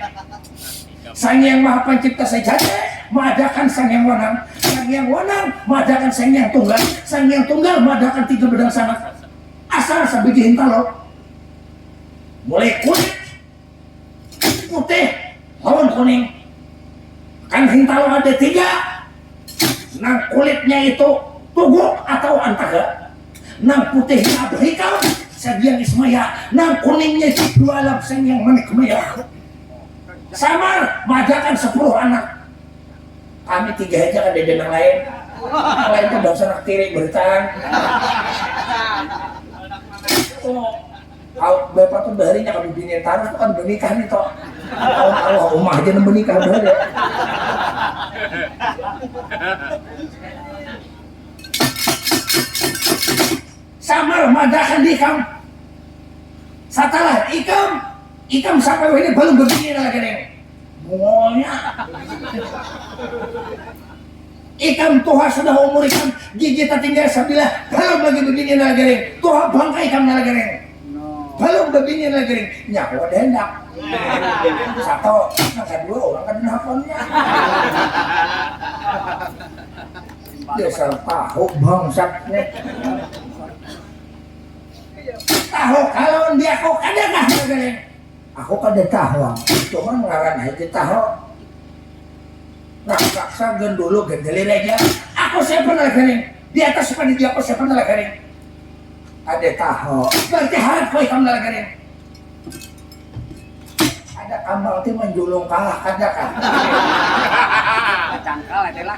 Sang Hyang Maha Pencipta sejati mengadakan Sang Hyang Wanang. Sang Hyang Wanang mengadakan Sang Hyang Tunggal. Sang Hyang Tunggal mengadakan 3 bedang sangat. Asal sabiji hintalo. Mulai kulit putih, lawan kuning. Kan hintalo ada 3. Nang kulitnya itu tuguk atau antaga. Nang putihnya berhikam Sang Ismaya. Nang kuningnya itu 2 alam Sang Hyang Manikmaya. Samar mengadakan 10 anak. Kami 3 aja kan ada yang lain. Lain itu bangsa nak tirik bertahan. Oh, bapak tuh darinya kami binin tanah tuh kan bernikah nih toh. Allah umah aja yang bernikah bener ya. Samar madakan dikam. Setelah ikam sampai ini belum begini lagi nih. Mongolnya. Ikam Tuhan sudah umur ikam gigi tertinggal sabila belum lagi begini lagi nih. Tuhan bangka ikam lagi nih. Belum begini lagi nih. Nyawa dendak. Satu, yang kedua orang kan nelfonnya. Dasar tahu bangsatnya. Tahu kalau dia kok ada nggak lagi nih. Aku kan ada tahu, cuma ngaran aja tahu. Nah, paksa gen dulu gendelin aja. Aku siapa lagi nih? Di atas panitia aku siapa lagi nih? Ada tahu. Berarti harap kau kamu lagi nih. Ada kambal itu menjulung kalah ada kan? Cangkal adalah.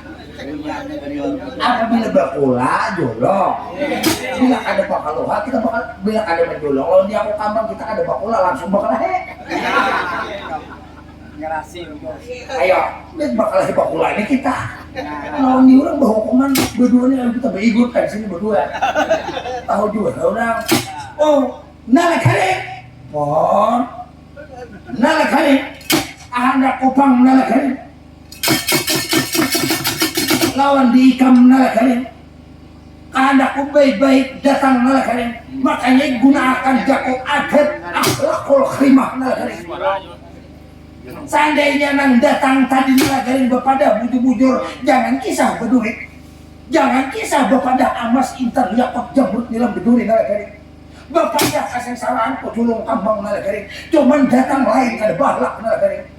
Apabila berkula julung. Bila ada bakaluha kita bakal bila ada menjulung. Kalau dia aku kambal kita ada bakula langsung bakal Ngerasi. Ayo, lihat bakal bakula ini kita. Kalau ini orang berhukuman berdua kita berikut kan sini berdua. Tahu juga orang. Oh, nala kali. Pon. Nala kali. Anda kupang nala kali. Lawan diikam nala kali. Anda baik-baik datang nala kali. Makanya gunakan jakuk adat akhlakul karimah nala kali. Seandainya nang datang tadi nalagarin bepada bujur-bujur, jangan kisah berduit. Jangan kisah bepada amas inter yakot jambut nilam berduri nalagarin. Bepada kasengsalaan kujulung kambang nalagarin. Cuman datang lain kada bahlak nalagarin.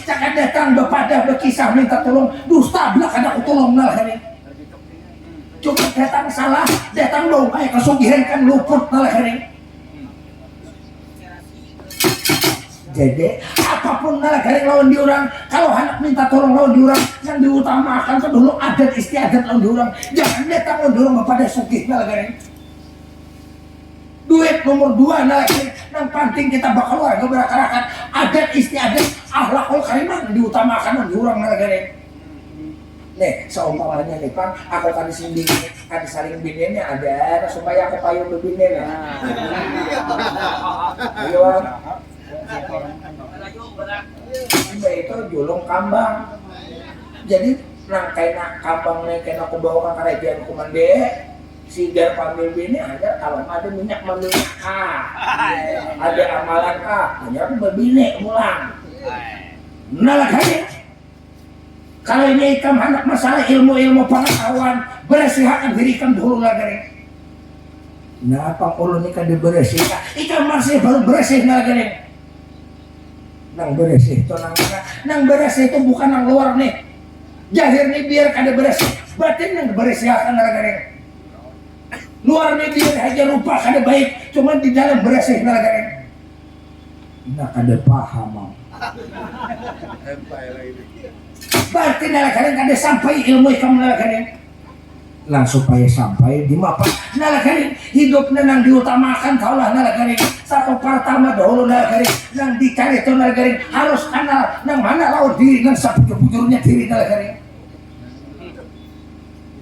Jangan datang bepada berkisah minta tolong, dusta belak kada kutolong nalagarin. Cuma datang salah, datang dong kayak kesugihan kan luput nalagarin. Jadi apapun nalagaring lawan diurang, kalau anak minta tolong lawan diurang, yang diutamakan kan dulu adat istiadat lawan diurang. Jangan datang lawan diurang pada sugih nalagaring. Duit nomor 2 nalagaring, yang penting kita bakal warga berakarakan adat istiadat akhlakul karimah diutamakan lawan diurang nalagaring. Nih, seumpamanya nih Pak, aku kan disini kan saling binenya ada supaya aku payung bebinnya. Ayo. Mbak itu julung kambang. Jadi nang kena kambangnya kena aku bawa ke kerajaan kumande. Sigar pamil bini ada kalau ada minyak meminyak ada amalan hanya aku berbini mulang. Nalaganya kalau ini ikam anak masalah ilmu pengetahuan bersihkan diri ikam dulu lagi. Nah pangulun ikan dibersih ikam masih baru bersih lagi. Nang bersih itu nang bersih itu bukan nang luar nih. Jahir nih biar kada bersih, batin nang bersih akan lagi. Luar nih biar aja rupa kada baik, cuma di dalam bersih lagi. Nah kada paham. Batin lagi kada sampai ilmu ikam lagi. Nah supaya sampai di mapa nalagaring hidupnya nang diutamakan kaulah nalagaring satu pertama dahulu nalagaring nang dicari itu nalagaring harus kenal nang mana lawan diri nang sabujur-bujurnya diri nalagaring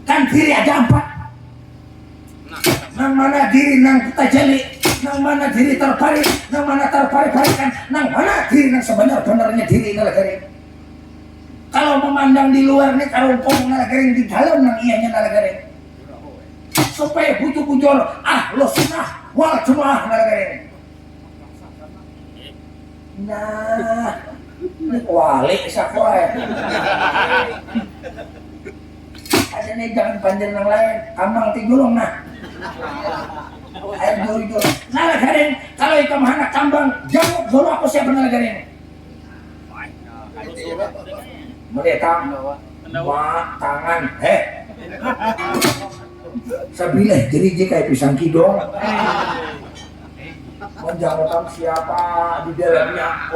kan diri ada 4 nang mana diri nang tajali nang mana diri terpari nang mana terpari-parikan nang mana diri nang sebenar-benarnya diri nalagaring. Kalau memandang di luar nih kalau umpama nalagaring di dalam nang ianya nalagaring. supaya bujur-bujur ahlu sunnah wal jamaah nalagaring. Nah, ini wali sakoe. Ada nih jangan panjang yang lain, kambang tigulung nah. Air jujur. Nalagaring kalau ikam anak kambang jawab dulu aku siapa nalagaring. Mereka tangan sabilah jadi kayak pisang kidong. Menjawab siapa di dalamnya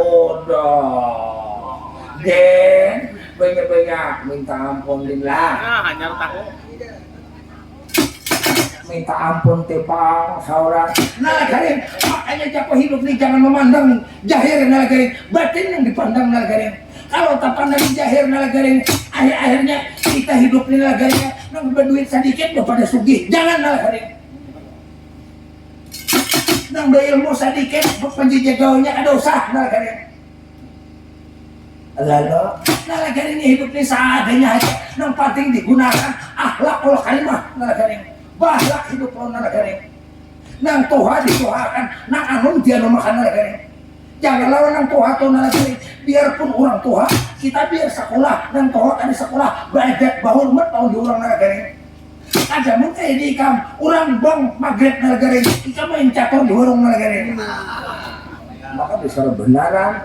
dan banyak-banyak minta ampun lillah. Anyar tak. Minta ampun tepang seorang nalagaring. Makanya jatuh hidup nih jangan memandang jahir nalagaring, batin yang dipandang nalagaring. Kalau tak pandang jahir nalagaring, akhir-akhirnya kita hidup nih nalagaring nang berduit sedikit daripada sugih. Jangan nalagaring. Nang berilmu sedikit penjijagaunya ada usah nalagaring. Lalu nalagaring ini hidup nih seadanya aja. Nang penting digunakan akhlakul karimah nalagaring. Bahlak hidup lo nalagaring. Nang Tuhan dituhakan, nang anum dia makan nalagaring. Jangan lawan nang Tuhan tuh nalagaring. Biarpun orang tua kita biar sekolah nang Tuhan ada sekolah belajar bahul mat tahun di orang nalagaring. Ada mungkin di ikam orang bang maghrib nalagaring. Ikam main catur di warung nalagaring. Maka bisa benaran.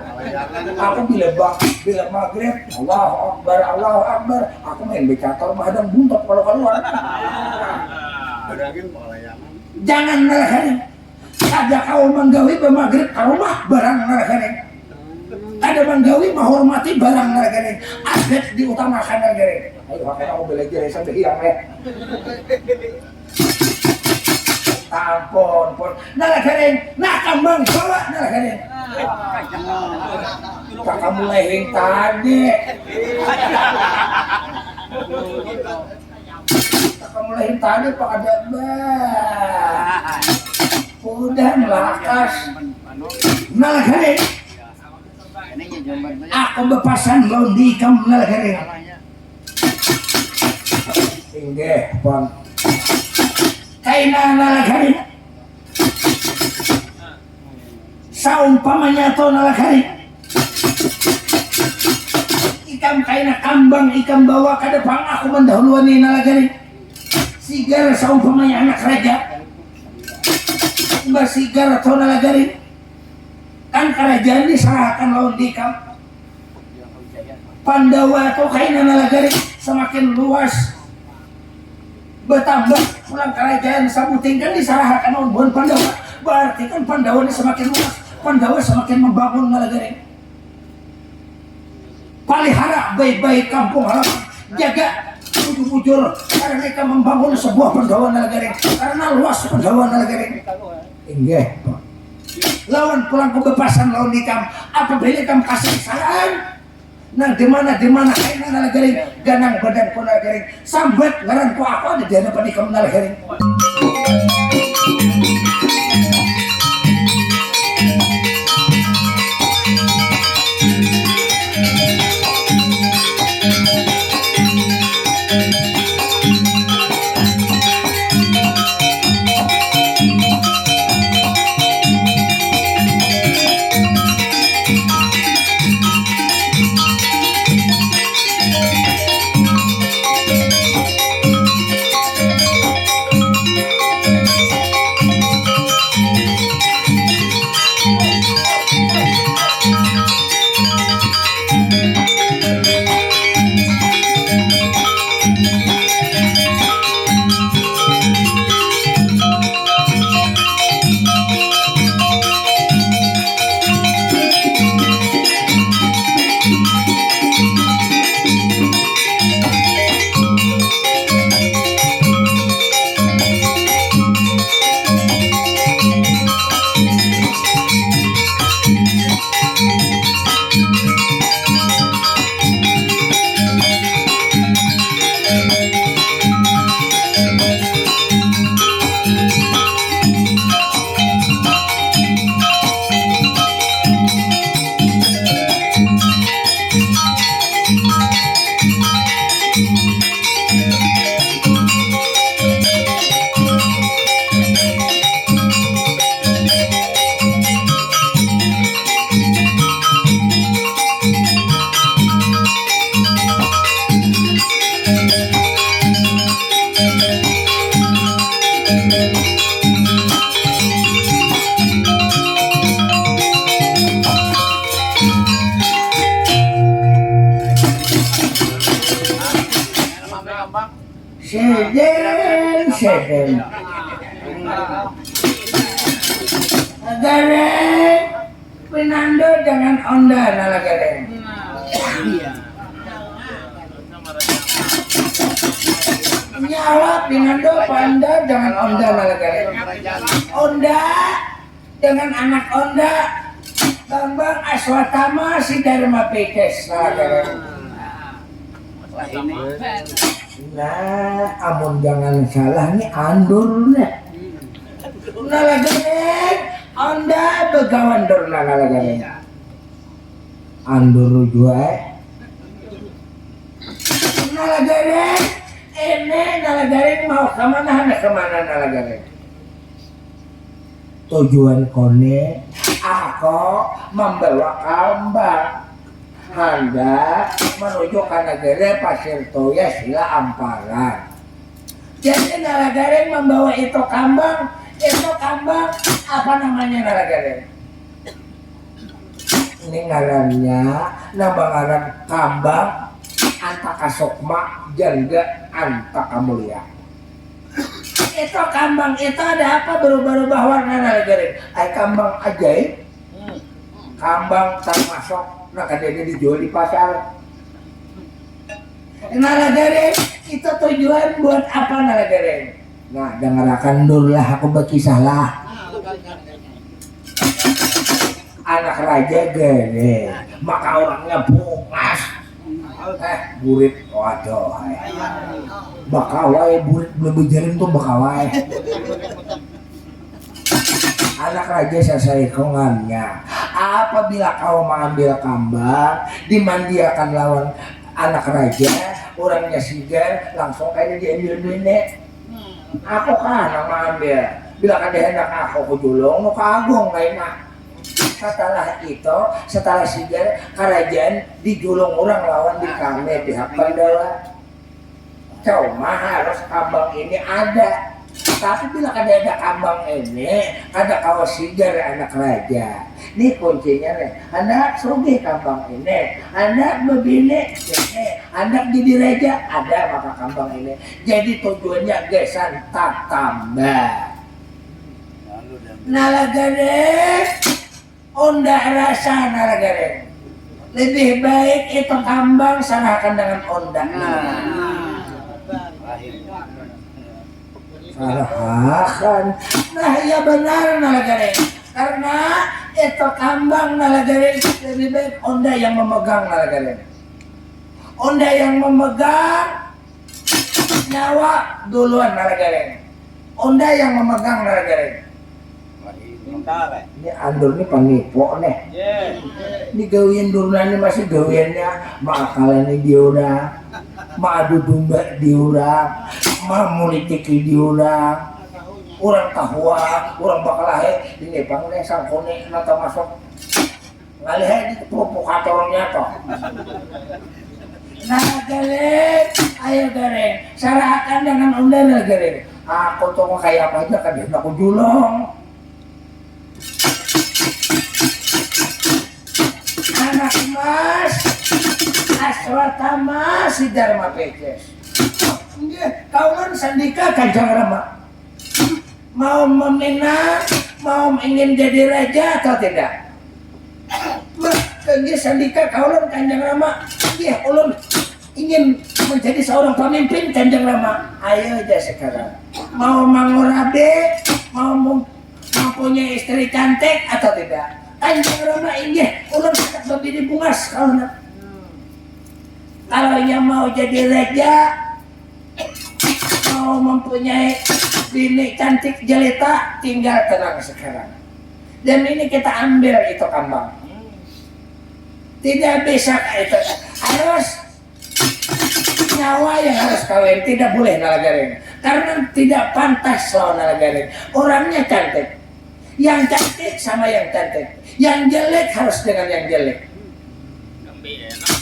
Aku bila maghrib Allahu Akbar aku main becatur madang buntot kalau keluar. Jangan nalagaring. Ada kau menggawi bermaghrib ke rumah barang nalagaring. Ada menggawi menghormati barang nalagaring. Adat diutamakan nalagaring. Ayo makanya aku belajar sampai hilang ya. Ampun, nalagaring. Nah kambang bawa nalagaring. Kakak mulai hing tadi. Kakak mulai hing tadi pak ada udah melakas. Nalagaring. Aku bepasan londi kamu nalagaring. Inggih, pon. Kaina nalagaring. Saumpamanya to nalagaring. Ikam kaina kambang ikam bawa ke depan aku mendahuluan ni nalagaring. Sigar saumpamanya anak raja. Mbak sigar to nalagaring. Kan kerajaan diserahkan lawan dikam. Pandawa to kaina nalagaring semakin luas. Bertambah pulang kerajaan sabuting kan diserahkan lawan Pandawa. Berarti kan Pandawa ini semakin luas. Pandawa semakin membangun nalagaring. Palihara baik-baik kampung halaman. Jaga bujur-bujur karena mereka membangun sebuah Pandawa nalagaring. Karena luas Pandawa nalagaring. Inggih. Lawan pulang kebebasan lawan dikam. Apabila kamu kasih saran. Nah dimana kaina nalagaring ganang badan ko nalagaring sambat ngaran ko ako ada di hadapan ikam nalagaring. Seden. Gareng Pinando dengan Onda nala gareng. Nyawa Pinando Panda dengan Onda nala gareng. Onda dengan anak Onda Bambang Aswatama si Dharma Pikes nala gareng. Nah, amun jangan salah nih andur nih. Nala gareng, Onda begawandur nala gareng. Andur juga. Nala gareng, ini nala gareng mau kemana nala gareng. Tujuan kone, aku membawa kambang. Anda menuju ke negara Pasir Toya Sila Amparan. Jadi nala gareng membawa itu kambang apa namanya nala gareng? Ini ngarannya ngaran kambang Antaka Sukma Jangga Antaka Mulia. Itu kambang itu ada apa berubah-ubah warna nala gareng? Ay kambang ajaib, kambang termasuk nah kadang dijual di pasar. Nala gareng itu tujuan buat apa nala gareng? Nah dengarkan dulu lah aku berkisah lah. Anak raja gede, maka orangnya bungas. Burit waduh. Bakawai burit belum berjalan tuh bakawai. Anak raja selesai kongannya. Apabila kau mengambil kambang, dimandiakan lawan anak raja, orangnya sigar, langsung kayak diambil nenek. Aku kan mengambil. Bila kan hendak aku kujulung, nu kagong lainnya. Setelah sigar, kerajaan dijulung orang lawan di kami pihak Pandawa. Cuma harus kambang ini ada. Tapi bila ada kambang ini, ada kau sigar anak raja. Ini kuncinya nih, anak sugih kambang ini, anak bebini ini, anak jadi raja ada maka kambang ini. Jadi tujuannya gesan tak tambah. Nala gareng, Onda rasa nala gareng. Lebih baik itu kambang serahkan dengan Onda. Sarahakan. Nah ya benar nala gareng. Karena itu kambang nala gareng lebih baik Onda yang memegang nala gareng. Onda yang memegang nyawa duluan nala gareng. Onda yang memegang nala gareng. Ini andur nih penipu nih. Ini gawian durunan ini masih gawiannya makalan ini diurang, madu domba diurang, mamulitiki diurang. Orang tahua, orang bakal lahir ini panggilnya sangkone nata masuk ngalih di provokatornya toh. Nah gareng, ayo gareng, serahkan dengan Onda nala gareng. Aku tuh kayak apa aja kan aku julung. Anak mas Aswatama si Dharma Pikes. Kau kan sandika Kanjeng Rama. Mau meminang, mau ingin jadi raja atau tidak? Kanjeng sandika kaulan Kanjeng Rama. Iya, ulun ingin menjadi seorang pemimpin Kanjeng Rama. Ayo aja sekarang. Mau mangurabe, mau mempunyai istri cantik atau tidak? Kanjeng Rama ingin ulun tetap berdiri bungas kalau yang mau jadi raja, mau mempunyai bini cantik jelita, tinggal tenang sekarang. Dan ini kita ambil itu kambang. Tidak bisa itu, harus nyawa yang harus kawin, tidak boleh nala gareng. Karena tidak pantas lawan nala gareng. Orangnya cantik. Yang cantik sama yang cantik. Yang jelek harus dengan yang jelek.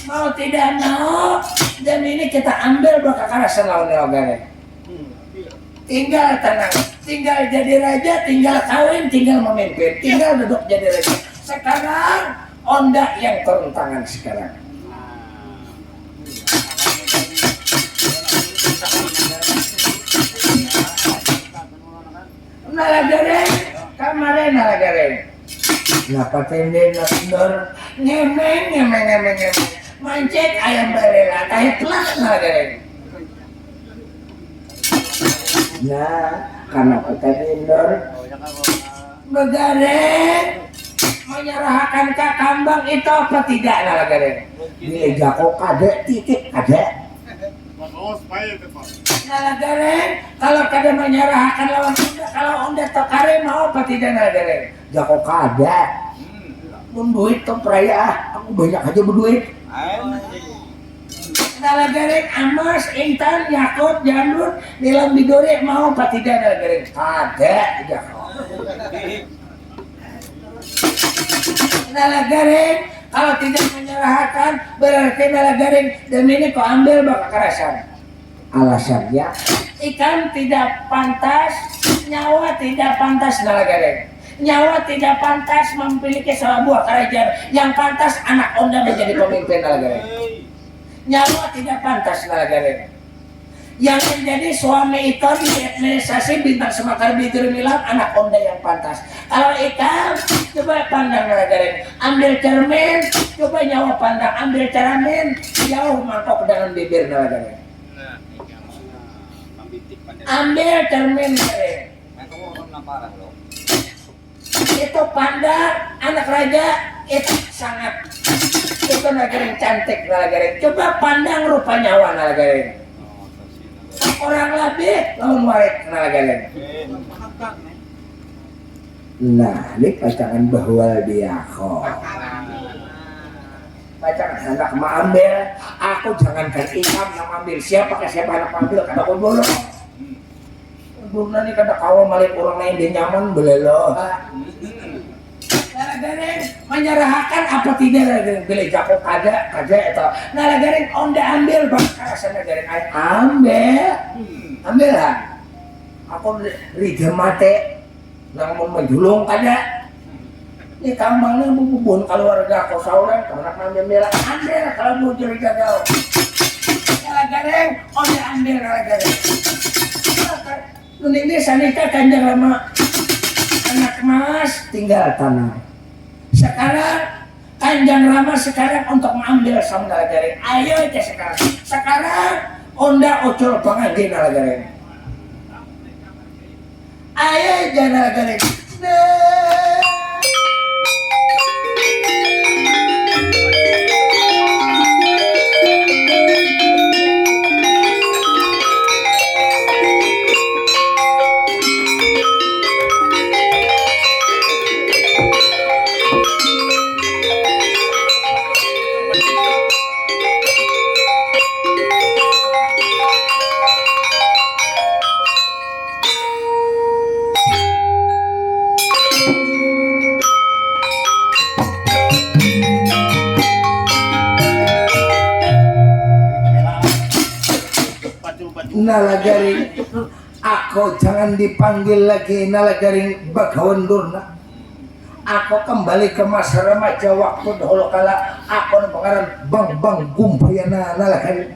Mau tidak mau, dan ini kita ambil bakal karasan lawan nala gareng. Tinggal tenang, tinggal jadi raja, tinggal kawin, tinggal memimpin, tinggal duduk jadi raja. Sekarang Onda yang turun tangan sekarang. Ngapa tende ngendor ngemeng mancet ayam belela kayak plak nagare. Nah, karena kita ngendor begareng menyerahkan ke kambang itu apa tidak nagare? Ini jako kade titik kade. Nagare kalau kade menyerahkan lawan Unda, kalau Unda tokare mau apa tidak nagare? Jako kade. Duit tuh peraya, aku banyak aja berduit. Nalagaring Amas, Intan, Yakut, Jamrud, Nilam Bidore mau apa tidak nalagaring? Ada, Yakut. Nalagaring kalau tidak menyerahkan berarti nalagaring dan ini kau ambil bakal kerasan. Alasannya ikan tidak pantas, nyawa tidak pantas nalagaring. Nyawa tidak pantas memiliki sebuah buah kerajaan, yang pantas anak Onda menjadi pemimpin nalagaring. Nyawa tidak pantas nalagaring. Yang menjadi suami itu di administrasi bintang Semakar Bidur Milam anak Onda yang pantas. Kalau ikan coba pandang nalagaring, ambil cermin, coba nyawa pandang, ambil cermin, jauh mangkok dengan bibir nalagaring. Nah, Ambil cermin nalagaring. Itu pandang anak raja itu sangat itu nalagaring cantik nalagaring. Coba pandang rupa nyawa nalagaring. Orang lebih lawan warik nalagaring. Nah, ini pacangan bahwa dia kok. Pacangan anak mau ambil, aku jangankan ikam yang ambil siapa anak ambil karena aku bolong. Belum nanti kada kawan malik orang lain dia nyaman belelo. Nalagaring menyerahkan apa tidak nalagaring beli jago kada itu. Nalagaring Onda ambil bakal nalagaring ambil lah. Aku rida mate nang mau menjulung kada. Ini kambangnya bubun keluarga kau sauran karena ambil kalau mau jadi gagal. Nalagaring Onda ambil nalagaring. Ini sanika Kanjeng Rama anak Mas tinggal tanah. Sekarang Kanjeng Rama sekarang untuk mengambil sama nalagaring. Ayo aja sekarang. Sekarang Onda ucul pangagi nalagaring. Ayo aja nalagaring. Nalagaring aku jangan dipanggil lagi nalagaring Bagawan Durna. Aku kembali ke masa remaja waktu dahulu kala aku pengaran Bang Gumpayana nalagaring.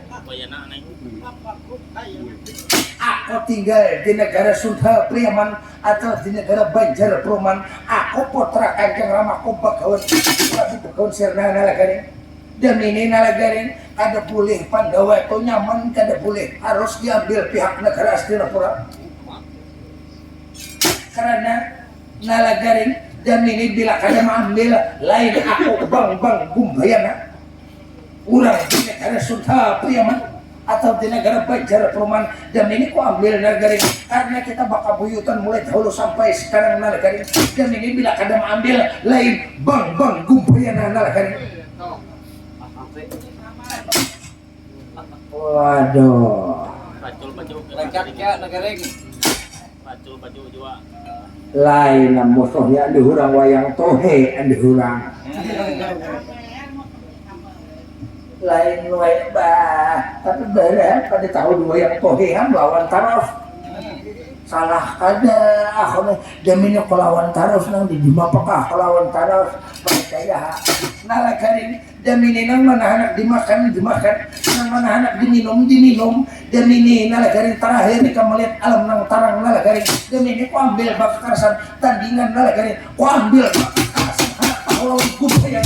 Aku tinggal di negara Sunda Priaman atau di negara Banjar Proman. Aku putra Kanjeng Ramaku Bagawan Sirna nalagaring. Dan ini nalagaring kada boleh Pandawa itu nyaman, kada boleh harus diambil pihak negara Astinapura. Karena nalagaring dan ini bila kada mengambil lain aku Bang Gumbayana urang di negara Sunda Priaman atau di negara Banjar Proman dan ini ku ambil nalagaring karena kita bakal buyutan mulai dahulu sampai sekarang nalagaring dan ini bila kada mengambil lain Bang Gumbayana nalagaring. Waduh. Pacul Lengkapnya nagering. Pacul juga. Lain musuhnya di hurang wayang tohe di hurang. Lain wayang bah, tapi bener pada tahun wayang tohe lawan taros. Salah kada aku jamin kelawan taros nang di apakah kelawan taros percaya nalagaring jamin nang mana anak dimakan nang mana anak diminum jamin nalagaring terakhir ni melihat alam nang tarang nalagaring jamin ku ambil bakarasan tandingan nalagaring ku ambil bakarasan kalau ikut saya.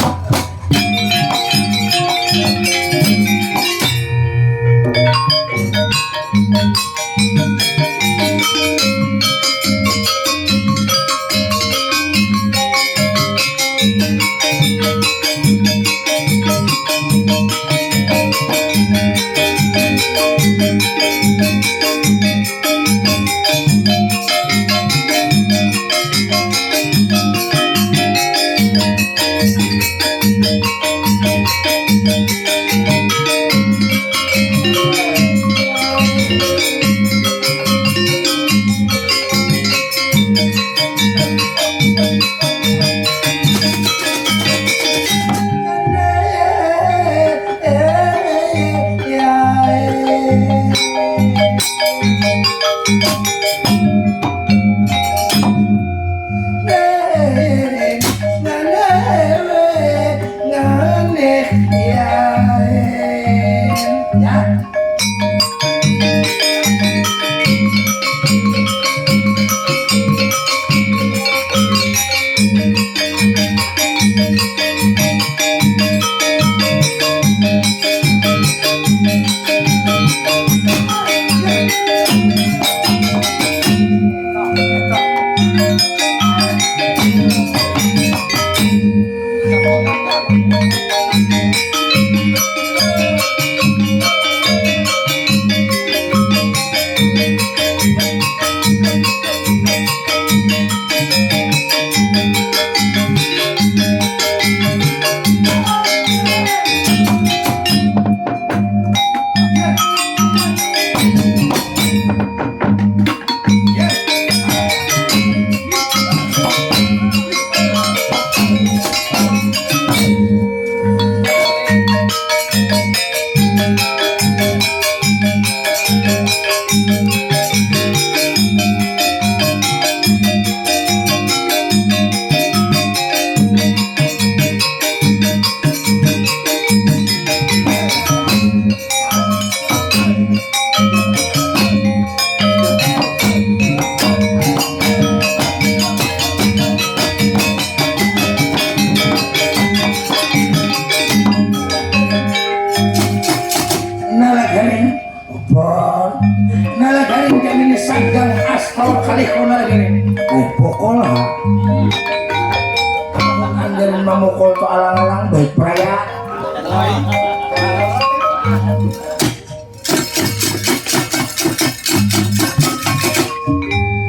Anjir memukul to alang-alang baik peraya.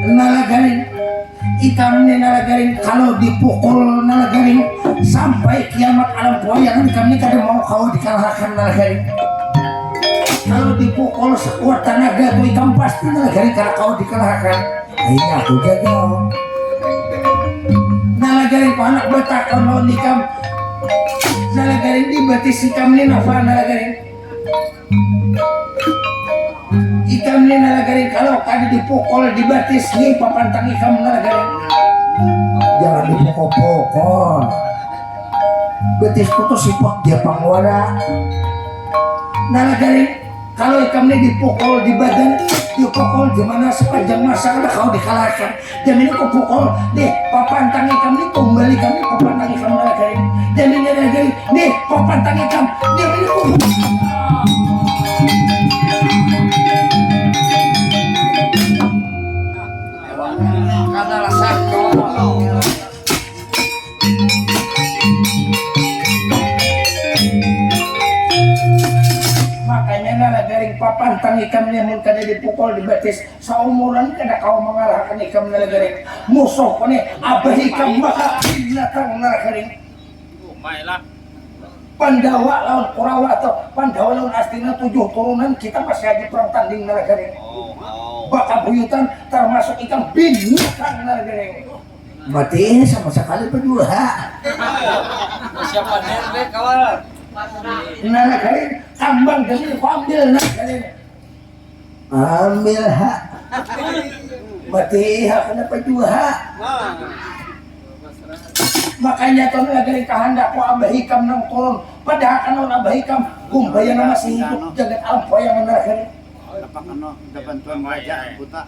Nalagarin ikamnya nalagarin kalau dipukul nalagarin sampai kiamat alam poyangan ikamnya kada mau kau dikalahkan nalagarin. Kalau dipukul sekuat tenaga tuh ikam pasti nalagarin karena kau dikalahkan. Akhirnya aku jaga. Nalagarin ko anak bata kalau nikam nalagarin di batis ikam ni nafa nalagarin. Ikam ni nalagarin kalau kadi dipukul di batis ni papantang ikam nalagarin. Jangan dipukul-pukul. Batis ko to sipot dia pangwala. Nalagarin kalau ikam ni dipukul di badan, dipukul di mana sepanjang masa ada kau dikalahkan. Jam ini kau pukul deh papantang ikam ni kembali kami papantang ikam nalagarin. Jam ini nalagarin deh papantang ikam. Jam ini kau kadalah satu. Makanya nalagaring papantang ikam ni mun kada dipukul di batis saumuran kada kau mengalahkan ikam nalagaring musuh ko ni abah ikam maka binatang nalagaring. Mainlah. Pandawa lawan Kurawa atau Pandawa lawan Astina 7 turunan kita masih aja perang tanding nalagaring. Baka buyutan termasuk ikan binatang nalagaring. Mati sama sekali berdua. Siapa nih kawan? Nalagaring kambang demi ku ambil nalagaring. Ambil hak. Mati hak kenapa juga hak? Makanya tuh nalagaring kahandak ku abah hikam nang kolon. Padahal kan abah hikam kumbayan masih hidup jagat alam poyangan nalagaring. Dapat bantuan raja buta.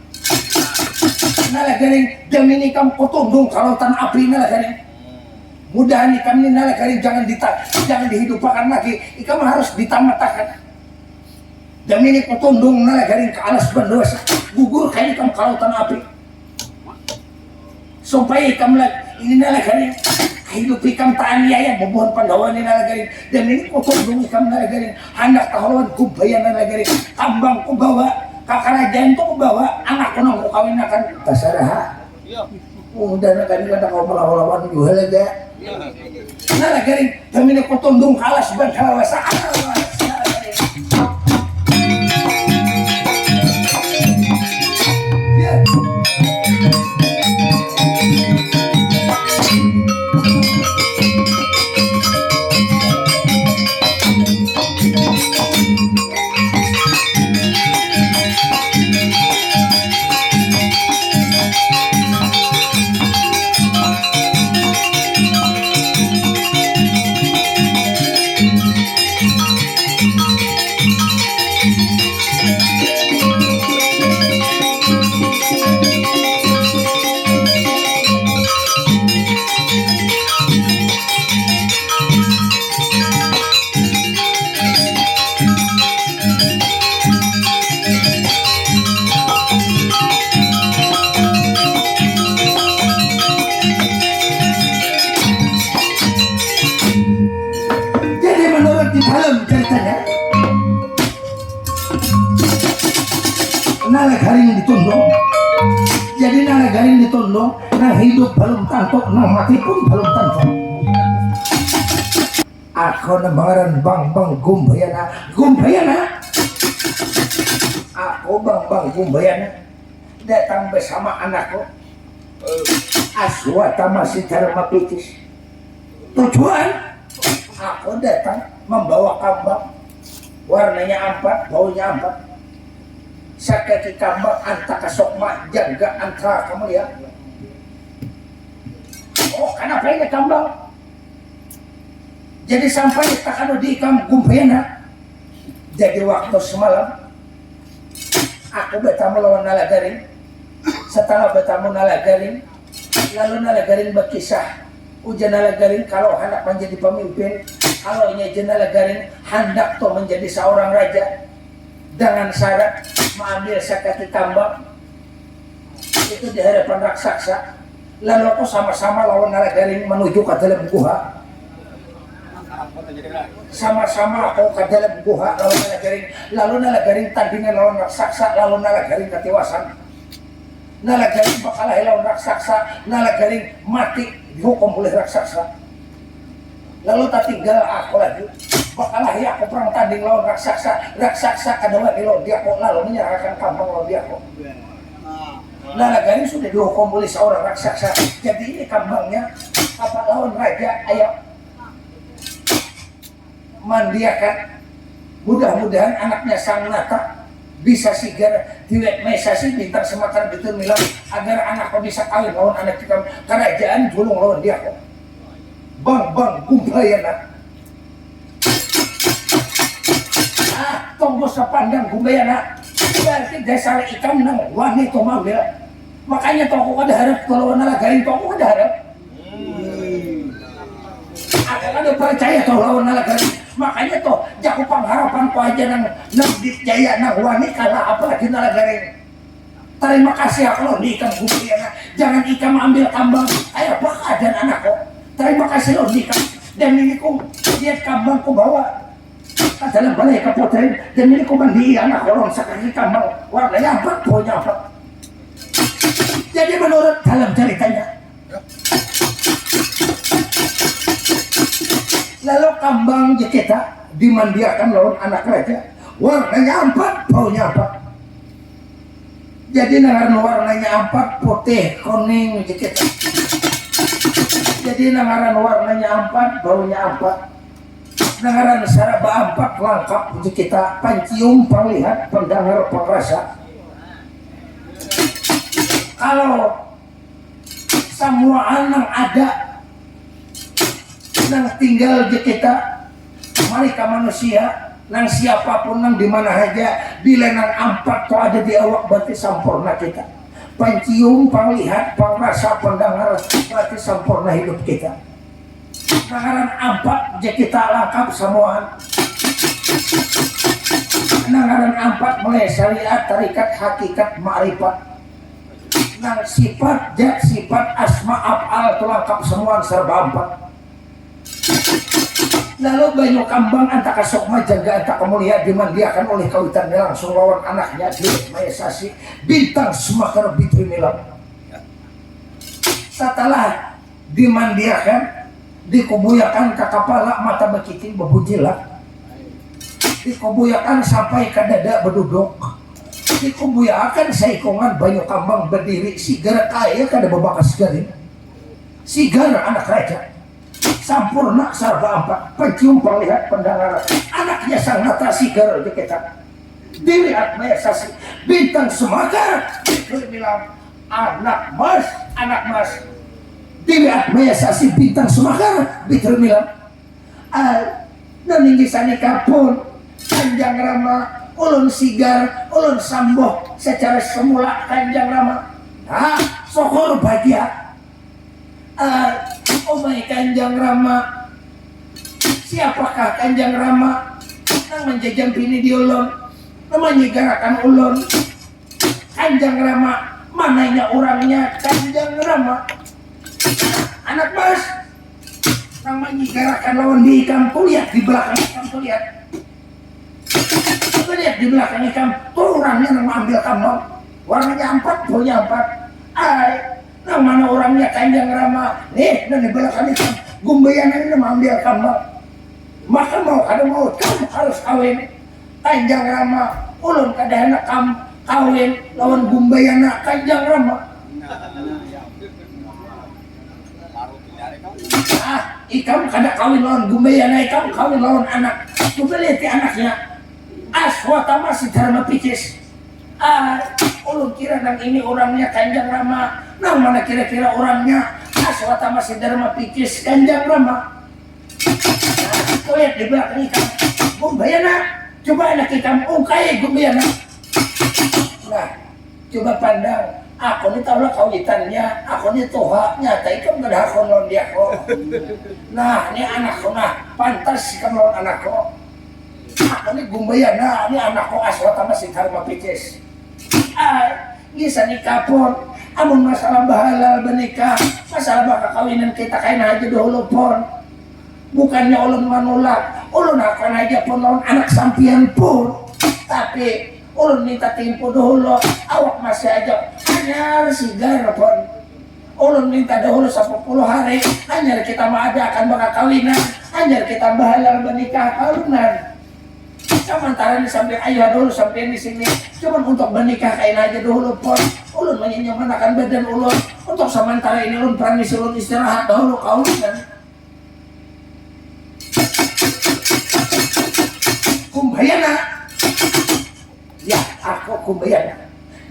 Nalagaring jamin ikam kutundung kalau tan api nalagaring. mudahan ikam ini nala garing jangan dihidupakan lagi, ikam harus ditamatakan. Dan ini kutundung nala garing ke alas berdosa, gugur kayak ikam kalautan api. Supaya ikam ini nala garing hidup ikam ta'aniaya membuat pandawan ini nala garing. Dan ini kutundung ikam nala garing hendak tahawan kubayan nala garing, kambang kubawa kakarajaan tuh kubawa, anak kunang kukawin akan tasaraha. Udah na garing kada kau melawan jual aja. Nala garing kami ni kutundung kalas ban kalawasa. Nala garing ditundung, jadi nala garing ditundung, nah hidup belum tantok, nah mati pun belum tantok. Aku namaran bang gumbayana, aku bang gumbayana, datang bersama anakku, Aswata masih Dharma Pitis. Tujuan, aku datang membawa kambang, warnanya 4, baunya 4. Sakit kambang antaka sokma jaga antara kamu ya. Oh, kenapa ini kambang? Jadi sampai takano di ikam gumpena. Jadi waktu semalam aku bertamu lawan nala garing. Setelah bertamu nala garing, lalu nala garing berkisah. Ujian nala garing kalau hendak menjadi pemimpin, kalau ini nala garing hendak tuh menjadi seorang raja dengan syarat mengambil sakati kambang itu di hadapan raksasa. Lalu aku sama-sama lawan nala garing menuju ke dalam guha. Sama-sama aku ke dalam guha lawan nala garing. Lalu nala garing tandingan lawan raksasa, lalu nala garing ketiwasan. Nala garing bakalah lawan raksasa, nala garing mati dihukum oleh raksasa. Lalu tak tinggal aku lagi. Bakalah ya aku perang tanding lawan raksasa kedua lawan dia kok, lalu menyerahkan kambang lawan dia kok. Nala garing sudah dihukum oleh seorang raksasa. Jadi ini kambangnya apa lawan raja, ayo mandiakan. Mudah-mudahan anaknya sang nata bisa sigar diwet mesasi bintang sematan betul milang agar anakku bisa kawin lawan anak kita kerajaan julung lawan dia kok. Bang gumbayana. Tunggu sepandang gumbayana. Berarti dasar ikam nang wani to mambil. Makanya to aku kada harap kalau nala garing to aku kada harap. Aku kada percaya to lawan nala garing. Makanya to jago pangharapan ko aja nang dijaya nang wani kalah apalagi nala garing. Terima kasih aku lo di ikam gumbayana. Jangan ikam ambil kambang. Ayo bakal dan anakku. Terima kasih lo nikah dan ini ku lihat kambang ku bawa ke dalam balai kapotren dan ini ku mandi anak orang sekali kambang warnanya apa, baunya apa. Jadi menurut dalam ceritanya, lalu kambang kita dimandiakan lawan anak raja, warnanya 4, baunya apa. Jadi warnanya 4, putih, kuning kita. Jadi nangaran warnanya 4, baunya 4. Nangaran saraba 4 lengkap untuk kita pancium, penglihat, pendengar, pengrasa. Kalau semua anak ada nang tinggal di kita, mereka manusia, nang siapapun nang dimana aja, bila nang 4 tuh ada di awak berarti sempurna kita. Pencium, penglihat, pengrasa, pendengar, berarti sempurna hidup kita. Nangaran ampat je kita lengkap semuaan. Nangaran ampat mulai syariat, tarikat, hakikat, ma'rifat. Nang sifat, zat, sifat, asma, af'al itu lengkap semuaan serba empat. Lalu banyu kambang antaka sukma jaga antaka mulia dimandiakan oleh kawitan langsung lawan anaknya di Maesasi bintang semakar bitri milam. Setelah dimandiakan dikubuyakan ke kepala mata bekiting bebujilat, dikubuyakan sampai ke dada beduduk, dikubuyakan saikongan banyu kambang berdiri sigar kaya kada bebakas garing sigar anak raja sampurna sarba empat pencium perlihat pendengar anaknya sang nata sigar kita dilihat Maesasi bintang semakar bilang anak mas dilihat Maesasi bintang semakar bilang naninggisani kapun Kanjang Rama ulun sigar ulun samboh secara semula Kanjang Rama sokor bahagia oh my Kanjang Rama, siapakah Kanjang Rama yang menjajam bini di ulun, menyegarakan ulun? Kanjang Rama, mananya orangnya Kanjang Rama? Anak mas, yang menyegarakan lawan di kampung lihat di belakang kampung lihat. Lihat di belakang kampung orangnya yang mengambil kampung, warnanya empat, punya empat. Nang mana orangnya Kanjang Rama nih dan di belakang itu gumbayan ini mengambil kamu maka mau ada mau kamu harus kawin Kanjang Rama ulun kada anak kamu kawin lawan gumbayan Kanjang Rama ikam kada kawin lawan gumbayan ikam kawin lawan anak coba lihat anaknya Aswatama si Dharma Pikis ulun kira nang ini orangnya Kanjang Rama nang mana kira-kira orangnya Aswatama si Dharma Pikis Kanjang Rama lihat di belakang ikan gumbayana coba anak ikan ungkai gumbayana nah coba pandang aku ni tahu lah kawitannya aku ni toha nyata ikan gak ada aku lawan dia kok nah ini anakku nah pantas ikan lawan anakku aku ni gumbayana ini anakku Aswatama si Dharma Pikis bisa nikah pun amun masalah bahalal bernikah masalah bakal kawinan kita kain aja dulu pun bukannya ulun manulak ulun akan aja pun lawan anak sampian pun tapi ulun minta tempo dulu awak masih aja hanya sigar pun ulun minta dahulu 10 hari hanya kita mah ada akan bakal kawinan hanya kita bahalal bernikah kawinan sementara ini sampai ayah dulu sampai di sini cuma untuk menikah kain aja dulu pun ulun menyenyamankan badan ulun untuk sementara ini ulun perangis ulun istirahat dahulu kaulinan kumbayana ya aku kumbayana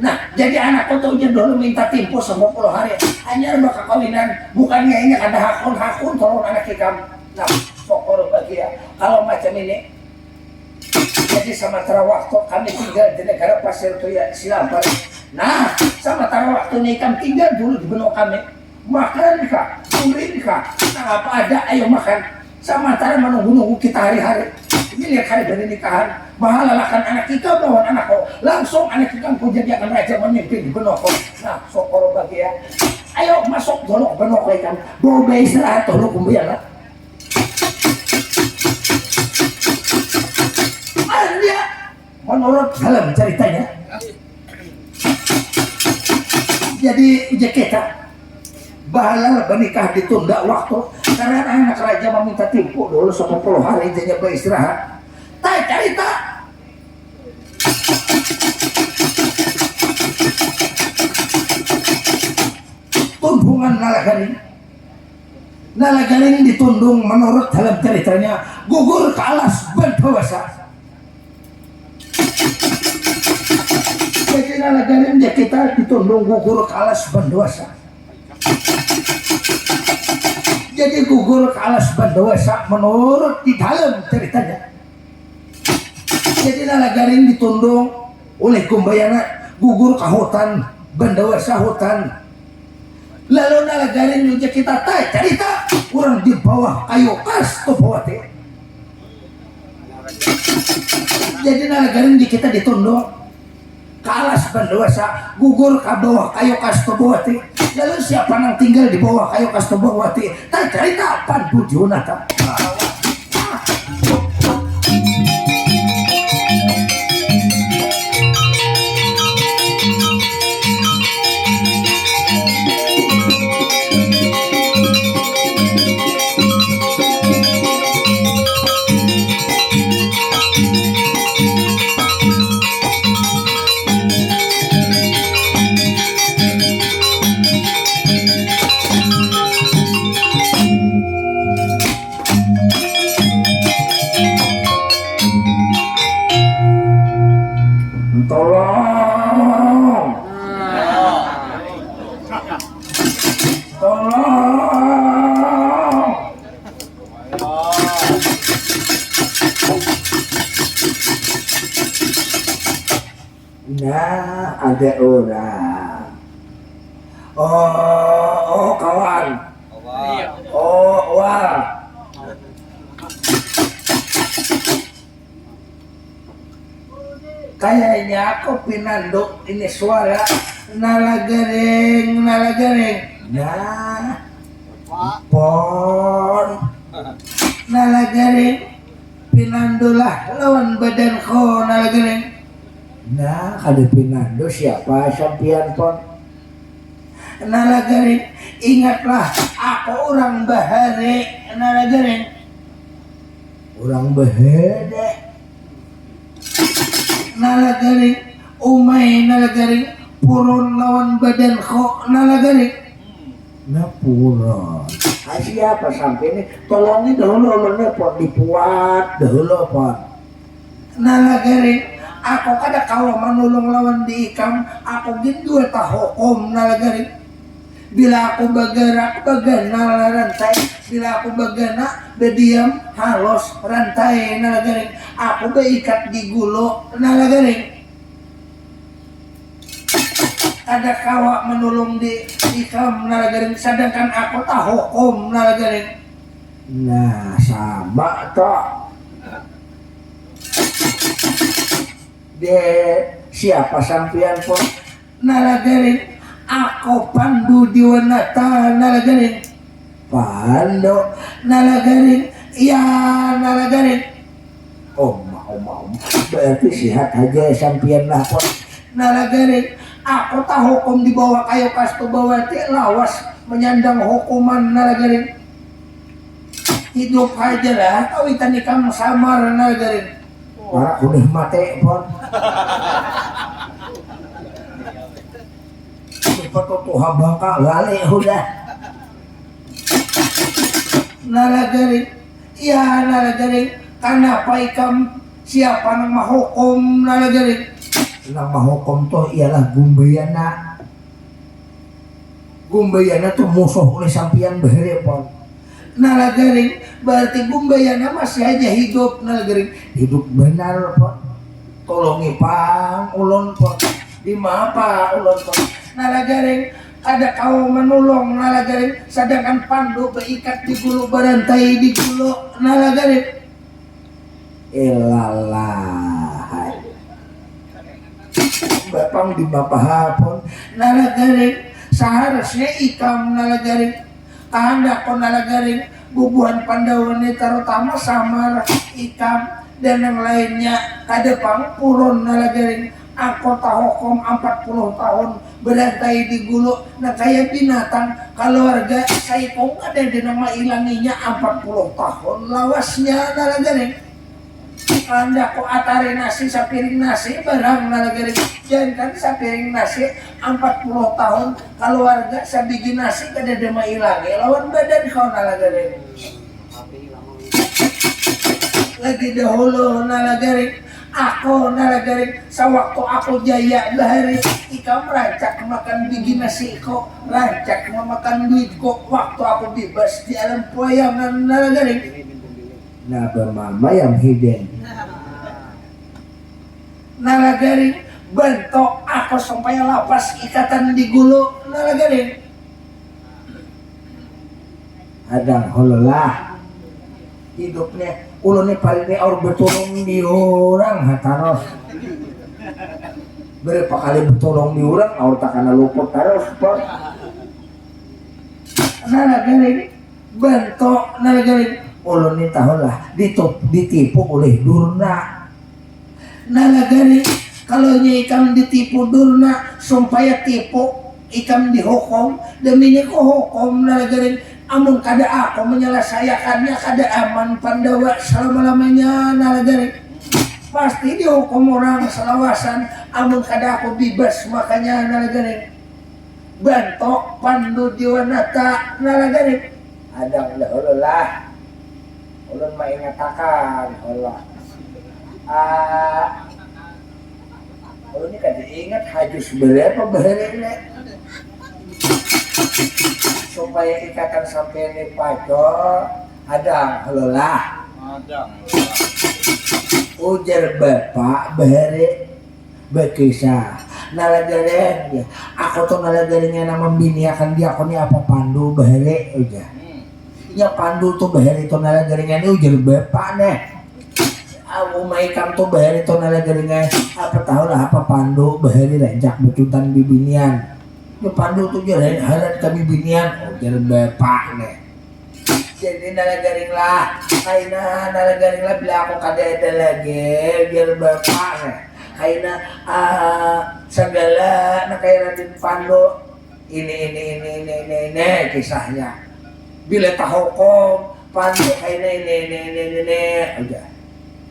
nah jadi anakku tuh dulu minta tempo 10 hari hanya bakal kawinan bukannya ini ada hakun tolong anak ikam nah pokoknya bagi ya kalau macam ini jadi sementara waktu kami tinggal di negara Pasir Tuya Silampar. Nah, sementara waktu ini kami tinggal dulu di benua kami. Makan kah? Kumpulin kah? Nah, apa ada? Ayo makan. Sementara menunggu-nunggu kita hari-hari. Ini lihat hari pernikahan. Mahalalakan anak kita melawan anakku. Langsung anak kita pun jadi akan raja memimpin di benua kau. Nah, sokoro bagi ya. Ayo masuk dulu ke benua kau ikan. Bawa istirahat dulu kumbian lah. Menurut dalam ceritanya jadi kita bahalal bernikah ditunda waktu karena anak raja meminta tempo dulu 10 hari jadi beristirahat tak cerita tundungan Nalagaring ditundung menurut dalam ceritanya gugur ke alas berdewasa. Jadi nalagaring kita ditundung gugur ke alas berdewasa. Jadi gugur ke alas berdewasa menurut di dalam ceritanya. Jadi nalagaring ditundung oleh kumbayana gugur ke hutan berdewasa hutan. lalu nalagarin juga kita tay cerita orang di bawah kayu kas tuh bawah teh. Jadi nalagarin di kita ditunduk kalas pendosa gugur ke bawah kayu kas tuh bawah teh. Lalu siapa yang tinggal di bawah kayu kas tuh bawah teh? Tay cerita pan tujuan ta. Tolong, tolong. Nah, ada orang. Oh, kawan. Oh, wah. Kayaknya aku pinanduk ini suara nalagaring. Nah, pon nalagaring pinandulah lawan badanku nalagaring. Nah, kada pinando siapa sampian pon? Nalagaring, ingatlah aku orang bahare nalagaring. Orang bahare nalagaring umay nalagaring puron lawan badan ko nalagaring na puron. Ay siapa sampai ini tolongin dahulu ulunnya pot dipuat dahulu pot nalagaring aku kada kawa manulong lawan di ikam aku gindul ta hukum nalagaring bila aku bagana rantai bila aku bagana berdiam halos rantai nalagaring aku beikat di gulo nalagaring ada kawa menulung di ikam nalagaring sedangkan aku tak hukum nalagaring. Nah sama toh de siapa sampian pun nalagaring aku pandu diwanata nalagaring pandu nalagaring iya nalagaring om berarti sihat aja sampian lah pun nalagaring aku tak hukum di bawah kayu kastu bawah ti lawas menyandang hukuman nalagaring hidup aja lah kawitan ikam samar nalagaring para udah mati pun patutuha bangka lali udah nalagaring iya nalagaring kenapa ikam siapa yang mahukum nalagaring yang mahukum tuh ialah Gumbayana tuh musuh oleh sampian bahari pon nalagaring berarti Gumbayana masih aja hidup nalagaring hidup benar pon tolongi pang ulun pon di apa ulun pon nalagaring ada kau menulung nalagaring sedangkan pandu beikat di gulu berantai di gulu nalagaring ilalah bapang di bapahapon nalagaring seharusnya ikam nalagaring tanda ko nalagaring bubuhan Pandawa ini terutama samar ikam dan yang lainnya kada pang puron nalagaring aku tahukum 40 tahun berantai di gulu nah kayak binatang keluarga saya kok ada di nama ilanginya 40 tahun lawasnya nalagaring anda kok atari nasi sapiring nasi barang nalagaring jangan kan sapiring nasi 40 tahun keluarga sabigi nasi kada ada nama ilangi lawan badan kau nalagaring lagi dahulu nalagaring aku nalagaring sewaktu aku jaya bahari ikam rancak makan biji nasi kok rancak makan duit kok waktu aku bebas di alam puayangan nalagaring nah bermama yang hidden nalagaring bentok aku sampai lapas ikatan di gulu nalagaring ada hololah hidupnya ulunnya paling ini orang bertolong di orang hataros berapa kali bertolong di orang orang tak kena luput taros pos nalagari bentok nalagari ulunnya tahulah ditipu oleh durna nalagari kalau ikam ditipu durna supaya tipu ikam dihukum demi ini ko hukum nalagari amun kada aku menyelesaikannya kada aman Pandawa selama-lamanya nalagari pasti dihukum orang selawasan amun kada aku bebas makanya nalagari bentok Pandu Jiwanata nalagari ada Allah ulun mengatakan Allah ulun ini kada ingat hajus berapa bahari supaya ikatan sampai ini pacol ada Allah ujar bapak bahari berkisah nalagarin aku tuh nalagarinnya nama bini akan dia aku nih apa Pandu bahari ujar ya Pandu tuh bahari tuh nalagarinnya ini ujar bapak nih aku maikam tuh bahari tuh nalagarinnya apa tahu lah apa Pandu bahari rencak becutan bibinian ya Pandu tuh jalanin harat ke bibinian ujar bapak nih jadi nalagaring lah kaina nalagaring lah bila aku kada ada lagi biar bapak nih kaina segala na kay Raden Pandu ini kisahnya bila tahukom Pandu kaina ini aja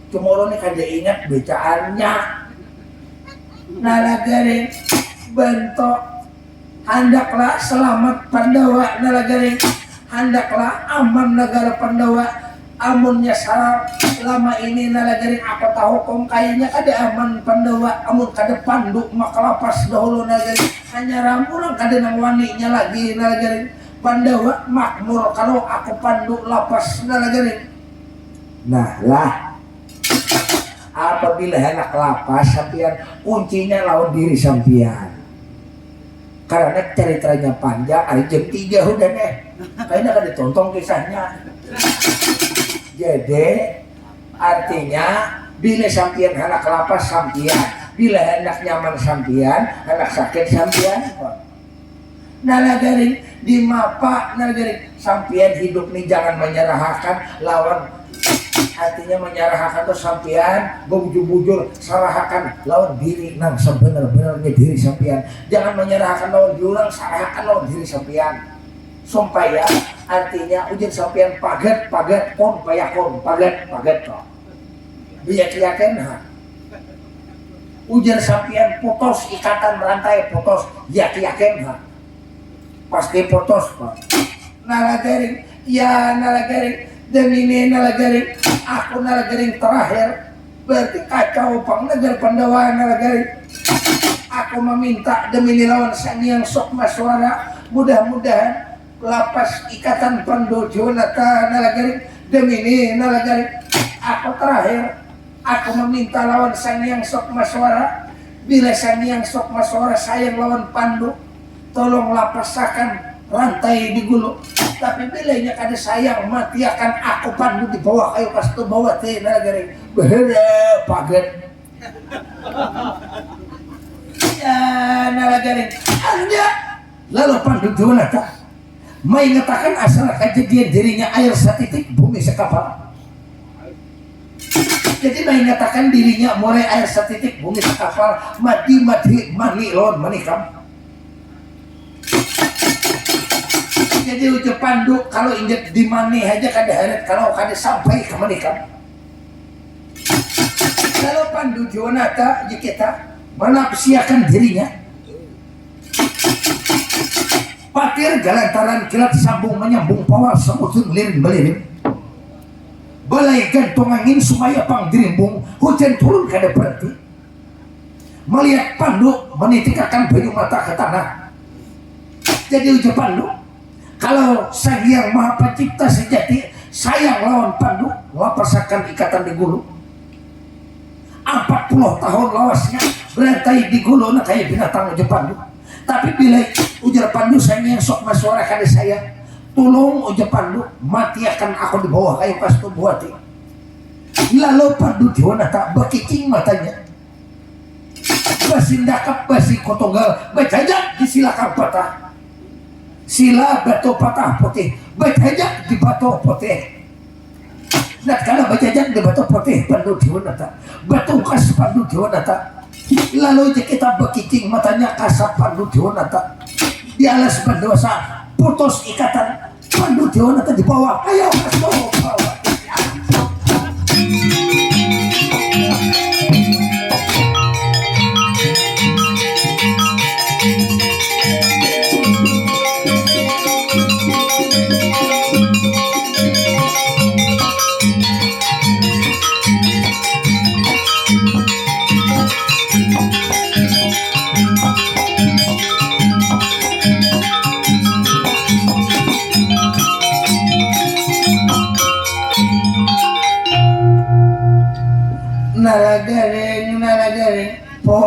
cuma nih kada ingat bacaannya nalagaring bentok hendaklah selamat Pandawa nalagaring hendaklah aman negara Pandawa amunnya selama ini nalagaring apa tahu kong kayaknya kada aman Pandawa amun kada Pandu maka lapas dahulu nalagaring hanya rampulang kada nang waninya lagi nalagaring Pandawa makmur kalau aku Pandu lapas nalagaring nah lah apabila anak lapas sampian kuncinya lawan diri sampian karena ceritanya panjang hari jam 3 udah deh kayaknya kan ditonton kisahnya jadi artinya bila sampian anak lapas sampian bila anak nyaman sampian anak sakit sampian nalagaring di mapa nalagaring sampian hidup nih jangan menyerahkan lawan artinya menyerahkan tuh sampian bujur-bujur serahkan lawan diri nang sebenar-benarnya diri sampian jangan menyerahkan lawan diurang serahkan lawan diri sampian supaya artinya ujian sampian paget kon payakon paget kok biar yakin ha ujian sampian putus ikatan rantai putus yakin ha pasti putus kok nalagaring ya nalagaring dan ini nalagaring aku nalagaring terakhir berarti kacau pang negara Pandawa nalagaring aku meminta demi lawan sang yang sok maswara mudah-mudahan lapas ikatan Pandu Jiwanata nalagaring demi ini nalagaring aku terakhir aku meminta lawan sang yang sok maswara bila sang yang sok maswara sayang lawan Pandu tolong lapasakan rantai di gulu tapi bilanya kada sayang mati akan aku Pandu di bawah kayu pas tu bawah teh nalagaring behera paget ya nalagaring anda lalu Pandu Jiwanata mengatakan asal kejadian dirinya air setitik bumi sekapal jadi mengatakan dirinya mulai air setitik bumi sekapal mati mani lawan manikam jadi ucap Pandu kalau injek di mana aja kada harat kalau kada sampai ke manikam kalau Pandu Jiwanata kita menafsiakan dirinya patir galantaran kilat sambung menyambung pawal semutun lirin-belirin balai gantung angin supaya pang dirimbung hujan turun kada berhenti melihat Pandu menitikakan banyu mata ke tanah jadi ucap Pandu kalau Sang Hyang Maha Pencipta sejati sayang lawan Pandu lapasakan ikatan di gulu 40 tahun lawasnya berantai di gulu na kayak binatang ujar Pandu tapi bila ujar Pandu sayang yang sok masuara kada saya tulung uja Pandu mati akan aku di bawah kayu kastu buati lalu Pandu diwana tak bekicing matanya basi ndakap basi kotonggal bajajak di silakan patah sila batu patah putih bajajak di batu putih nah kalau bajajak di batu putih Pandu diwana tak batu kas Pandu diwana tak lalu kita bekicing matanya kasap Pandu diwana tak di alas berdosa putus ikatan Pandu diwana tak di bawah ayo kastu bawah nalagaring po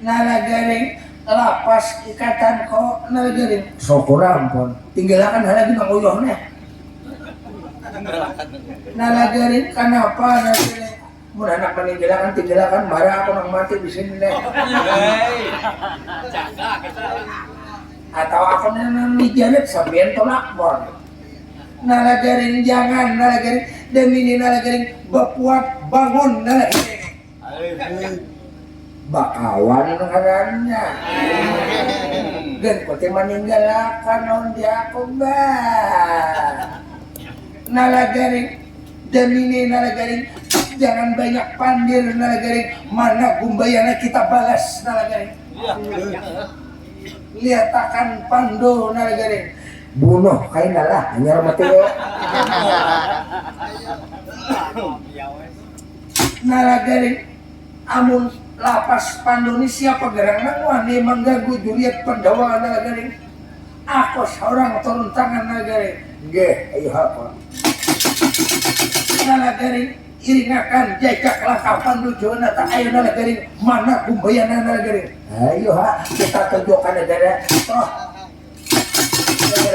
nalagaring lapas ikatan ko nalagaring sokurang pon tinggalkan lagi bang uyuhnya nalagaring kenapa nalagaring mun anak peninggalan tinggalkan marah aku nang mati di sini deh atau aku nang dijalet sampean tolak pon nalagaring jangan nalagaring demi ini nalagaring bapuat bangun nalagaring bakawan ngarannya dan kote meninggalkan non dia aku nalagaring demi ini nalagaring jangan banyak pandir nalagaring mana gumbayana kita balas nalagaring lihat akan Pandu nalagaring bunuh kain lah hanya Mateo nalagaring amun lapas Pandu ini siapa gerangan wani mengganggu juriat Pandawa nalagaring aku seorang turun tangan nalagaring nggih ayo apa nalagaring iringakan jajak langkah Pandu Jawa tak ayo nalagaring mana gumbayana nalagaring ayo kita tunjukkan negara toh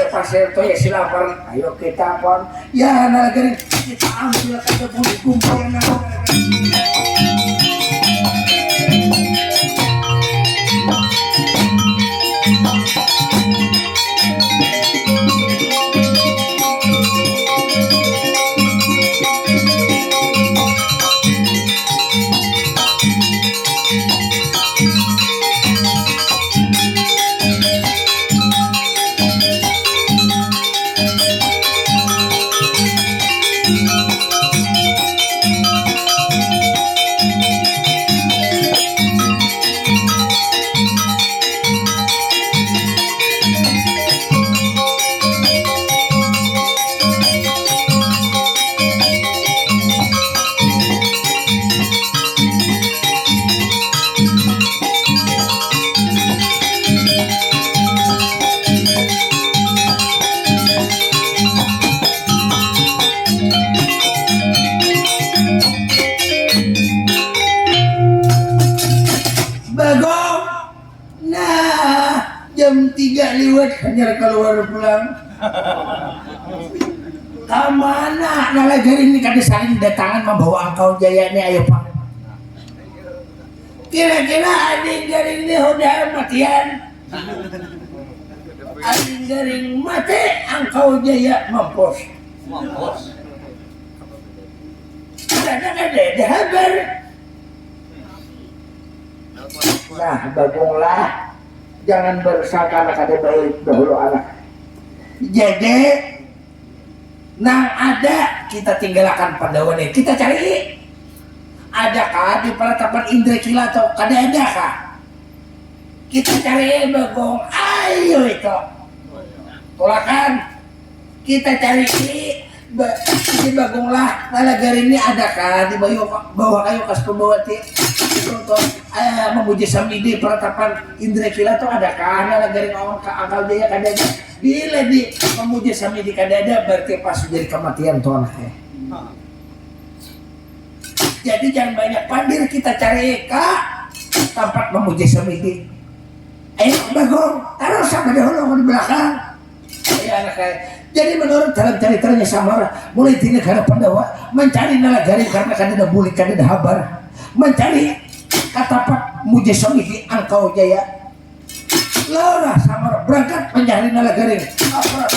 pasir to ya silapan ayo kita pon ya nalagaring kita ambil kada boleh gumbayana jam 3 liwat hanya keluar pulang kamana nalagaring ini kada saling datangan membawa angkau jaya ini ayo pak kira-kira ading garing ini udah matian ading garing mati angkau jaya mampus karena ada habar nah bagonglah jangan bersangka anak ada baik dahulu anak jadi nang ada kita tinggalkan Pandawa nih kita cari adakah di penetapan Indra Kila atau kada ada kah kita cari bagong ayo itu tolakan kita cari di bagong lah nalagaring ini adakah di bawah kayu kas pembawati untuk memuji Samidi penetapan Indra Kila itu adakah nalagaring awang angkal dia kada ada bila di memuji Samidi kada ada berarti pas jadi kematian tuan jadi jangan banyak pandir kita cari kak tempat memuji Samidi ayo bagong taruh sama dahulu di belakang Ya, jadi menurut dalam ceritanya Samara mulai di negara Pandawa mencari nalagari karena kadang buli kadang habar mencari katapat mujisami di Angkau Jaya. Laura Samara berangkat mencari nalagari. Apa lagi?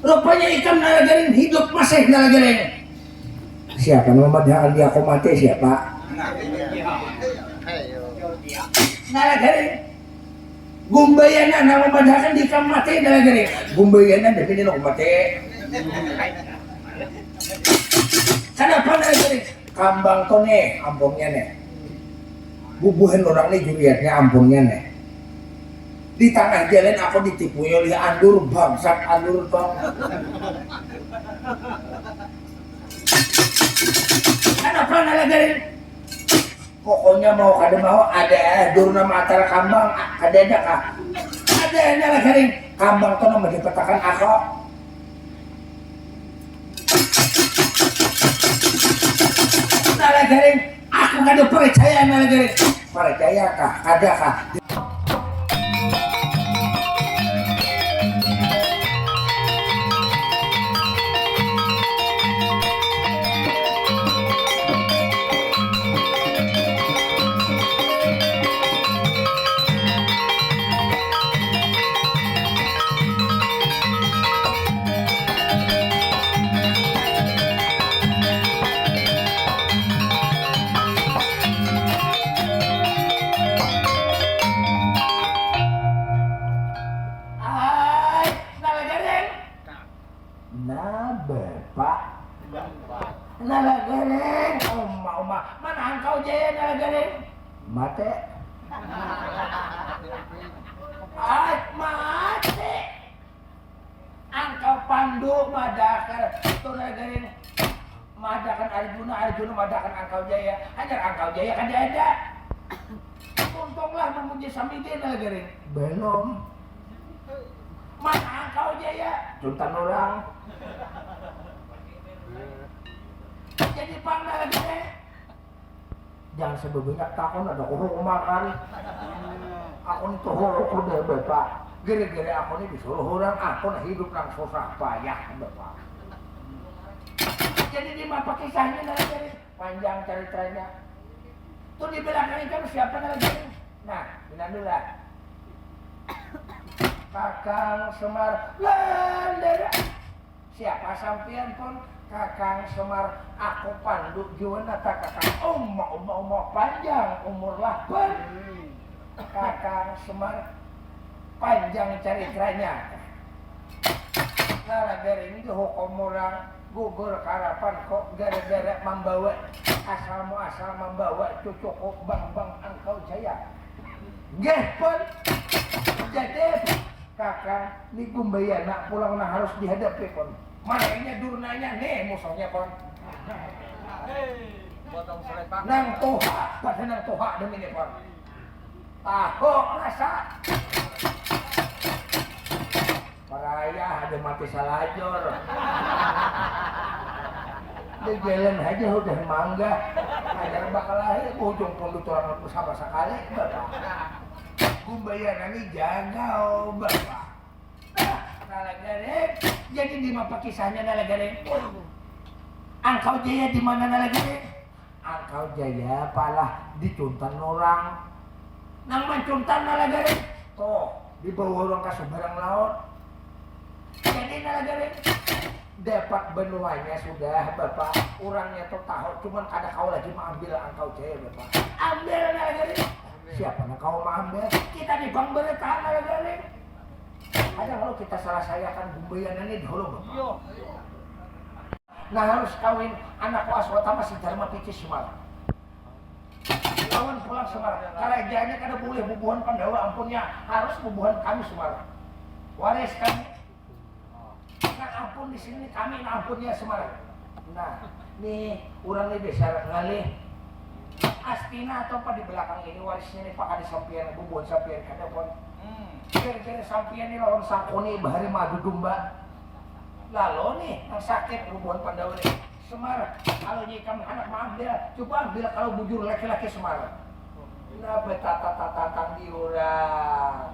Rupanya ikan nalagaring hidup masih nalagaring. Siapa nama dia aku mati siapa? Nalagaring. Gumbayana nama madakan di kam mati nalagaring. Gumbayana depende no mati. Kenapa nalagaring? Kambang to nih, ampungnya nih. Bubuhan orang nih juriatnya ampungnya nih. Di tengah jalan aku ditipunya oleh andur bangsat andur bang. Kenapa nalagarin? Pokoknya mau kada mau ada andur nama antara kambang ada kah? Ada nalagarin kambang tuh nama dipetakan aku. Nalagarin aku kada percaya nalagarin. Percaya kah? Ada kah? Nalagaring, mana Angkau Jaya nalagaring? Mate. Mate. Angkau Pandu madakar itu nalagaring. Madakan Arjuna madakan Angkau Jaya. Hanya Angkau Jaya kan ada. Untunglah memuji Samidi nalagaring. Belum. Mana Angkau Jaya? Juntan orang. Jadi panggilan lagi jangan sebanyak takon ada urung makan aku nih tuh udah bapak gere-gere aku nih disuruh orang aku nih hidup nang susah payah bapak jadi di mapa kisahnya lagi panjang ceritanya tuh di belakang kan siapa lagi nah inanula Kakang Semar Landera siapa sampian pun Kakang Semar aku Pandu Juwanata Kakang umur panjang umur 8 Kakang Semar panjang ceritanya gara-gara ini hukum orang gugur karapan kok gara-gara membawa asal membawa cucuku bang Angkau Jaya nggih pun jadi Kakang ini Gumbayana pulang nah harus dihadapi pun makanya durnanya nih musuhnya kon nang toha pada nang toha demi nih kon tahu rasa paraya ada mati salajor di jalan aja udah mangga ajar bakal lahir ujung pun orang sama sekali bapak Gumbayana ini jaga bapak nalagaring jadi di mapa kisahnya nalagaring Angkau Jaya di mana nalagaring angkau jaya palah dicuntan orang nang mencuntan nalagarin tuh dibawa orang ke seberang laut jadi nalagarin dapat benuanya sudah bapak orangnya tuh tahu cuman ada kau lagi mengambil angkau jaya bapak ambil nalagarin siapa nak kau mengambil kita di bang bertahan nalagarin ada kalau kita salah sayakan bumbayan ini dulu bapak nah harus kawin anak Aswata masih Dharma Picis Semarang lawan pulang Semarang kerajanya kada boleh bubuhan Pandawa ampunnya harus bubuhan kami Semarang waris kami nah ampun di sini kami nah ampunnya Semarang nah nih orang ini bisa ngalih Astina atau apa di belakang ini warisnya nih pakai di sampian bubuhan sampian kada pun kira-kira sampian ini lawan Sangkoni bahari madu domba lalu nih yang sakit hubungan Pandawa nih Semarang kalau jika anak ambil coba ambil kalau bujur laki-laki Semarang nah betata-tatang di orang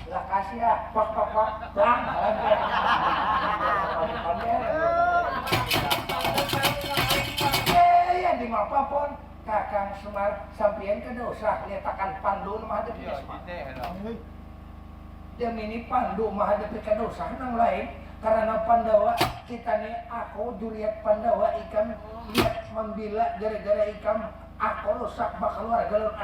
lah kasih ya pak bang ya di apa pun kakang Semar sampian ke dosa letakkan pandu mah ada di Semarang demi ini pandu menghadapi kedosa nang lain karena Pandawa kita nih aku juriat Pandawa ikan lihat membela gara-gara ikan aku rusak bakal keluar galon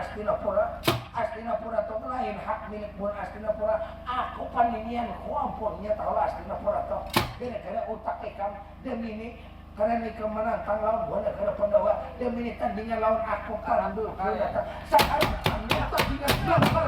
Astinapura tuh lain hak milik buan Astinapura aku paninian ku ampunnya tahu Astinapura tuh gara-gara utak ikan demi ini karena ini menantang lawan buan negara Pandawa demi ini tandingan lawan aku pandu saat anda tandingan gambar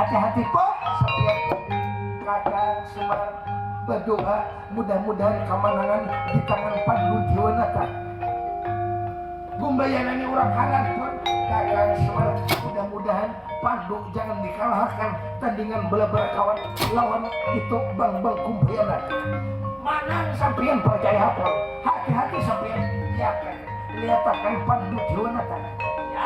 hati-hati kok setiap kakang Semar berdoa mudah-mudahan kemenangan di tangan Pandu Dewanata gumbayanani orang halan pun kakang Semar mudah-mudahan Pandu jangan dikalahkan tandingan bela-bela kawan lawan itu bang-bang gumbayanata manang sampian percaya apa hati-hati sampian ya kan lihatkan Pandu Dewanata ya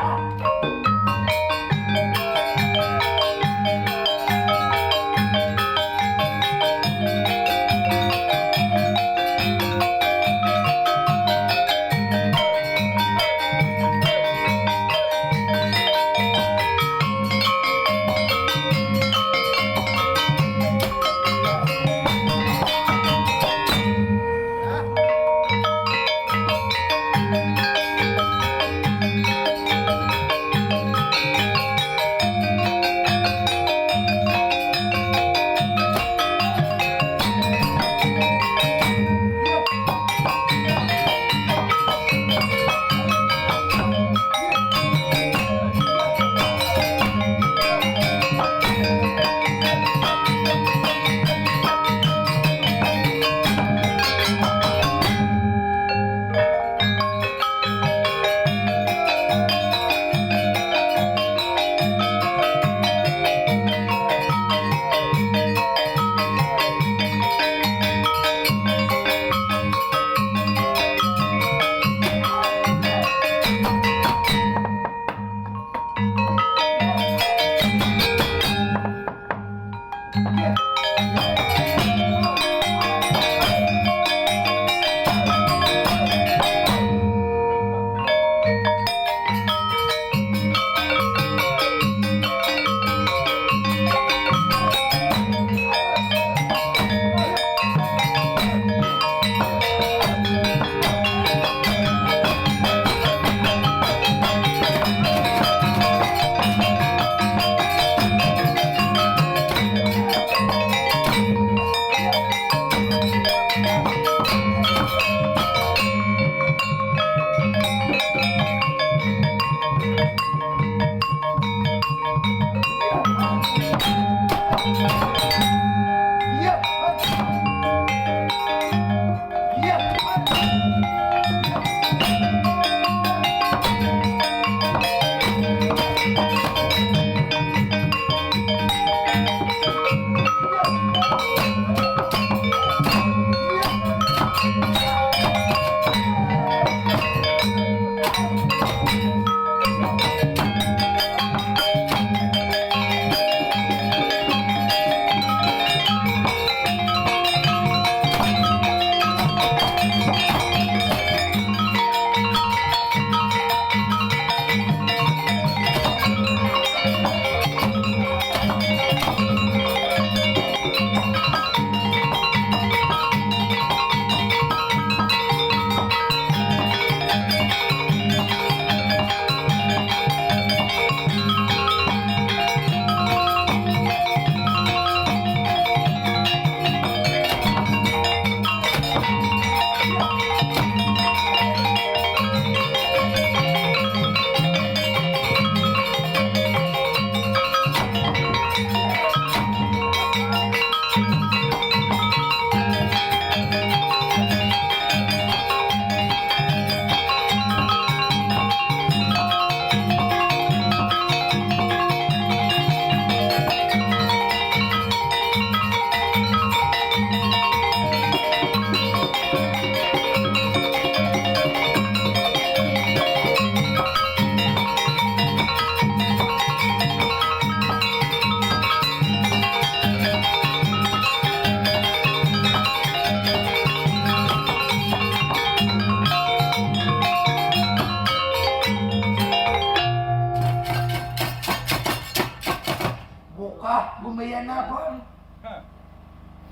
buka bumayana pun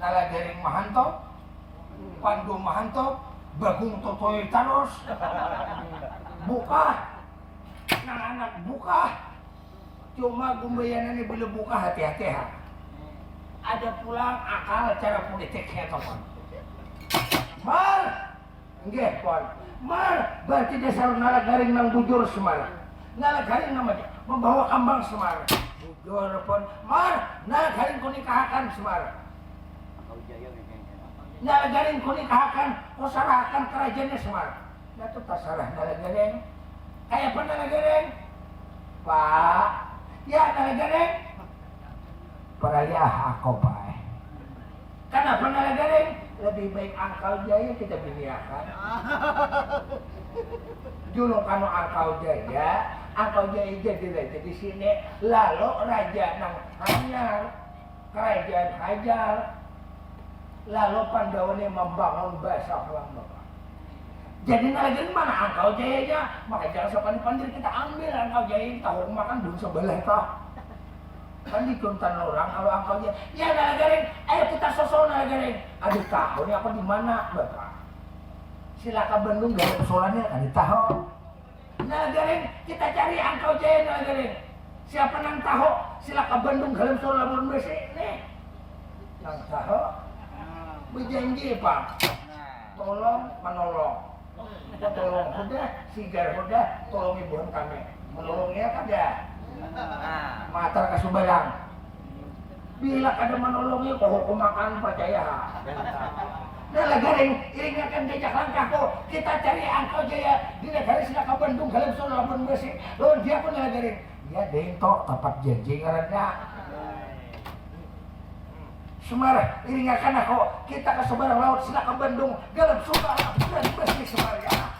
nalagaring mahanto pandu mahanto bagung totoy taros buka nang anak buka cuma bumayana ni bila buka hati-hati ha ada pulang akal cara politiknya teman mar nggih pon mar berarti dasar nalagaring nang bujur Semarang nalagaring nama dia membawa kambang Semarang bujur pon mar nalagaring kunikahakan Semarang nalagaring kunikahakan kusarahakan kerajaannya Semarang nah itu tasarah nalagaring kayak apa nalagaring pak ya nalagaring perayaan aku baik kenapa nalagaring lebih baik Angkau Jaya kita biniakan dulu kanu Angkau Jaya jadi raja di sini lalu raja nang hanyar kerajaan hajar lalu Pandawanya membangun bahasa kelang bapak jadi nalagaring mana Angkau Jaya maka jangan sopan pandir kita ambil Angkau Jaya tahu makan belum sebelah toh kan dikuntan orang kalau Angkau Jaya ya nalagaring ayo kita sosok nalagaring aduh tahu ini apa di mana bapak silakan Bandung gak ada persoalannya kan tahu nalagaring kita cari Angkau Jaya nalagaring siapa nang tahu silakan Bandung gak ada persoalan bersih nih nang tahu berjanji pak tolong menolong tolong udah sigar udah tolong ibu kami menolongnya kada matar ke Sumedang bila kada menolongnya kok hukum makan percaya nah lagaring iringakan jejak langkahku kita cari Angkau Jaya di negara Sinaka Bandung dalam Sulawesi bersih lawan dia pun lagaring ya dento tempat janji ngarannya Semarang iringakan aku kita ke seberang laut Sinaka Bandung dalam Sulawesi bersih Semarang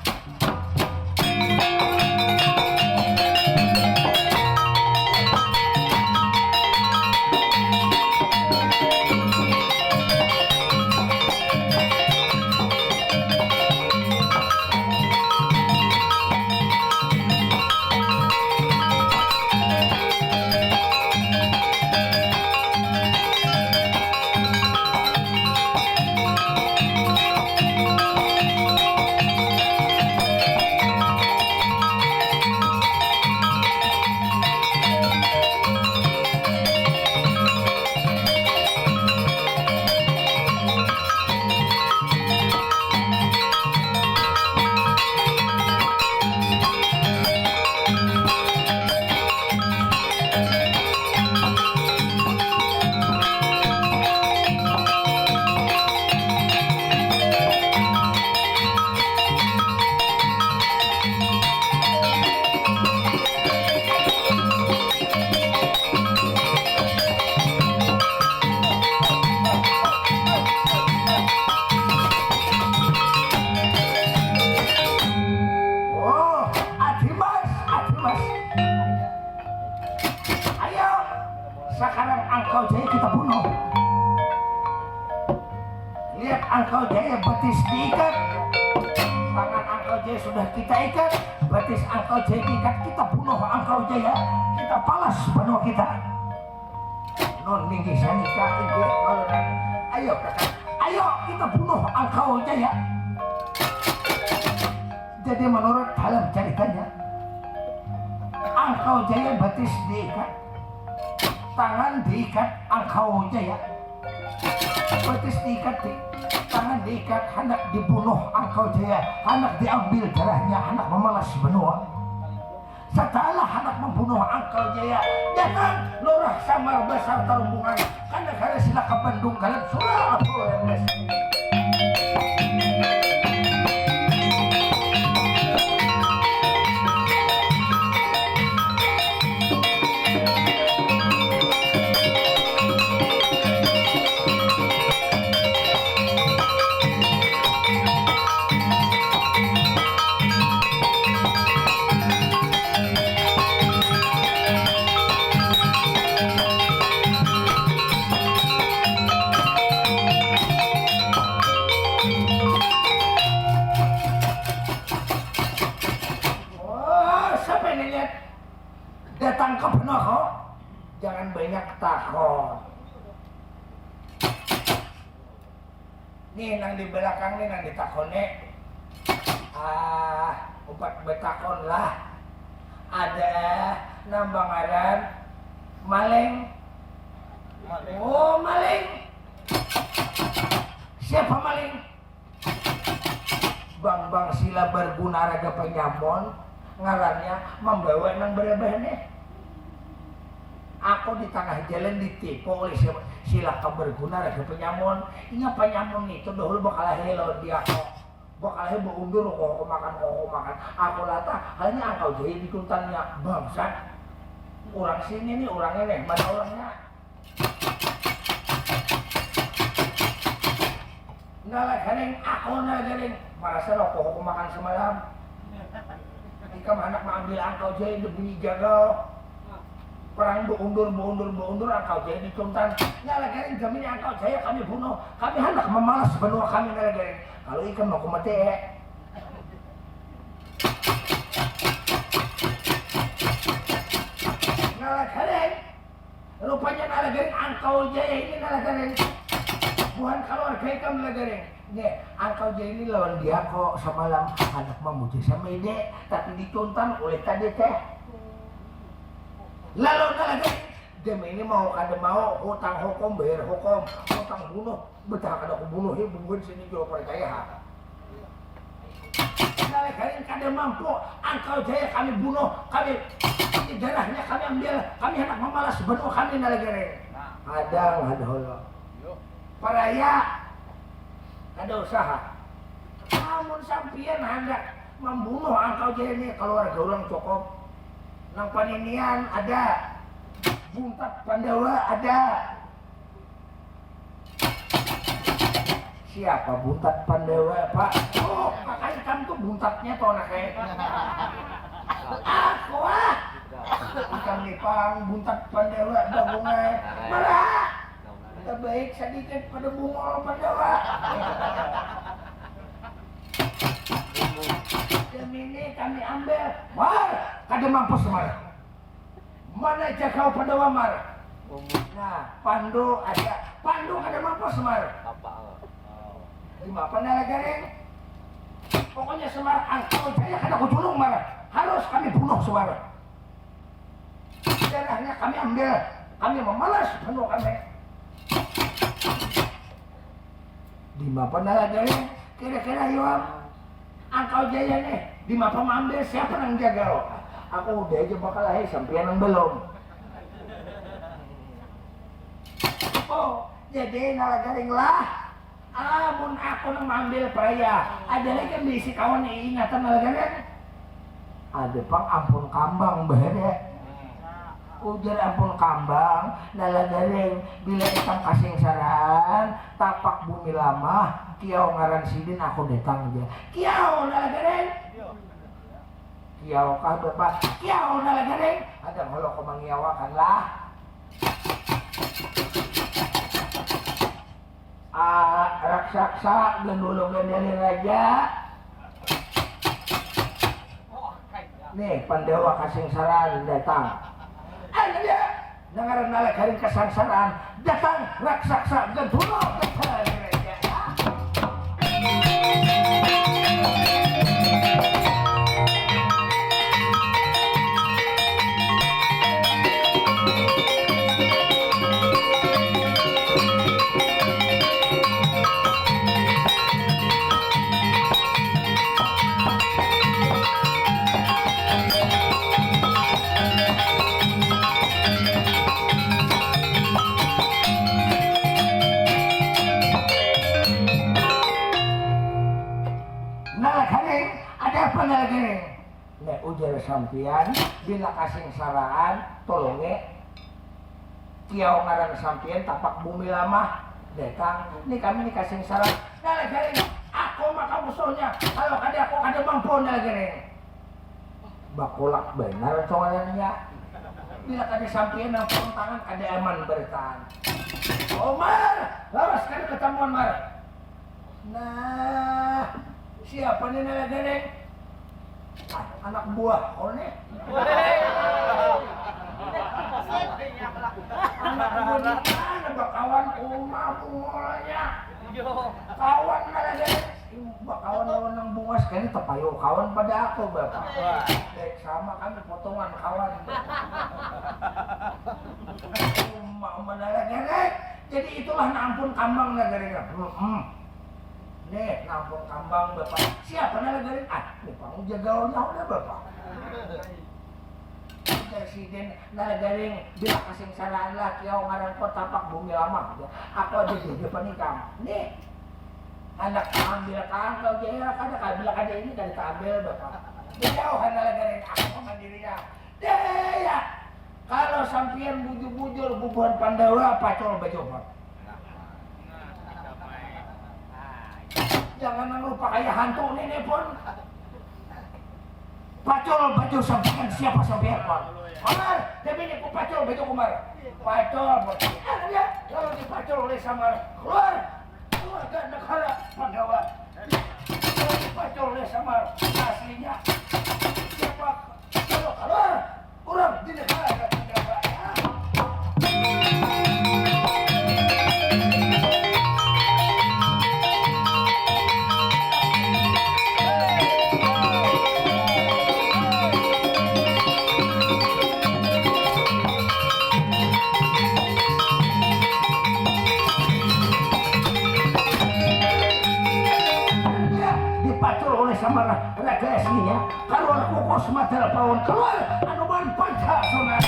sekarang Angkau Jaya kita bunuh lihat Angkau Jaya betis diikat tangan Angkau Jaya sudah kita ikat betis Angkau Jaya diikat kita bunuh Angkau Jaya kita balas benua kita non minggi sanika ige ayo kakak ayo kita bunuh Angkau Jaya jadi menurut dalam ceritanya Angkau Jaya betis diikat tangan diikat Angkau Jaya betis diikat tangan diikat hendak dibunuh Angkau Jaya hendak diambil darahnya hendak memalas benua setelah hendak membunuh Angkau Jaya jangan lurah samar besar terhubungan karena karena Sinaka Bandung kalian Sulawesi banyak takon. Nih nang di belakang nih nang ditakone. Upat betakon lah. Ada nambangaran maling. Oh maling. Siapa maling? Bang Sila Berguna Raga Penyamon ngarannya membawa nang berebehne. Aku di tengah jalan ditipu oleh Sila Berguna Raga Penyamon. Ingat Penyamon itu dahulu bakal helo dia kok. Bakal hebo undur kok makan. Aku lata hanya engkau jadi dikuntannya bangsa. Orang sini nih orangnya nih, mana orangnya? Nala garing, aku nala garing. Marasa lo kok makan semalam. Jika anak mengambil engkau jadi demi jaga. Perang beundur engkau jadi dikuntan. Nala garing jamin engkau jaya kami bunuh. Kami hendak memalas benua kami nala garing. Kalau ikan mau kumati nala garing. Rupanya nala garing engkau jaya ini nala garing. Bukan keluarga ikan nala garing. Nih, engkau jaya ini lawan dia kok semalam anak memuji sama ini. Tapi dituntan oleh tadi teh. Lalu nala garing. Demi ini mau kada mau hutang hukum bayar hukum hutang bunuh betah kada aku bunuh bukan sini juga percaya. Nala garing kada mampu engkau jaya kami bunuh kami darahnya kami ambil kami hendak memalas benua kami nala garing. Ada holo paraya ada usaha. Namun sampian hendak membunuh engkau jaya ini keluarga orang cukup nang paninian ada. Buntat Pandawa ada. Siapa Buntat Pandawa, Pak? Oh, kakak ikan tuh buntatnya tuh anak kayak. Aku ikan nipang Buntat Pandawa gabungan. Malah terbaik sedikit pada bunga Pandawa. Demi ini kami ambil. Wah, kada mampu semar. Mana Jakau Pandawa mar? Nah, Pandu ada. Pandu ada mampu Semar. Di mana nala garing? Pokoknya Semar engkau jaya kada ku tulung mar. Harus kami bunuh Semar. Darahnya kami ambil. Kami memalas penuh kami. Di mana nala garing? Kira-kira Iwam engkau jaya nih. Di mana mengambil siapa yang jaga? Aku udah aja bakal lahir sampai yang belum. Oh, jadi nala garing lah. Amun aku nang ambil peraya. Ada lagi yang diisi kawan ingatan nala garing. Ada pang ampun kambang bahaya. Ujar ampun kambang nala garing bila ikam kasing saraan tapak bumi lama kiau ngaran sidin aku datang aja. Kiau nala garing. Kiau kah bapak? Kiau nala garing. Ada holo ko mangyawakan lah. Raksasa gendulung gendali raja. Nih Pandawa kasing saran datang. Ada dia. Dengaran nala garing kasangsaran datang raksasa gendulung gendali raja. Ujar sampian bila kasing saraan tolonge kiau ngaran sampian tapak bumi lama datang ini kami nih kasing saran nala garing aku maka musuhnya kalau kada aku kada mampu nala garing bakolak benar congannya bila kada sampian nang tangan kada aman bertahan. Omar lawas kada ketemuan mar. Nah siapa nih nala garing? Anak buah, oh nih. mana bakawan umah mulanya. Kawan lagi. Bakawan lawan ng bungas kayaknya tepayo kawan pada aku bapak. Sama kami potongan kawan. Umah mana lagi. Jadi itulah nampun kambang negara. Nih nampun kambang bapak. Siapa negara? Bapak jagaunya udah bapak. Presiden nagaring bila kasing salaan lah kiaw ngaran ko tapak bumi lama aku ada di depan ikam nih anak ambil kangkau jaya kada kada ini kada ambil bapak jauh nagaring aku mandirinya daya kalau sampian bujur-bujur bubuhan Pandawa pacol bajopot jangan lupa kayak hantu ini pun pacol baju sampean siapa sampean Komar, demi ini ku pacol baju Komar pacol ya lalu dipacol oleh Samar keluar ke negara Pandawa dipacol oleh Samar aslinya siapa kalau keluar kurang di negara Pandawa sama raga aslinya kalau kukus mata pawon keluar anuman panca sunat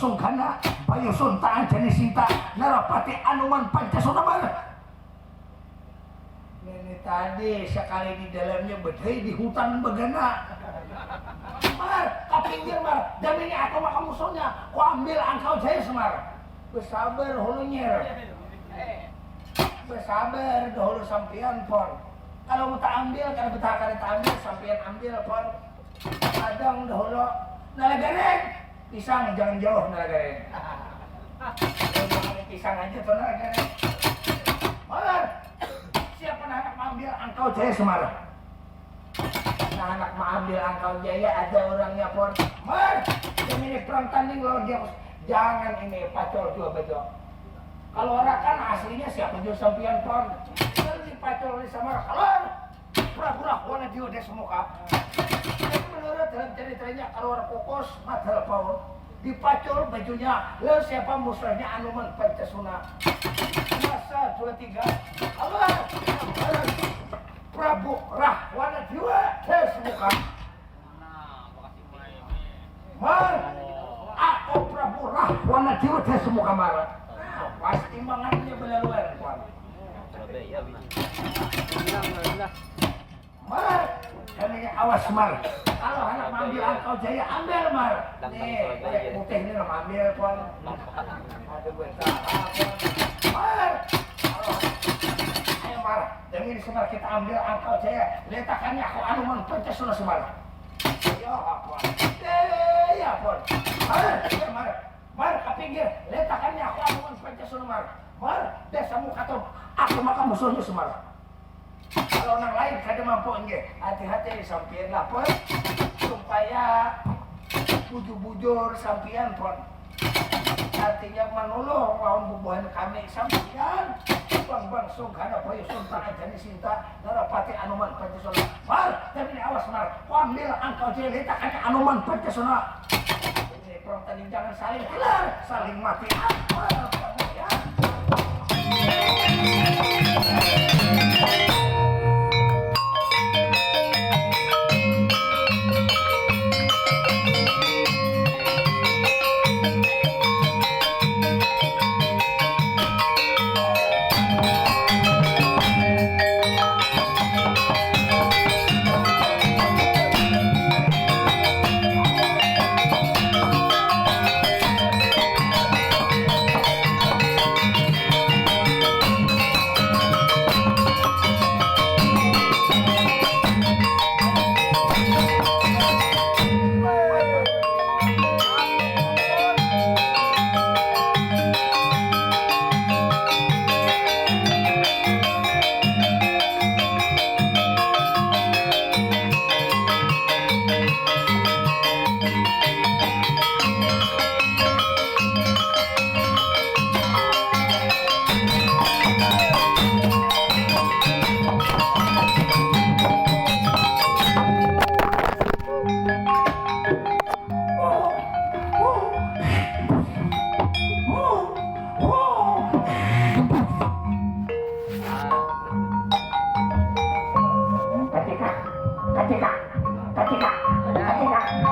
sungkana bayu suntaan jenis sinta narapati anuman pancasona bar ini tadi sekali di dalamnya bedai di hutan begana Mar kapinggir Mar dan ini aku makan musuhnya ku ambil angkau jaya Semar bersabar hulunya bersabar dahulu sampian pon kalau mau tak ambil karena betah kali tak ambil sampian ambil pon kadang dahulu nalagareng pisang jangan jauh nagarin. Jangan pisang aja tuh nagarin. Mar, siapa anak mengambil angkau jaya Semar? Anak mengambil angkau jaya ada orangnya pun. Mar, ini perang tanding lawan dia. Jangan ini pacol juga betul. Kalau orang kan aslinya siapa juga sampian pon. Kalau dipacol oleh Semar, kalau pura-pura warna dia udah semuka. Menurut dalam ceritanya kalau orang kokos mata pawon dipacol bajunya lalu siapa musuhnya anuman pancasuna masa 23 Allah Prabu Rahwana Dewa semuka Mar aku Prabu Rahwana Dewa semuka Mar pasti mangannya belaluan Mar ini awas Mar kalau anak ambil angkau jaya ambil Mar nih kayak putih ini ambil pon ada betah Mar ayo Mar yang ini Semar kita ambil angkau jaya letakkannya aku anuman pancasuna Semar ya pon ya pon Mar ke pinggir letakkannya aku anuman pancasuna Mar desa muka tuh aku makan musuhnya Semar kalau orang lain kada mampu nge hati-hati sampian lapor supaya bujur-bujur sampian pon artinya menolong lawan bubuhan kami sampian bang sungkana payu suntak jenis cinta narapati anuman pancasona Mar tapi ini awas Mar ku ambil angkau jaya letakkan anuman pancasona ini perang tanding jangan saling kelar saling mati ya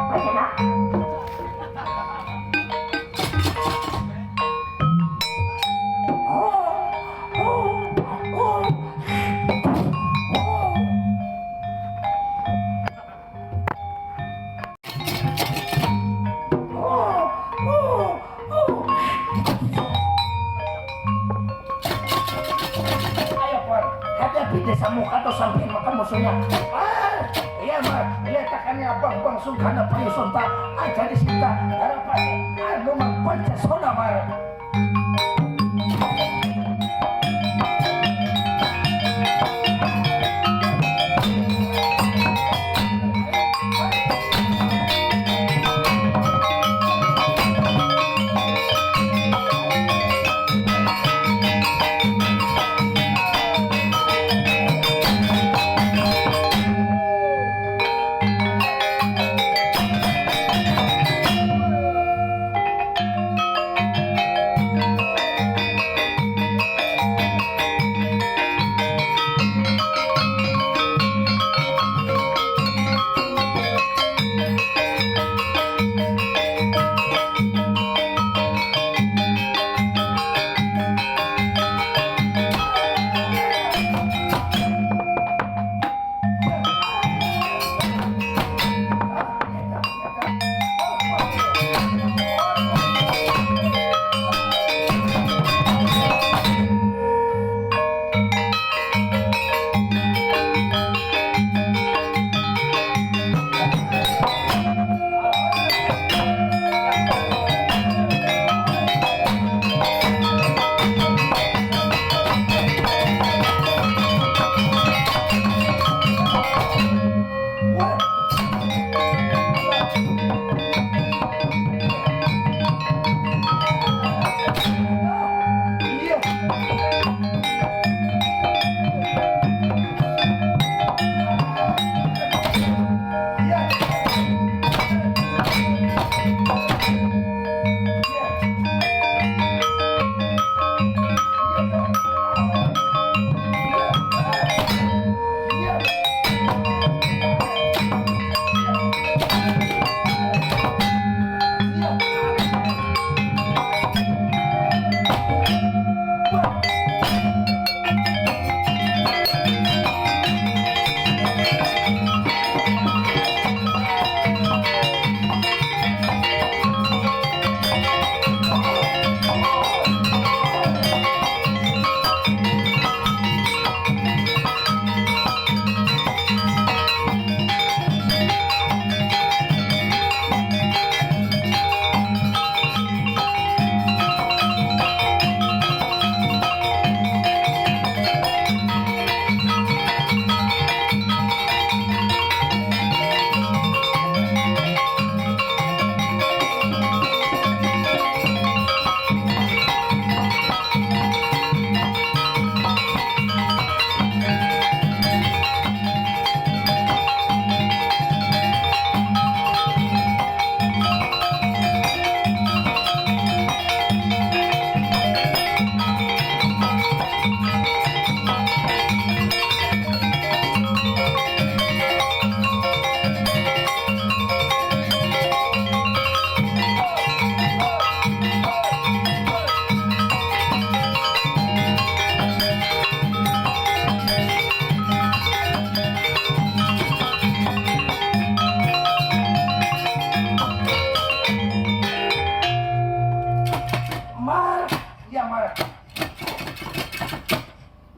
Ayo nak. Hadapi desa muka atau sampai maka musuhnya. Iya mah, letakkannya bang sungkana payusunta aja di sita harapan anu mah Pancasona mar.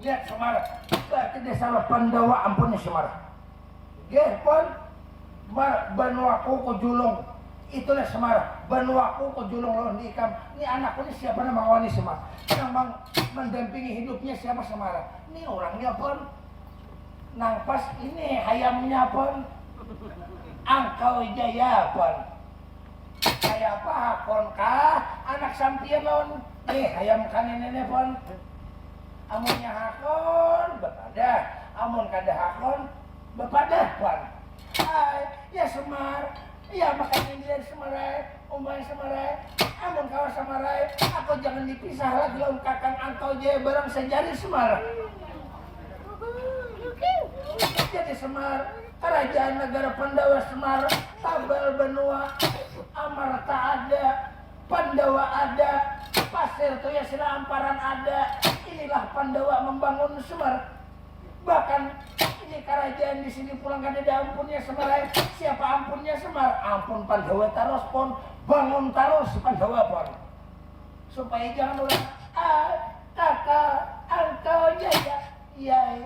Lihat Semar, berarti desa Pandawa ampunnya Semar. Gerpon, Banuaku ke Julung, itulah Semar. Banuaku ke Julung loh di ikam. Ini anakku ini siapa nama wani Semar? Yang mendampingi hidupnya siapa Semar? Ini orangnya pun, nang pas ini hayamnya pun, Angkau Jaya pun. Kayak apa hakon kah? Anak sampian non, hayam kanin ini pun. Amunnya hakon, bepada. Amun kada hakon, bepada pun. Hai, ya Semar, ya makanya ini dari Semarai, umay Semarai. Amun kau Semarai, aku jangan dipisah lagi lawan kakang Angkau Jaya barang sejari Semar. Jadi Semar, kerajaan negara Pandawa Semar, tabal benua Tirtoya Sila Amparan ada. Inilah Pandawa membangun Semar. Bahkan ini kerajaan di sini pulang kan ada ampunnya Semar. Siapa ampunnya Semar? Ampun Pandawa taros pun bangun taros Pandawa pun. Supaya jangan orang kakak angkau jaya yai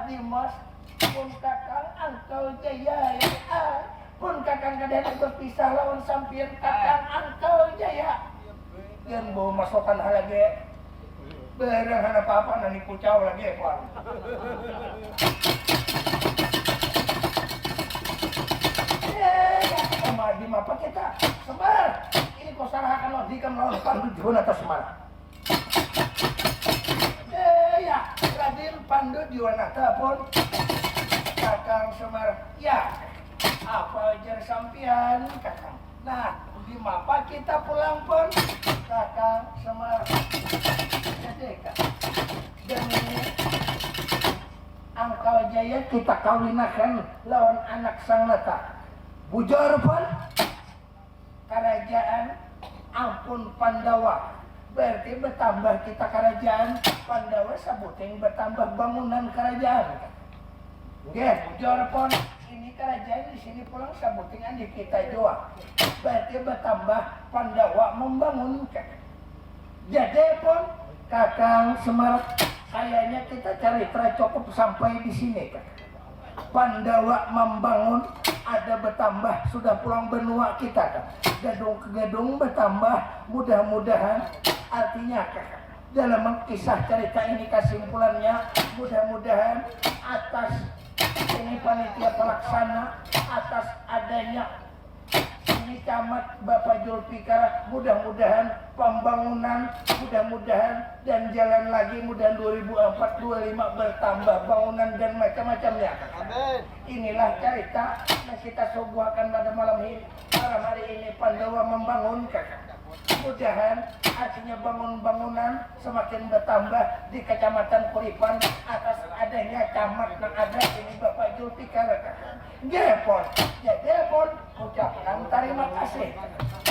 Dimas pun kakang angkau jaya yai pun kakang kadang berpisah lawan sampir kakang angkau jaya. Yang bawa masukan hal lagi barang apa-apa nanti kucau lagi Puan. Di apa kita Semar ini kau salahkan lo dikam lawan Pandu atau Semar. Ya Raden Pandu Juwanata pun kakang Semar ya apa ajar sampian kakang. Nah di mapa kita pulang pun kakang Semar jadi demi Angkau Jaya kita kawinakan lawan anak sang Nata bujur pun kerajaan ampun Pandawa berarti bertambah kita kerajaan Pandawa sabuting bertambah bangunan kerajaan. Nggih, bujur pun ini kerajaan di sini pulang sabutingan di kita jua. Berarti bertambah Pandawa membangun. Jadi pun kakang Semar kayaknya kita cerita cukup sampai di sini kan. Pandawa membangun ada bertambah sudah pulang benua kita kan. Gedung ke gedung bertambah mudah-mudahan artinya kakak dalam kisah cerita ini kesimpulannya mudah-mudahan atas ini panitia pelaksana atas adanya ini camat Bapak Julfikar mudah-mudahan pembangunan mudah-mudahan dan jalan lagi mudah 2004-25 bertambah bangunan dan macam-macamnya. Amin. Inilah cerita yang kita suguhkan pada malam ini. Malam hari ini Pandawa membangun kakak. Mudahan artinya bangun-bangunan semakin bertambah di Kecamatan Kuripan atas adanya camat yang ada ini Bapak Julfikar. Jepon, ucapkan terima kasih.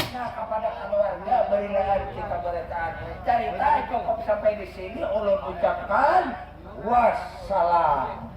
Nah kepada keluarga berilah kita beritahu. Cerita cukup sampai di sini. Ulun ucapkan wassalam.